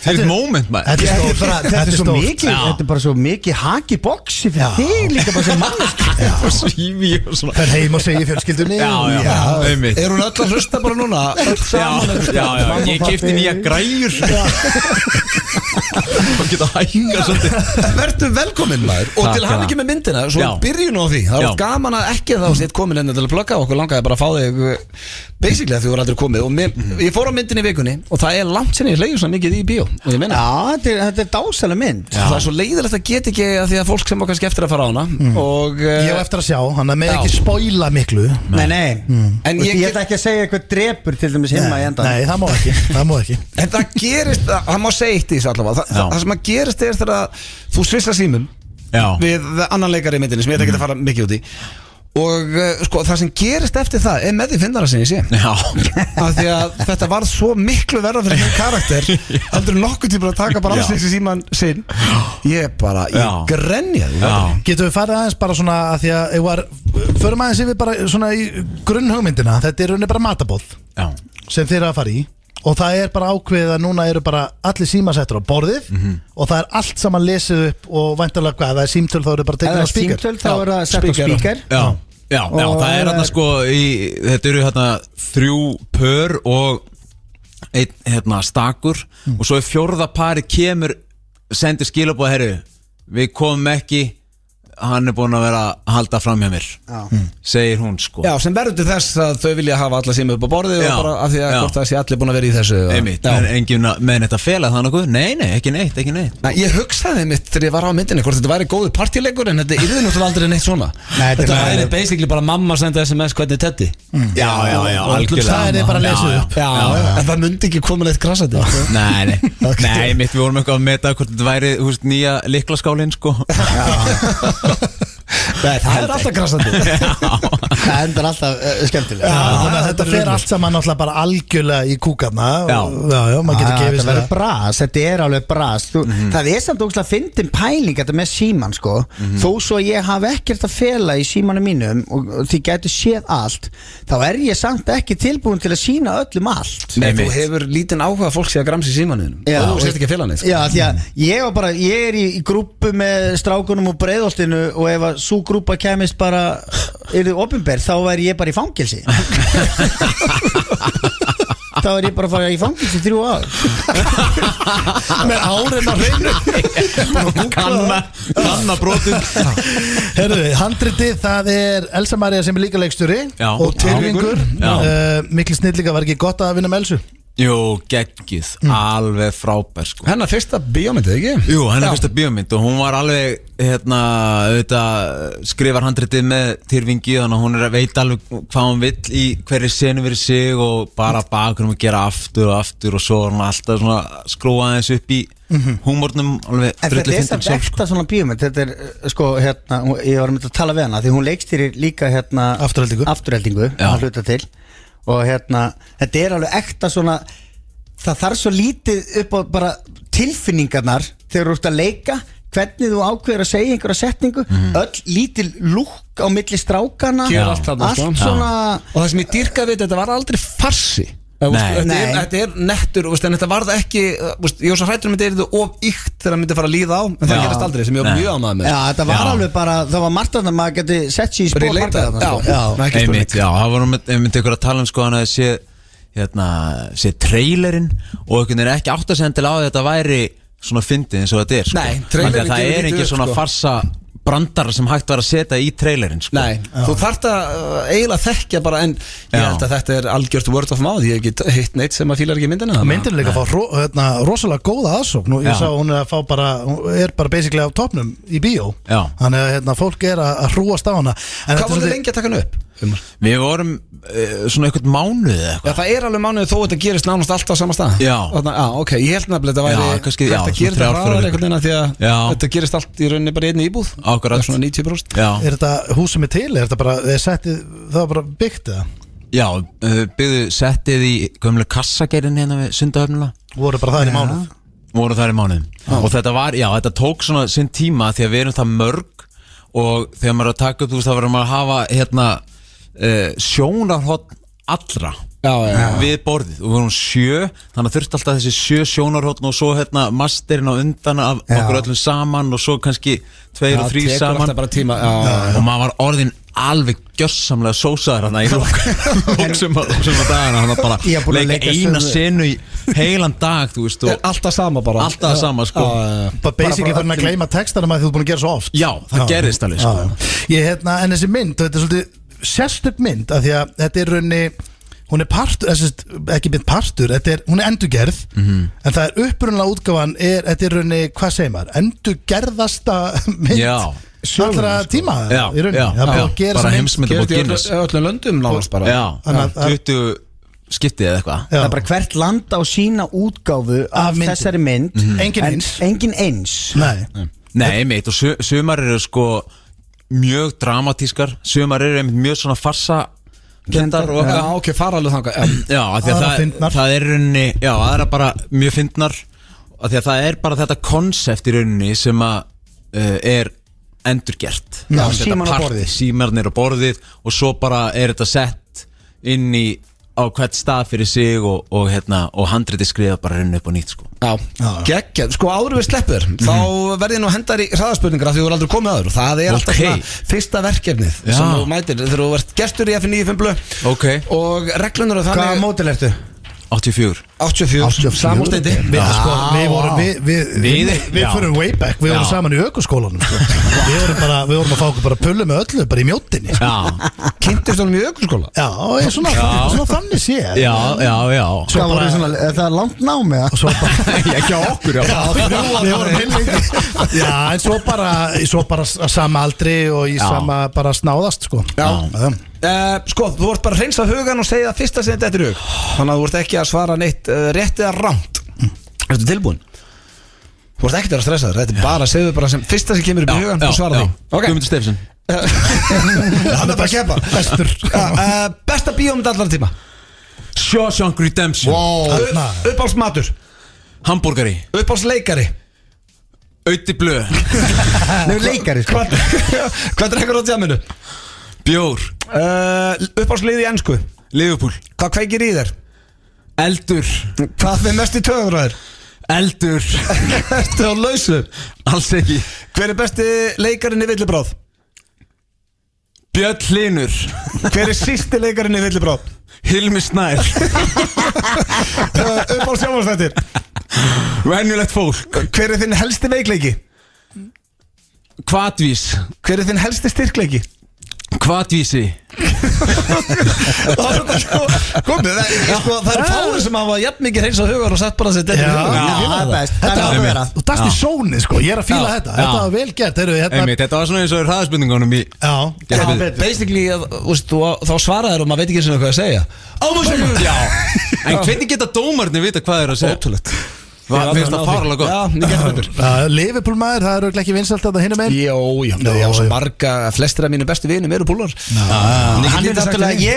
Speaker 7: Þetta er moment maður.
Speaker 3: Þetta er svo mikið. Þetta er bara svo mikið haki boxi fyrir þig líka bara sem manneski.
Speaker 7: Og sífi og svona.
Speaker 1: Það er heim og segja fjölskyldunni.
Speaker 7: Já, einmitt.
Speaker 2: Er hún öll að hlusta bara núna?
Speaker 7: Já, ég keypti nýja græjur og geta hækka svolítið.
Speaker 2: Vertu velkominn maður. Og til hann ekki með myndina. Svo byrju nú á því. Það var gaman að ekki þá sett komin enn til að plugga. Okkur langaði bara að fá þig basically að þú voru aldrei komið. Og ég fór á myndin í vikunni og það er langt sinni ég leiði svo mikið í bíó. ég meina
Speaker 3: þetta er dásalega mynd.
Speaker 2: Það er svo leiðilegt að geta ekki að því að fólk sem á kannski eftir að fara á hana og
Speaker 1: Ég hef eftir að sjá, hann með ekki spoila miklu.
Speaker 3: Nei En ég get ekki að segja eitthvað drepur til dæmis himma í endan.
Speaker 1: Nei, það má ekki
Speaker 2: En það gerist, það má segja eitt í þessu allavega Það sem að gerist er þegar þú svissar símum við annan leikari í myndinni sem ég ætla ekki að fara mikið út í og sko það sem gerist eftir það er með því finnara sem ég sé af því að þetta var svo miklu verða fyrir minn karakter heldur nokkuð tíma að taka bara alls í síman sinn ég grenjaði
Speaker 1: Getum við farið aðeins bara svona að því að förum aðeins yfir bara svona í grunnhugmyndina þetta er rauninni bara matabóð sem þeir eru að fara í og það er bara ákveðið að núna eru bara allir símasettur á borðið og það er allt saman lesið upp og væntanlega hvað, það er símtöl þá eru bara tekið á spíkar
Speaker 3: símtöl þá eru að setja á spíkar
Speaker 7: Já, það er hérna sko þetta eru hérna 3 pör og einn stakur og svo er 4. pari kemur sendir skilabóð herru, við komum ekki hann er búin að vera að halda fram hjá mér segir hún sko
Speaker 2: Já, sem verður til þess að þau vilja hafa alla síma upp á borðið og bara af því að hvort það sé allir búin að vera í þessu
Speaker 7: Einmitt, en enginn með þetta fela það nokkuð Nei, ekki neitt
Speaker 2: Ég hugsaði mitt þegar ég var á myndinni hvort þetta væri góður partíleikur en þetta yrði náttúrulega aldrei neitt svona Þetta væri basically bara mamma senda SMS hvernig Teddy
Speaker 7: Já, algjörlega
Speaker 1: Það er bara að lesa upp
Speaker 2: En það myndi ekki koma neitt krassandi
Speaker 7: Nei, mitt við vorum eitthvað að meta hvort þetta væri nýja lyklaskálinn sko
Speaker 2: Nei, það er alltaf krassandi
Speaker 3: Það endur alltaf skemmtilega
Speaker 1: Þannig að þetta fer allt saman náttúrulega bara algjörlega í kúkarna maður getur gefið
Speaker 3: Þetta verður bras, þetta er alveg bras Það er samt ógeðslega fyndin pæling þetta með síman sko Þó svo ég hafi ekkert að fela í símanum mínum og því gætu séð allt þá er ég samt ekki tilbúin til að sína öllum allt
Speaker 2: Nei, þú hefur lítinn áhuga fólk sé að gramsa í símanum og þú sést ekki að fela neitt
Speaker 3: Já, því að ég er í grúppu með strákunum og Breiðholtinu og ef að sú grúpa kemist bara yrði opinber þá væri ég bara í fangelsi þá er ég bara að fara í fangilsi 3 ár
Speaker 1: með árin að hreinu
Speaker 7: kanna brotum
Speaker 1: Herðu, handritið það er Elsa María sem er líka leikstjóri og Tyrfingur mikil snillinga, var ekki gott að vinna með Elsu?
Speaker 7: Jú, geggið, alveg frábær sko.
Speaker 2: Hennar fyrsta bíómyndið, ekki?
Speaker 7: Jú, hennar fyrsta bíómynd og hún var alveg skrifar handritið með Tyrfingi þannig að hún veit alveg hvað hún vill í hverju senu fyrir sig og bara bakur að gera aftur og svo er hún alltaf svona skrúa aðeins upp í húmórnum alveg
Speaker 3: en þetta er samt ekta svona bíómynd þetta er sko ég var að tala við hana því hún leikstýrir líka afturheldingu að hluta til og þetta er alveg ekta svona það þarf svo lítið upp á bara tilfinningarnar þegar þú ert að leika hvernig þú ákveður að segja einhverja setningu öll lítil lúkk á milli strákana allt svona
Speaker 2: og það sem ég dýrkaði við þetta var aldrei farsi Þetta er nettur en þetta varð ekki ég var svo hrættur um þetta of ykt þegar það myndi fara að líða á en það gerast aldrei sem ég var mjög ánægður með
Speaker 3: þetta var alveg bara, það var margt að maður geti sett sér í spór
Speaker 7: það var myndi ykkur að tala um sko hann að sé trailerinn og einhvern veginn ekki átt að segja til á þetta væri svona fyndið eins og þetta er sko það er ekki svona farsa brandar sem hægt var að setja í trailerinn sko.
Speaker 2: Nei, þú þarft að eiginlega þekkja bara en ég held að þetta er algjört word of mouth, ég hef ekki hitt neitt sem að fílar ekki myndina
Speaker 1: Myndin er líka að fá rosalega góða aðsókn og ég sá hún er bara basically á topnum í bíó þannig að fólk er að hrúast á hana
Speaker 2: Hvað voru þið lengi að taka hann upp?
Speaker 7: Við vorum svona eitthvað mánuð eitthvað.
Speaker 2: Já, það er alveg mánuð þó þetta gerist nánast alltaf á sama stað.
Speaker 7: Já.
Speaker 2: Ok, ég held nefnilega þetta væri
Speaker 7: kannski,
Speaker 2: þetta gerist það hraðar einhvern veginn því að þetta gerist allt í rauninni bara í einni íbúð.
Speaker 7: Akkurat.
Speaker 2: Það er svona 90%.
Speaker 7: Já.
Speaker 1: Er þetta hús sem er til? Er þetta bara, það var bara byggt eða?
Speaker 7: Já, byggðu settið í gömlu kassageirin hérna við Sundahöfnina.
Speaker 1: Voru bara þær í mánuð?
Speaker 7: Voru þær í mánuð. Og þetta var, já, þetta tók svona sinn tíma því að við erum það mörg og þegar maður er að taka upp, þú veist, þá verður maður að hafa hérna sjónarhorn allra við borðið og við vorum 7 þannig að þurfti alltaf þessi 7 sjónarhorn og svo hérna masterinn á undan af okkur öllum saman og svo kannski 2 og 3 saman og maður var orðin alveg gjörsamlega sósaður hann í lóksum að dagana hann bara leika eina senu í heilan dag þú veist og
Speaker 2: alltaf sama bara
Speaker 7: alltaf sama sko
Speaker 1: bara basically fyrir að gleyma textanum að þú ert búin að gera svo oft
Speaker 7: já það gerist alveg sko
Speaker 1: ég en þessi mynd þetta er svolítið sérstök mynd af því að þetta er raunni hún er partur, ekki mynd partur, hún er endurgerð, en það er upprunalega útgáfan, þetta er rauninni, hvað segir maður, endurgerðasta mynd allra tíma í rauninni.
Speaker 7: Bara heimsmynda búið Guinness.
Speaker 2: Öllum löndum nánast bara.
Speaker 7: Já, 20 skiptið eða eitthvað.
Speaker 3: Það er bara hvert land á sína útgáfu af þessari mynd. Engin eins.
Speaker 7: Nei, meit, og sumar eru sko mjög dramatískar, sumar eru mjög svona farsa Kendar og
Speaker 2: já, ok, fara alveg þangað.
Speaker 7: Já, af því að það er rauninni, já, það er bara mjög fyndnar, af því að það er bara þetta konsept í rauninni sem að er endurgert.
Speaker 3: Já, síman á borðið.
Speaker 7: Símarnir á borðið og svo bara er þetta sett inn í á hvert stað fyrir sig og handritið skrifa bara rauninni upp á nýtt sko.
Speaker 2: Já, geggjað, sko áður við sleppur þá verði nú hendar í hraðaspurningar af því þú er aldrei komið aður og það er alltaf svona fyrsta verkefnið sem þú mætir þegar þú ert gestur í FM95 Blö og reglunar og þannig.
Speaker 3: Hvaða mótil ertu?
Speaker 2: 84 Samúlsteindi.
Speaker 1: Við fyrir way back. Við vorum saman í ökuskólanum Við vorum að fá okkur bara pullu með öllu bara í mjóttinni
Speaker 2: Kynntist honum í ökuskóla?
Speaker 1: Já, svona þannig sé.
Speaker 7: Já
Speaker 3: Það er langt námi.
Speaker 7: Ekki á okkur.
Speaker 1: Við vorum heillengi. Já, en svo bara sama aldri og í sama bara snáðast sko.
Speaker 2: Sko, þú vart bara að hreinsa hugan og segja það fyrsta sem þetta er í hug. Þannig að þú vart ekki að svara neitt rétt eða rangt. Ertu tilbúin? Þú vart ekki að stressa þér. Þetta er bara að segja bara sem fyrsta sem kemur upp í hugan og svara því.
Speaker 7: Guðmundur Stefánsson.
Speaker 2: Hann er bara að kepa. Bestur. Besta bíómynd allar tíma.
Speaker 7: Shawshank Redemption.
Speaker 2: Uppáhaldsmatur.
Speaker 7: Hamborgari.
Speaker 2: Uppáhaldsleikari.
Speaker 7: Auði Blö.
Speaker 3: Nei, leikari sko.
Speaker 2: Hvað drekkur á djaminu?
Speaker 7: Bjór.
Speaker 2: Uppáhaldslið í ensku.
Speaker 7: Liverpool.
Speaker 2: Hvað kveikir í þér?
Speaker 7: Eldur.
Speaker 2: Hvað fyrir mest í töður á þér?
Speaker 7: Eldur.
Speaker 2: Ertu á lausu?
Speaker 7: Alls ekki.
Speaker 2: Hver er besti leikarinn í Villibráð?
Speaker 7: Björn Hlynur.
Speaker 2: Hver er sísti leikarinn í Villibráð?
Speaker 7: Hilmi Snær.
Speaker 2: Uppáhaldssjónvarpsþættir.
Speaker 7: Venjulegt fólk.
Speaker 2: Hver er þinn helsti veikleiki?
Speaker 7: Hvatvís.
Speaker 2: Hver er þinn helsti styrkleiki?
Speaker 7: Hvatvísi.
Speaker 2: Komið, það er fáir sem hafa jafn mikið hreins á hugar og sett bara sér þetta.
Speaker 3: Það er best. Það er að vera.
Speaker 1: Þú dast í sóni sko, ég er að fíla þetta. Þetta var vel gert.
Speaker 7: Þetta var svona eins og hraðaspurningunum í.
Speaker 2: Basically, þá svaraði þér og maður veit ekki eins og hvað að segja.
Speaker 7: En hvernig geta dómarnir vita hvað þeir að segja?
Speaker 2: Ótrúlegt.
Speaker 7: Mér finnst það fárlega gott.
Speaker 2: Já, ég getur betur.
Speaker 1: Liverpool maður, það eru ekki vinsalt að hinum einn.
Speaker 2: Já, svo marga, flestir af mínu bestu vinum eru púlar.
Speaker 3: Hann er náttúrulega,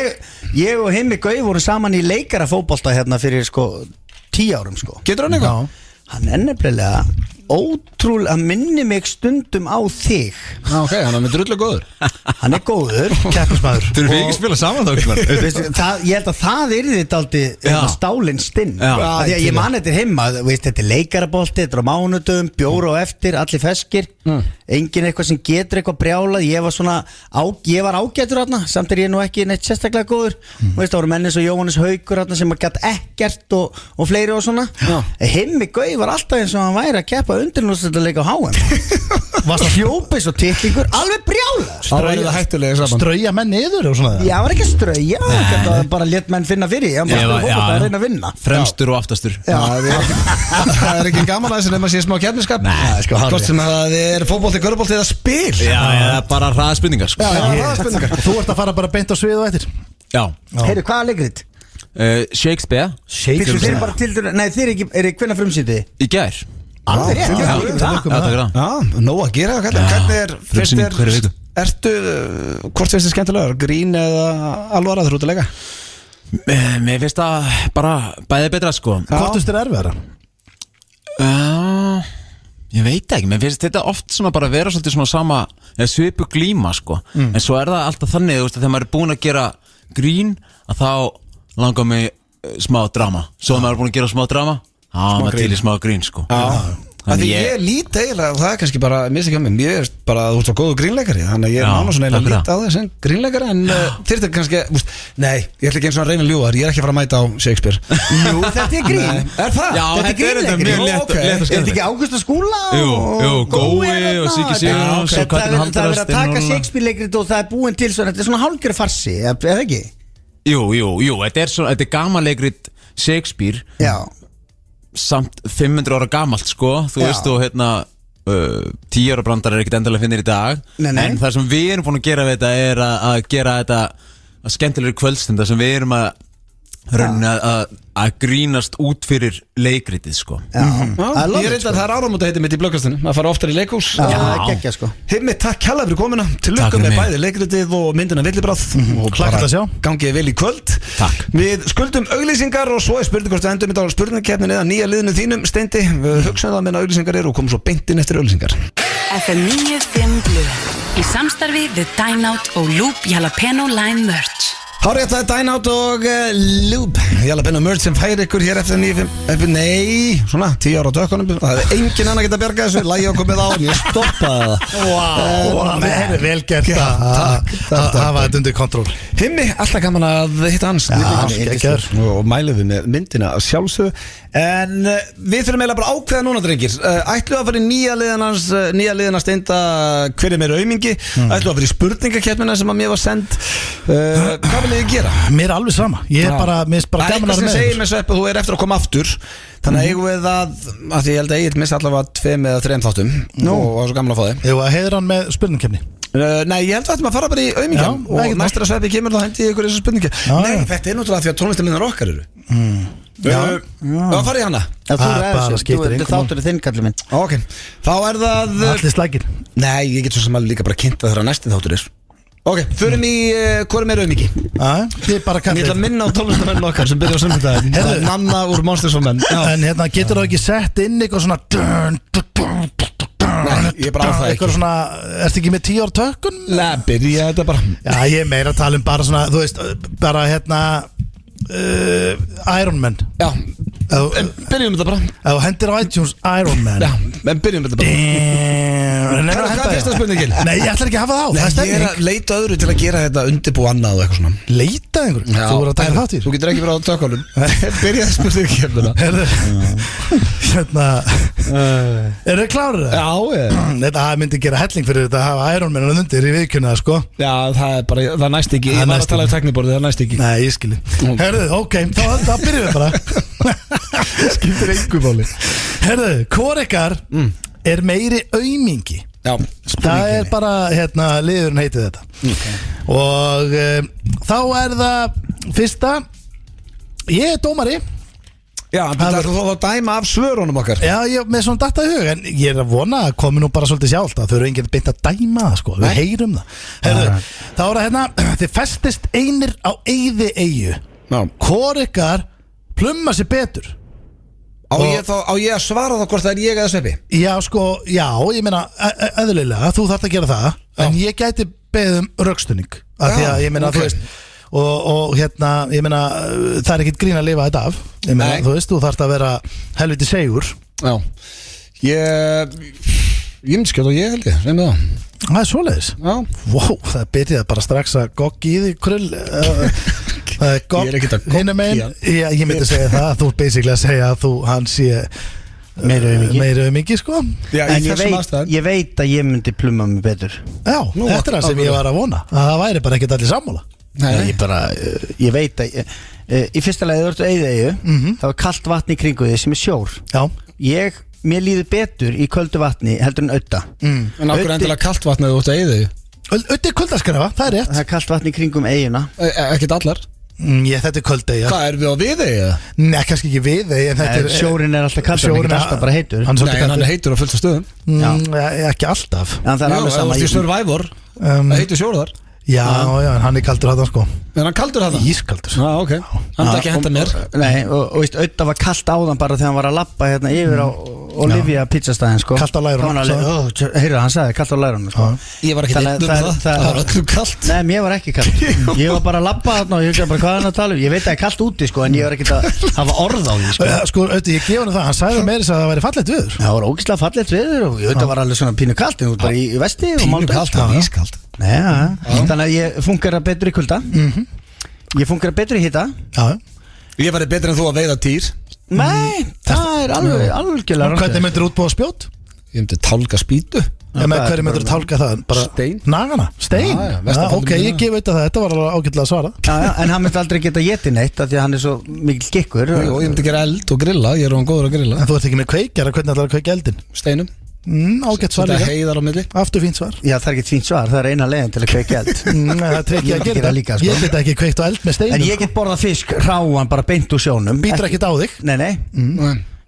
Speaker 3: ég og Himmi Gau voru saman í leikara fótbolta hérna fyrir sko 10 árum sko.
Speaker 2: Getur hann eitthvað?
Speaker 3: Hann er nefnilega ótrúlega, hann minni mig stundum á þig.
Speaker 2: Ok, hann er með drullu góður.
Speaker 3: Hann er góður, keppnismadur.
Speaker 7: Þurfum við ekki að spila saman þá?
Speaker 3: Ég held að það yrði þetta aldrei stálinn stinn. Því að ég man þetta heima, þetta er leikarabolti, þetta er á mánudum, bjóra og eftir, allir feskir. Engin eitthvað sem getur eitthvað brjálað. Ég var ágætur þarna, samt er ég nú ekki neitt sérstaklega góður. Það voru menn eins og Jóhannes Haukur þarna sem gætt ekkert og fleiri og svona. Himmi Gau var alltaf eins og hann væri að keppa undirlúrslitaleik á HM.
Speaker 1: Varst það
Speaker 3: hljópis og titlingur alveg brjálað.
Speaker 1: Strauja menn niður og svona.
Speaker 3: Já, var ekki að strauja, þetta var bara létt menn finna fyrir. Ég var bara að reyna að vinna.
Speaker 7: Fremstur og aftastur.
Speaker 2: Það er ekki gaman að þess að nefna sér smá keppniskap. Hvort sem það er fótbolti, körfubolti eða spil.
Speaker 7: Já, bara hraðaspurningar.
Speaker 1: Þú ert að fara bara beint á svið og eftir.
Speaker 7: Já.
Speaker 3: Heyrðu, hvað er leikrið?
Speaker 7: Shakespeare.
Speaker 3: Þið er bara til dæru, nei þið er hvenær frumsýndið?
Speaker 7: Í gær.
Speaker 3: Alveg rétt.
Speaker 2: Nóg að gera. Hvernig er fyrst ertu, hvort finnst þið skemmtilegar, grín eða alvara þegar þú ert að leika?
Speaker 7: Mér finnst það bara bæði betra sko.
Speaker 1: Hvort finnst þér erfiðara?
Speaker 7: Ég veit ekki, mér finnst þetta oft svona bara vera svolítið svona sama svipu glíma sko. En svo er það alltaf þannig, þú veist, að þegar maður er búin að gera grín að þá langar mig smá drama. Svo að maður er búin að gera smá drama, maður til í smá grín sko.
Speaker 2: Þannig ég lít eiginlega, það er kannski bara mér sem kemur, ég er bara að þú ert svo góður grínleikari, þannig að ég er nána svona eiginlega lít á þess en grínleikari, en þyrfti kannski nei, ég ætla ekki eins og að reyna að ljúga, ég er ekki að fara að mæta á Shakespeare.
Speaker 3: Jú, þetta er grín.
Speaker 2: Er það?
Speaker 7: Já,
Speaker 3: þetta er grínleikari. Er þetta ekki Ágústa Skúla?
Speaker 7: Jú, Gói og Siggi Sigurjóns og Katrín Halldórsdóttir.
Speaker 3: Það er verið að taka Shakespeare-leikrið og það er búin til svona, þetta er svona hálfgerð farsi, eða ekki?
Speaker 7: Jú, þetta er gamanleikrit Shakespeare.
Speaker 3: Já.
Speaker 7: Samt 500 ára gamalt sko. Þú veist og 10 ára brandar ekkert endalega finnir í dag.
Speaker 3: Nei.
Speaker 7: En það sem við erum búin að gera við þetta er að gera þetta að skemmtilegri kvöldstund. Það sem við erum að grínast út fyrir leikritið sko.
Speaker 2: Ég reyndar það áramóta heiti mitt í blöggastinu að fara oftar í leikhús.
Speaker 3: Gekkja sko.
Speaker 2: Himmi, takk kærlega fyrir komuna. Til lukku með bæði leikritið og myndina Villibráð og
Speaker 1: Hlakka til að sjá.
Speaker 2: Gangið vel í kvöld.
Speaker 7: Takk.
Speaker 2: Við skuldum auglýsingar og svo er spurning hvort við endum þetta á spurningakeppnin eða nýja liðinu þínum Steindi. Við hugsaðum það meðan auglýsingar eru og komum svo beint inn eftir auglýsingar.
Speaker 6: FM 95 Blu í samstarfi við Dine Out og Loop Jalapeno Lime Merch.
Speaker 2: Hárið, það er Dine Out og Loop Jalapeno Merch sem færi ykkur hér eftir 95. Nei, svona 10 ára á tökkunum. Það er engin annar geta bjargað þessu. Lægi á komið á en ég stoppaði það.
Speaker 1: Það er vel gert að hafa þetta undir kontról.
Speaker 2: Himmi, alltaf gaman að hitta hans. Og mælið við með myndina sjálfsögðu. En við þurfum eiginlega bara ákveða núna, drengir. Ætlu að fara í nýja liðina Steinda hver er meira aumingi. Ætlu að fara í spurningakeppnina sem að mér var send. Hvað vil ég gera?
Speaker 1: Mér er alveg sama. Ég er bara gaman að vera með.
Speaker 2: Það er eitthvað sem segir með Svepp að þú er eftir að koma aftur. Þannig að eigum við að því ég held að Egill missi allavega 2 eða 3 þáttum. Og var svo gaman að fá þig.
Speaker 1: Jú, að heiðra hann með spurningkeppni.
Speaker 2: Nei, ég held að þetta maður fara bara í aumingjum. Og næstur að Sveppi kemur þá hendi ég ykkur þessar spurningi. Nei, þetta er náttúrulega því að tónlistarminnar okkar eru. Hvað farið hana?
Speaker 3: Þú þáttur þinn kallið minn.
Speaker 2: Ok, þá er það
Speaker 1: Allir slækir.
Speaker 2: Nei, ég get svo sem alveg líka bara kynnt þegar næsti þáttur er. Ok, förum í hvað er meira aumingi?
Speaker 1: Þið bara
Speaker 2: Ég ætla að minna á tónlistarmenn okkar sem byrja á sunnudaginn. Nanna úr Monsters of Men.
Speaker 1: En getur þú ekki sett inn eitthvað svona
Speaker 2: Nei, ég bara á það ekki.
Speaker 1: Eitthvað svona, ertu ekki með 10 ára tökkun?
Speaker 2: Nei, byrja þetta bara.
Speaker 1: Já, ég er meira að tala bara svona, þú veist, bara Iron Man.
Speaker 2: Já, en byrjum þetta bara.
Speaker 1: Ef þú hendir á iTunes Iron Man.
Speaker 2: Já, en byrjum þetta bara. Hvað er fyrsta spurningin?
Speaker 1: Nei, ég ætla ekki að hafa það á. Það er
Speaker 2: Ég er
Speaker 1: stemning.
Speaker 2: að leita öðru til að gera þetta undirbú annað og eitthvað svona.
Speaker 1: Leita einhverjum? Þú voru að taka þátt í.
Speaker 2: Þú getur ekki verið á tökkunum. Byrjaði spurningkefnina.
Speaker 1: Eru þið klárið það?
Speaker 2: Já,
Speaker 1: Þetta myndi gera helling fyrir þetta að hafa Iron Man undir í viðkjörna, sko.
Speaker 2: já, það er bara, það næst ekki. Ég var að tala um tekniborðið, það næst ekki.
Speaker 1: Nei, ég skilji. Herðu, ok, þá byrjum við bara. Skiptir engu máli. Herðu, hvor ykkar er meiri aumingi?
Speaker 2: Já,
Speaker 1: Það er bara, liðurinn heitið þetta. Og þá er það fyrsta. Ég er dómari.
Speaker 2: Já, það er þá að dæma af svörunum okkar.
Speaker 1: Já, ég með svona datta í hug. En ég er að vona að komi nú bara svolítið sjálft. Það þurfa enginn beint að dæma það, sko. Við heyrum það. Herðu, þá er það þið festist einir á eyði eyju. Hvor ykkar plumma sér betur?
Speaker 2: Á ég að svara þá hvort það er ég eða Sveppi?
Speaker 1: Já, sko, ég meina eðlilega, þú þarft að gera það. En ég gæti beðið rökstunning. Því að ég meina, þú veist. Og ég meina, það er ekkert grín að lifa þetta af. Ég meina, þú veist, þú þarft að vera helviti segur.
Speaker 2: Já. Ég myndi skjóta og ég held ég, sem það.
Speaker 1: Það er svoleiðis.
Speaker 2: Já.
Speaker 1: Wow, það byrjaði bara strax að goggi í því krull. Það er gogg.
Speaker 2: Ég er ekkert að goggi
Speaker 1: hann. Ég myndi segja það, þú basically að segja að hann sé meira aumingi, sko.
Speaker 2: Já,
Speaker 3: En ég veit að ég myndi plumma mig betur.
Speaker 1: Já, þetta er það sem ég var að vona. Að það væri bara ekkert allir sammála.
Speaker 3: Ég veit að í fyrsta lagi þú ert á eyðeyju, þá er kalt vatn í kringu þig sem er sjór.
Speaker 1: Já.
Speaker 3: Mér líður betur í köldu vatni heldur en auða.
Speaker 2: En okkur endilega kalt vatn eða þú ert að eyða þig?
Speaker 1: Auða er kuldaskrefa, það er rétt.
Speaker 3: Það er kalt vatn í kringum eyjuna.
Speaker 2: Ekkert allar?
Speaker 1: Þetta er köld eyja.
Speaker 2: Hvað, erum við á Viðey?
Speaker 1: Nei, kannski ekki Viðey, en þetta er
Speaker 3: Sjórinn er alltaf kaldur, hann er ekki alltaf bara heitur.
Speaker 2: Nei, en hann er heitur á fullt af stöðum.
Speaker 1: Ekki alltaf.
Speaker 3: En það er alveg sama.
Speaker 2: Þú veist í Survivor, það heitur sjór þar.
Speaker 1: Já, en hann er kaldur þetta, sko.
Speaker 2: Er hann kaldur þetta?
Speaker 1: Ískaldur.
Speaker 2: Já, ok. Hann er ekki að henda mér.
Speaker 3: Nei, og veist, auða var kalt áðan bara þegar hann var að labba hérna yfir á Olivia pizzastæðin, sko.
Speaker 1: Kalt á lærunum.
Speaker 3: Heyrðu, hann sagði kalt á lærunum, sko.
Speaker 2: Ég var ekki deitt það var öllum kalt.
Speaker 3: Nei, mér var ekki kalt. Ég var bara að labba þarna og ég hugsaði bara hvað er hann að tala um. Ég veit að það er kalt úti, sko, en ég var ekki að hafa orð á því, sko.
Speaker 1: Sko, auðvitað, ég gefa hann það, hann sagði meira að það væri fallegt viður.
Speaker 3: Það var ógeðslega fallegt viður og ég veit að var alveg svona pínu kalt, en þú bara í vesti og
Speaker 2: Pínu kalt, það var ískalt.
Speaker 3: Þannig að ég funkar betur í kulda. Ég funkar betur í hita.
Speaker 2: Ég væri betur en þú að veiða týr.
Speaker 3: Nei, það er alveg algjörlega.
Speaker 1: Hvernig myndir útbúa spjót?
Speaker 2: Ég myndi tálka spýtu.
Speaker 1: Með hverju myndir þú tálka það? Bara
Speaker 2: stein.
Speaker 1: Nagana? Stein? Ok, ég gef þetta þetta var alveg ágætlega að svara.
Speaker 3: En hann myndi aldrei geta getið neitt af því að hann er svo mikil gikkur.
Speaker 2: Jú, ég myndi gera eld og grilla, ég er hann góður að grilla.
Speaker 1: En þú ert ekki með kveikjara, hvernig ætlar að kveikja eldin?
Speaker 2: Steinum.
Speaker 1: Ágætt svar líka.
Speaker 2: Þetta heiðar á milli.
Speaker 1: Aftur fínt svar.
Speaker 3: Já, það er ekki fínt svar, það er eina leiðin til að kveikja eld.
Speaker 1: Það er trikki að gera
Speaker 3: líka,
Speaker 1: Ég get ekki kveikt á eld með steinum.
Speaker 3: En ég get borðað fisk ráan bara beint úr sjónum.
Speaker 1: Býtur ekkert á þig?
Speaker 3: Nei.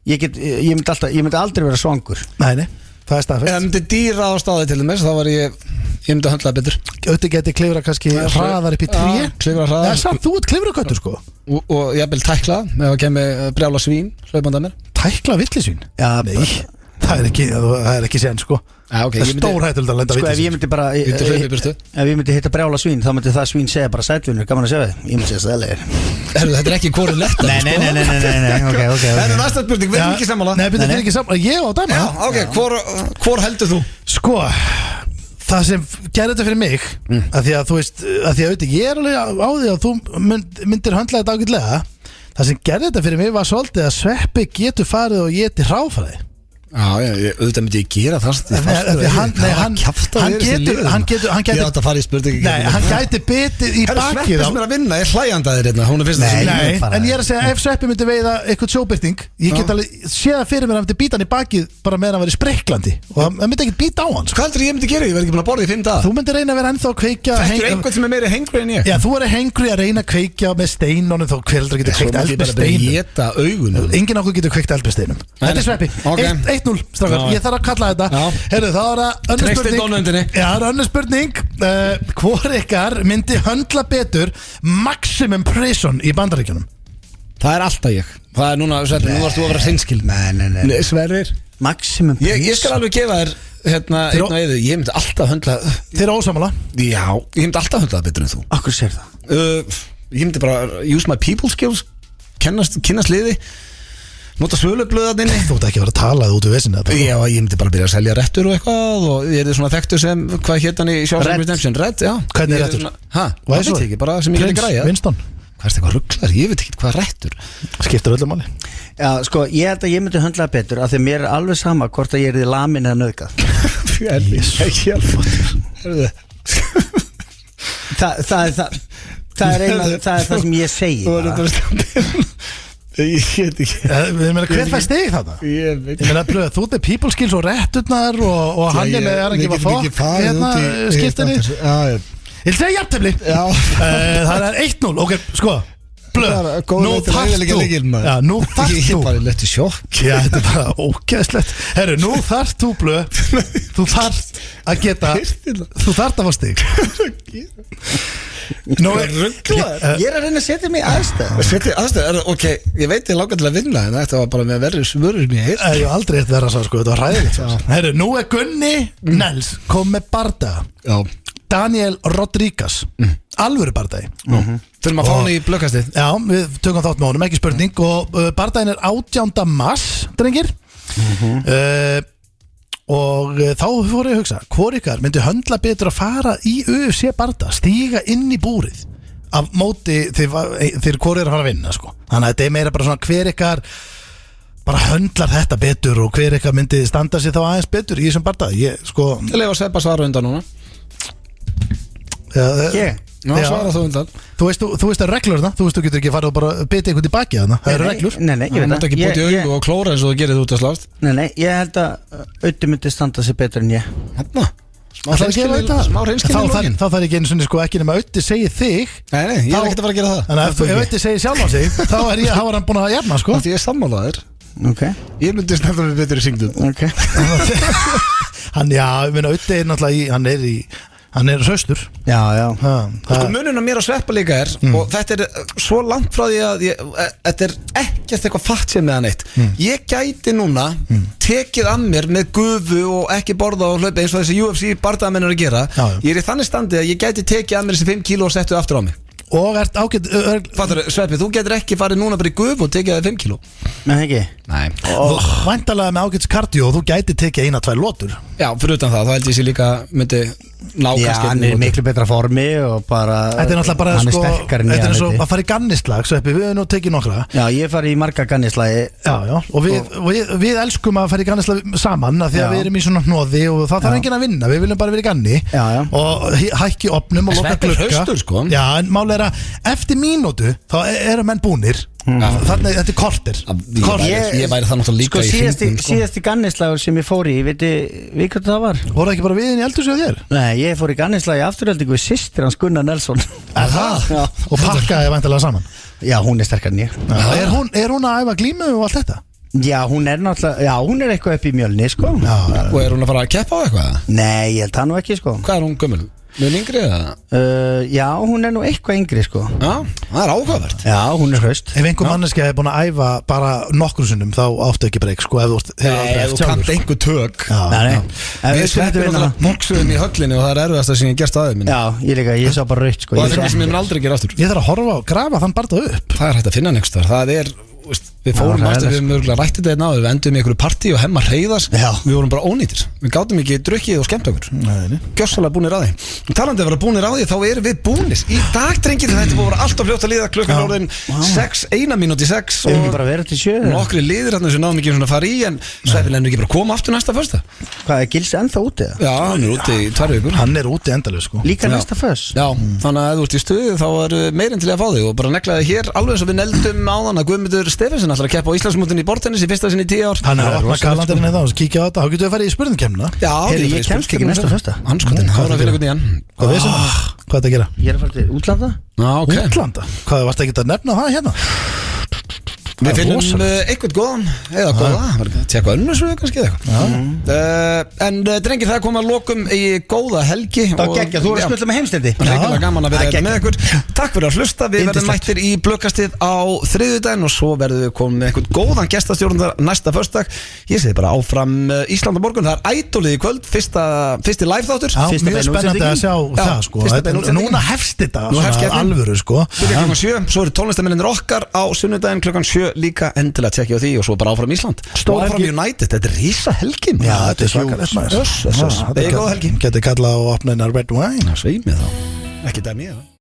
Speaker 3: Ég myndi aldrei vera svangur.
Speaker 1: Nei, það er staðfest.
Speaker 2: Ef myndi dýra á staði til þess, þá var ég myndi höndla betur.
Speaker 1: Auðvitað geti klifra kannski hraðar upp í 3.
Speaker 2: Klifra hraðar.
Speaker 1: Samt, þú ert klifraköttur sko.
Speaker 2: Og ég vil tækla, ef það kemur brjála svín hlaupandi að mér.
Speaker 1: Tækla villisvín?
Speaker 3: Já,
Speaker 1: það er ekki sen sko.
Speaker 2: Það
Speaker 1: er stórhættulegt að lenda
Speaker 3: villisvín. Ef ég myndi bara ef ég myndi hitta brjála svín, þá myndi það svín segja bara sætvinur, gaman að segja þið. Ég myndi segja sæðilegir.
Speaker 2: Þetta er ekki hvoru letta.
Speaker 3: Nei, ok.
Speaker 2: Það er næsta spurning, við erum ekki sammála.
Speaker 1: Nei, við erum ekki sammála, ég á dæma.
Speaker 2: Já, ok, hvor heldur þú?
Speaker 1: Sko, það sem gerði þetta fyrir mig að því að þú veist, að því að auðvitað ég er alveg á því að þú myndir höndla þetta ágætlega. Það sem gerði þetta fyrir mig var svolítið að Sveppi getur farið og éti hráfræði.
Speaker 2: Já, auðvitað myndi ég gera það.
Speaker 1: Hann getur
Speaker 2: Ég átt að fara í spurningi.
Speaker 1: Nei, hann gæti bitið í bakið
Speaker 2: Sveppi sem er að vinna, ég hlæjandi að þér hérna. Hún er fyrst
Speaker 1: Nei, en ég er að segja, ef Sveppi myndi veiða eitthvað sjóbyrting, ég get alveg séð það fyrir mér að hann myndi býta hann í bakið bara meðan hann var í Spriklandi og hann myndi ekkert býta á hann.
Speaker 2: Hvað heldur ég myndi gera? Ég verð ekki búin að borða í 5 daga.
Speaker 1: Þú myndi reyna að vera ennþá að kveikja.
Speaker 2: Þetta er einhvern sem er meiri hengri en ég.
Speaker 1: Já, þú er hengri að reyna að kveikja með steinunum, þá hver heldur getur kveikt eld með steinum. Enginn okkur getur kveikt eld með steinum. Þetta er Sveppi. 1-0, strákar. Ég þarf að kalla þetta. Heyrðu, þá er það önnur spurning. Já, það er önnur spurning. Hvor ykkar myndi höndla betur Maximum Prison í Bandaríkjunum?
Speaker 2: Það er alltaf ég. Það er núna, Sveppi, nú varst þú að vera hreinskil.
Speaker 3: Nei.
Speaker 2: Sverrir.
Speaker 3: Maximum Prison.
Speaker 2: Ég skal alveg gefa þér hérna einn og einu. Ég myndi alltaf höndla.
Speaker 1: Þeir eru ósammála?
Speaker 2: Já, ég myndi alltaf höndla það betur en þú.
Speaker 3: Akkur sér það?
Speaker 2: Ég myndi bara use my people skills. Kynnast liði. Nota svölublöðaninni.
Speaker 1: Þú ert ekki að vera að tala út úr vesinu.
Speaker 2: Já, ég myndi bara byrja að selja rettur og eitthvað og ég er svona þekktur sem, hvað hétt hann í Shawshank Redemption? Redd, já.
Speaker 1: Hvernig er rettur?
Speaker 2: Það veit ég ekki, bara sem ég geti græja.
Speaker 1: Winston.
Speaker 2: Hvað er þetta eitthvað rugglar? Ég veit ekki hvað rettur.
Speaker 1: Skiptir öllu máli.
Speaker 3: Já, sko, ég held að ég myndi höndla betur af því mér er alveg sama hvort að ég er í lamin eða nauðgað. Það er það sem ég segi.
Speaker 2: Ég veit ekki.
Speaker 1: Hver fær stig þetta? Ég meina, þú ert með people skills og retturnar og hann er með að gefa fokk hérna skiptinni. Ég vil segja jafntefli. Það er 1-0. Ok, sko, Blöð, nú þarft þú. Já, nú þarft þú.
Speaker 2: Ég bara leti sjokk.
Speaker 1: Já, þetta er bara ógeðslegt. Herru, nú þarft þú, Blöð. Þú þarft að geta. Þú þarft að fá stig.
Speaker 3: Nú ég er að reyna að setja mig aðstæð.
Speaker 2: Ok, ég veit ég langar til að vinna en þetta var bara með verri svörur sem ég heilt.
Speaker 1: Ég hef aldrei eitt verra svo, sko, þetta var hræðilegt. Herru, nú er Gunni Nels kom með bardaga.
Speaker 2: Já.
Speaker 1: Daniel Rodríguez, alvöru bardagi.
Speaker 2: Þurfum að fá hann í blökkastið.
Speaker 1: Já, við tökum þátt með honum, ekki spurning. Og bardaginn er 18. mars, drengir. Og þá fór ég að hugsa, hvor ykkar myndi höndla betur að fara í UFC barda, stíga inn í búrið af móti þegar hvor er að fara að vinna, sko. Þannig að þetta er meira bara svona hver ykkar bara höndlar þetta betur og hver ykkar myndi standa sig þá aðeins betur í þessum barda. Ég, sko.
Speaker 2: Ég lefa að sveppa svara undan núna. Já, svara þú undan.
Speaker 1: Þú veist að reglur það. Þú veist þú getur ekki farið og bara bitið einhvern í baki þarna. Það eru reglur.
Speaker 3: Nei, ég veit
Speaker 2: það. Þú mátt ekki búti augu og klóra eins og þú gerir þú út að slást.
Speaker 3: Nei, ég held að Öddi myndi standa sig betur en ég.
Speaker 2: Hanna Smá reynskilni í lókin.
Speaker 1: Þá þarf ekki einu svona, sko, ekki nema Öddi segi þig.
Speaker 2: Nei, ég er ekkert að fara að gera það.
Speaker 1: Þannig að ef Öddi segi sjálf á sig, þá var hann búin að jafna, sko.
Speaker 2: Því ég er sammálaður. Ég myndi standa mig betur í syngdum.
Speaker 1: Hann er hraustur.
Speaker 3: Já.
Speaker 2: Sko munun á mér að sveppa líka er og þetta er svo langt frá því að þetta er ekkert eitthvað fatt sem með hann eitt. Ég gæti núna tekið að mér með gufu og ekki borða og hlaupa eins og þessi UFC bardagamenn er að gera. Ég er í þannig standi að ég gæti tekið að mér þessi 5 kíló og settu aftur á mig.
Speaker 1: Og ert ágætt
Speaker 2: Fattur, Sveppi, þú getur ekki farið núna bara í gufu og tekið það 5 kíló.
Speaker 3: Nei, ekki.
Speaker 2: Nei.
Speaker 1: Væntalega með ágætts kardió og þú gæti tekið 1-2 lotur.
Speaker 2: Já, fyrir utan það, þá held ég sér líka myndi
Speaker 3: Já, hann er miklu betra formi og bara
Speaker 1: Þetta er náttúrulega bara
Speaker 3: hann
Speaker 1: sko,
Speaker 3: er sterkari en
Speaker 1: þetta er
Speaker 3: ég
Speaker 1: svo að fara í gannislag svo við höfum nú tekið nokkra
Speaker 3: Já, ég fari í marga gannislagi
Speaker 1: Já, og við elskum að fara í gannislag saman af því að við erum í svona hnoði og það þarf enginn að vinna, við viljum bara vera í ganni og hækki opnum og loka glugga
Speaker 2: sko.
Speaker 1: Já, en máli er að eftir mínútu þá eru menn búnir Þannig þetta er kortir
Speaker 2: Ég væri það náttúrulega líka
Speaker 3: í síðasti gannislagur sem ég fór í við hvað það var
Speaker 1: Voru það ekki bara við inn í eldhúsi á þér?
Speaker 3: Nei, ég fór í gannislagi afturhaldingu við systir hans Gunnar Nelson
Speaker 1: Og pakkaði væntanlega saman
Speaker 3: Já, hún er sterkar en ég
Speaker 1: Er hún að æfa glímu og allt þetta?
Speaker 3: Já, hún er náttúrulega Já, hún er eitthvað upp í Mjölni, sko
Speaker 2: Og er hún að fara að keppa á eitthvað?
Speaker 3: Nei, ég held það nú ekki, sko
Speaker 2: Hvað er hún gömul? Mjög yngri eða?
Speaker 3: Já, hún er nú eitthvað yngri, sko
Speaker 2: Já, það er áhugavert
Speaker 3: Já, hún er hraust
Speaker 1: Ef einhver manneski hefur búin að æfa bara nokkru sinnum þá áttu ekki breyk, sko Ef
Speaker 2: þú kannt einhver tök
Speaker 3: Við
Speaker 2: slettum náttúrulega bóksuðum í höllinni og það er erfiðast að sem ég gerst aðeins minni
Speaker 3: Já, ég líka, ég sá bara rautt, sko
Speaker 2: Og það er eitthvað sem ég mun aldrei gera aftur
Speaker 1: Ég þarf að horfa og grafa þann barða upp
Speaker 2: Það er hægt að finna next það er Við fórum aftur, við mögulega rættið þetta náðu Við endum í einhverju partí og hemma reyðas Við vorum bara ónýtir, við gátum ekki drukkið og skemmt okkur Gjössalega búnir að því Talandi að vera búnir á því, þá erum við búnir Í dag, drengir, þetta búið að vera alltaf fljótt að líða Klukkan orðin 6, 1 mínúti 6
Speaker 3: Erum við bara verið til 7
Speaker 2: Nokkri liðir hérna sem náðum ekki svona að fara í En Sveifin ennur ekki bara koma aftur næsta fösta
Speaker 3: Hvað, er Gils ennþá úti?
Speaker 2: Já, hann er úti í 2 vikur
Speaker 1: Hann er úti endalaus, sko
Speaker 3: Líka næsta föst?
Speaker 2: Já, þannig að ef þú ert í stuði þá er meirinn til að fá þig og bara neglaði hér alveg eins og við neldum áðan að Guðmundur Stefánsson ætlar að keppa á Íslandsmótinu í bortennis í fyrsta sinni í 10 ár.
Speaker 1: Hann er að opna kalendarinn eða og kíkja á þetta. Þá getur við að fara í spurningkemna.
Speaker 2: Já,
Speaker 3: ég kemst ekki næsta fösta.
Speaker 2: Hanskotin, þá er að finna einhvern nýjan.
Speaker 1: Hvað er þetta að gera?
Speaker 3: Ég er að fara til útlanda.
Speaker 1: Útlanda? Hvað, varst ekki að nefna það hérna?
Speaker 2: Við finnum eitthvað góðan eða góða, tjekka önnusögu kannski en drengir, það kom að lokum í góða helgi
Speaker 3: og geggja, þú er að spilla með heimstindi.
Speaker 2: Reykjavík gaman að vera með ykkur. Takk fyrir að hlusta, við verðum mættir í blökkastið á þriðjudaginn og svo verðum við komið með eitthvað góðan gestastjórnundar næsta föstudag. Ég segi bara áfram Ísland á morgun, það er Idolið í kvöld, fyrsti live þáttur.
Speaker 1: Mjög spennandi að sjá það sko. Núna hefst þetta alvöru sko.
Speaker 2: Byrja klukkan 7, svo eru tónlistamennir okkar á sunnudaginn klukkan 7 líka endilega tjekkja á því og svo bara áfram Ísland og áfram United, þetta er rísa helgin.
Speaker 1: Já, þetta er svakalegt.
Speaker 2: Þetta er góð helgin.
Speaker 1: Getur kallað á opninar Red Wine.
Speaker 2: Sveið mér þá, ekki dæmi ég það.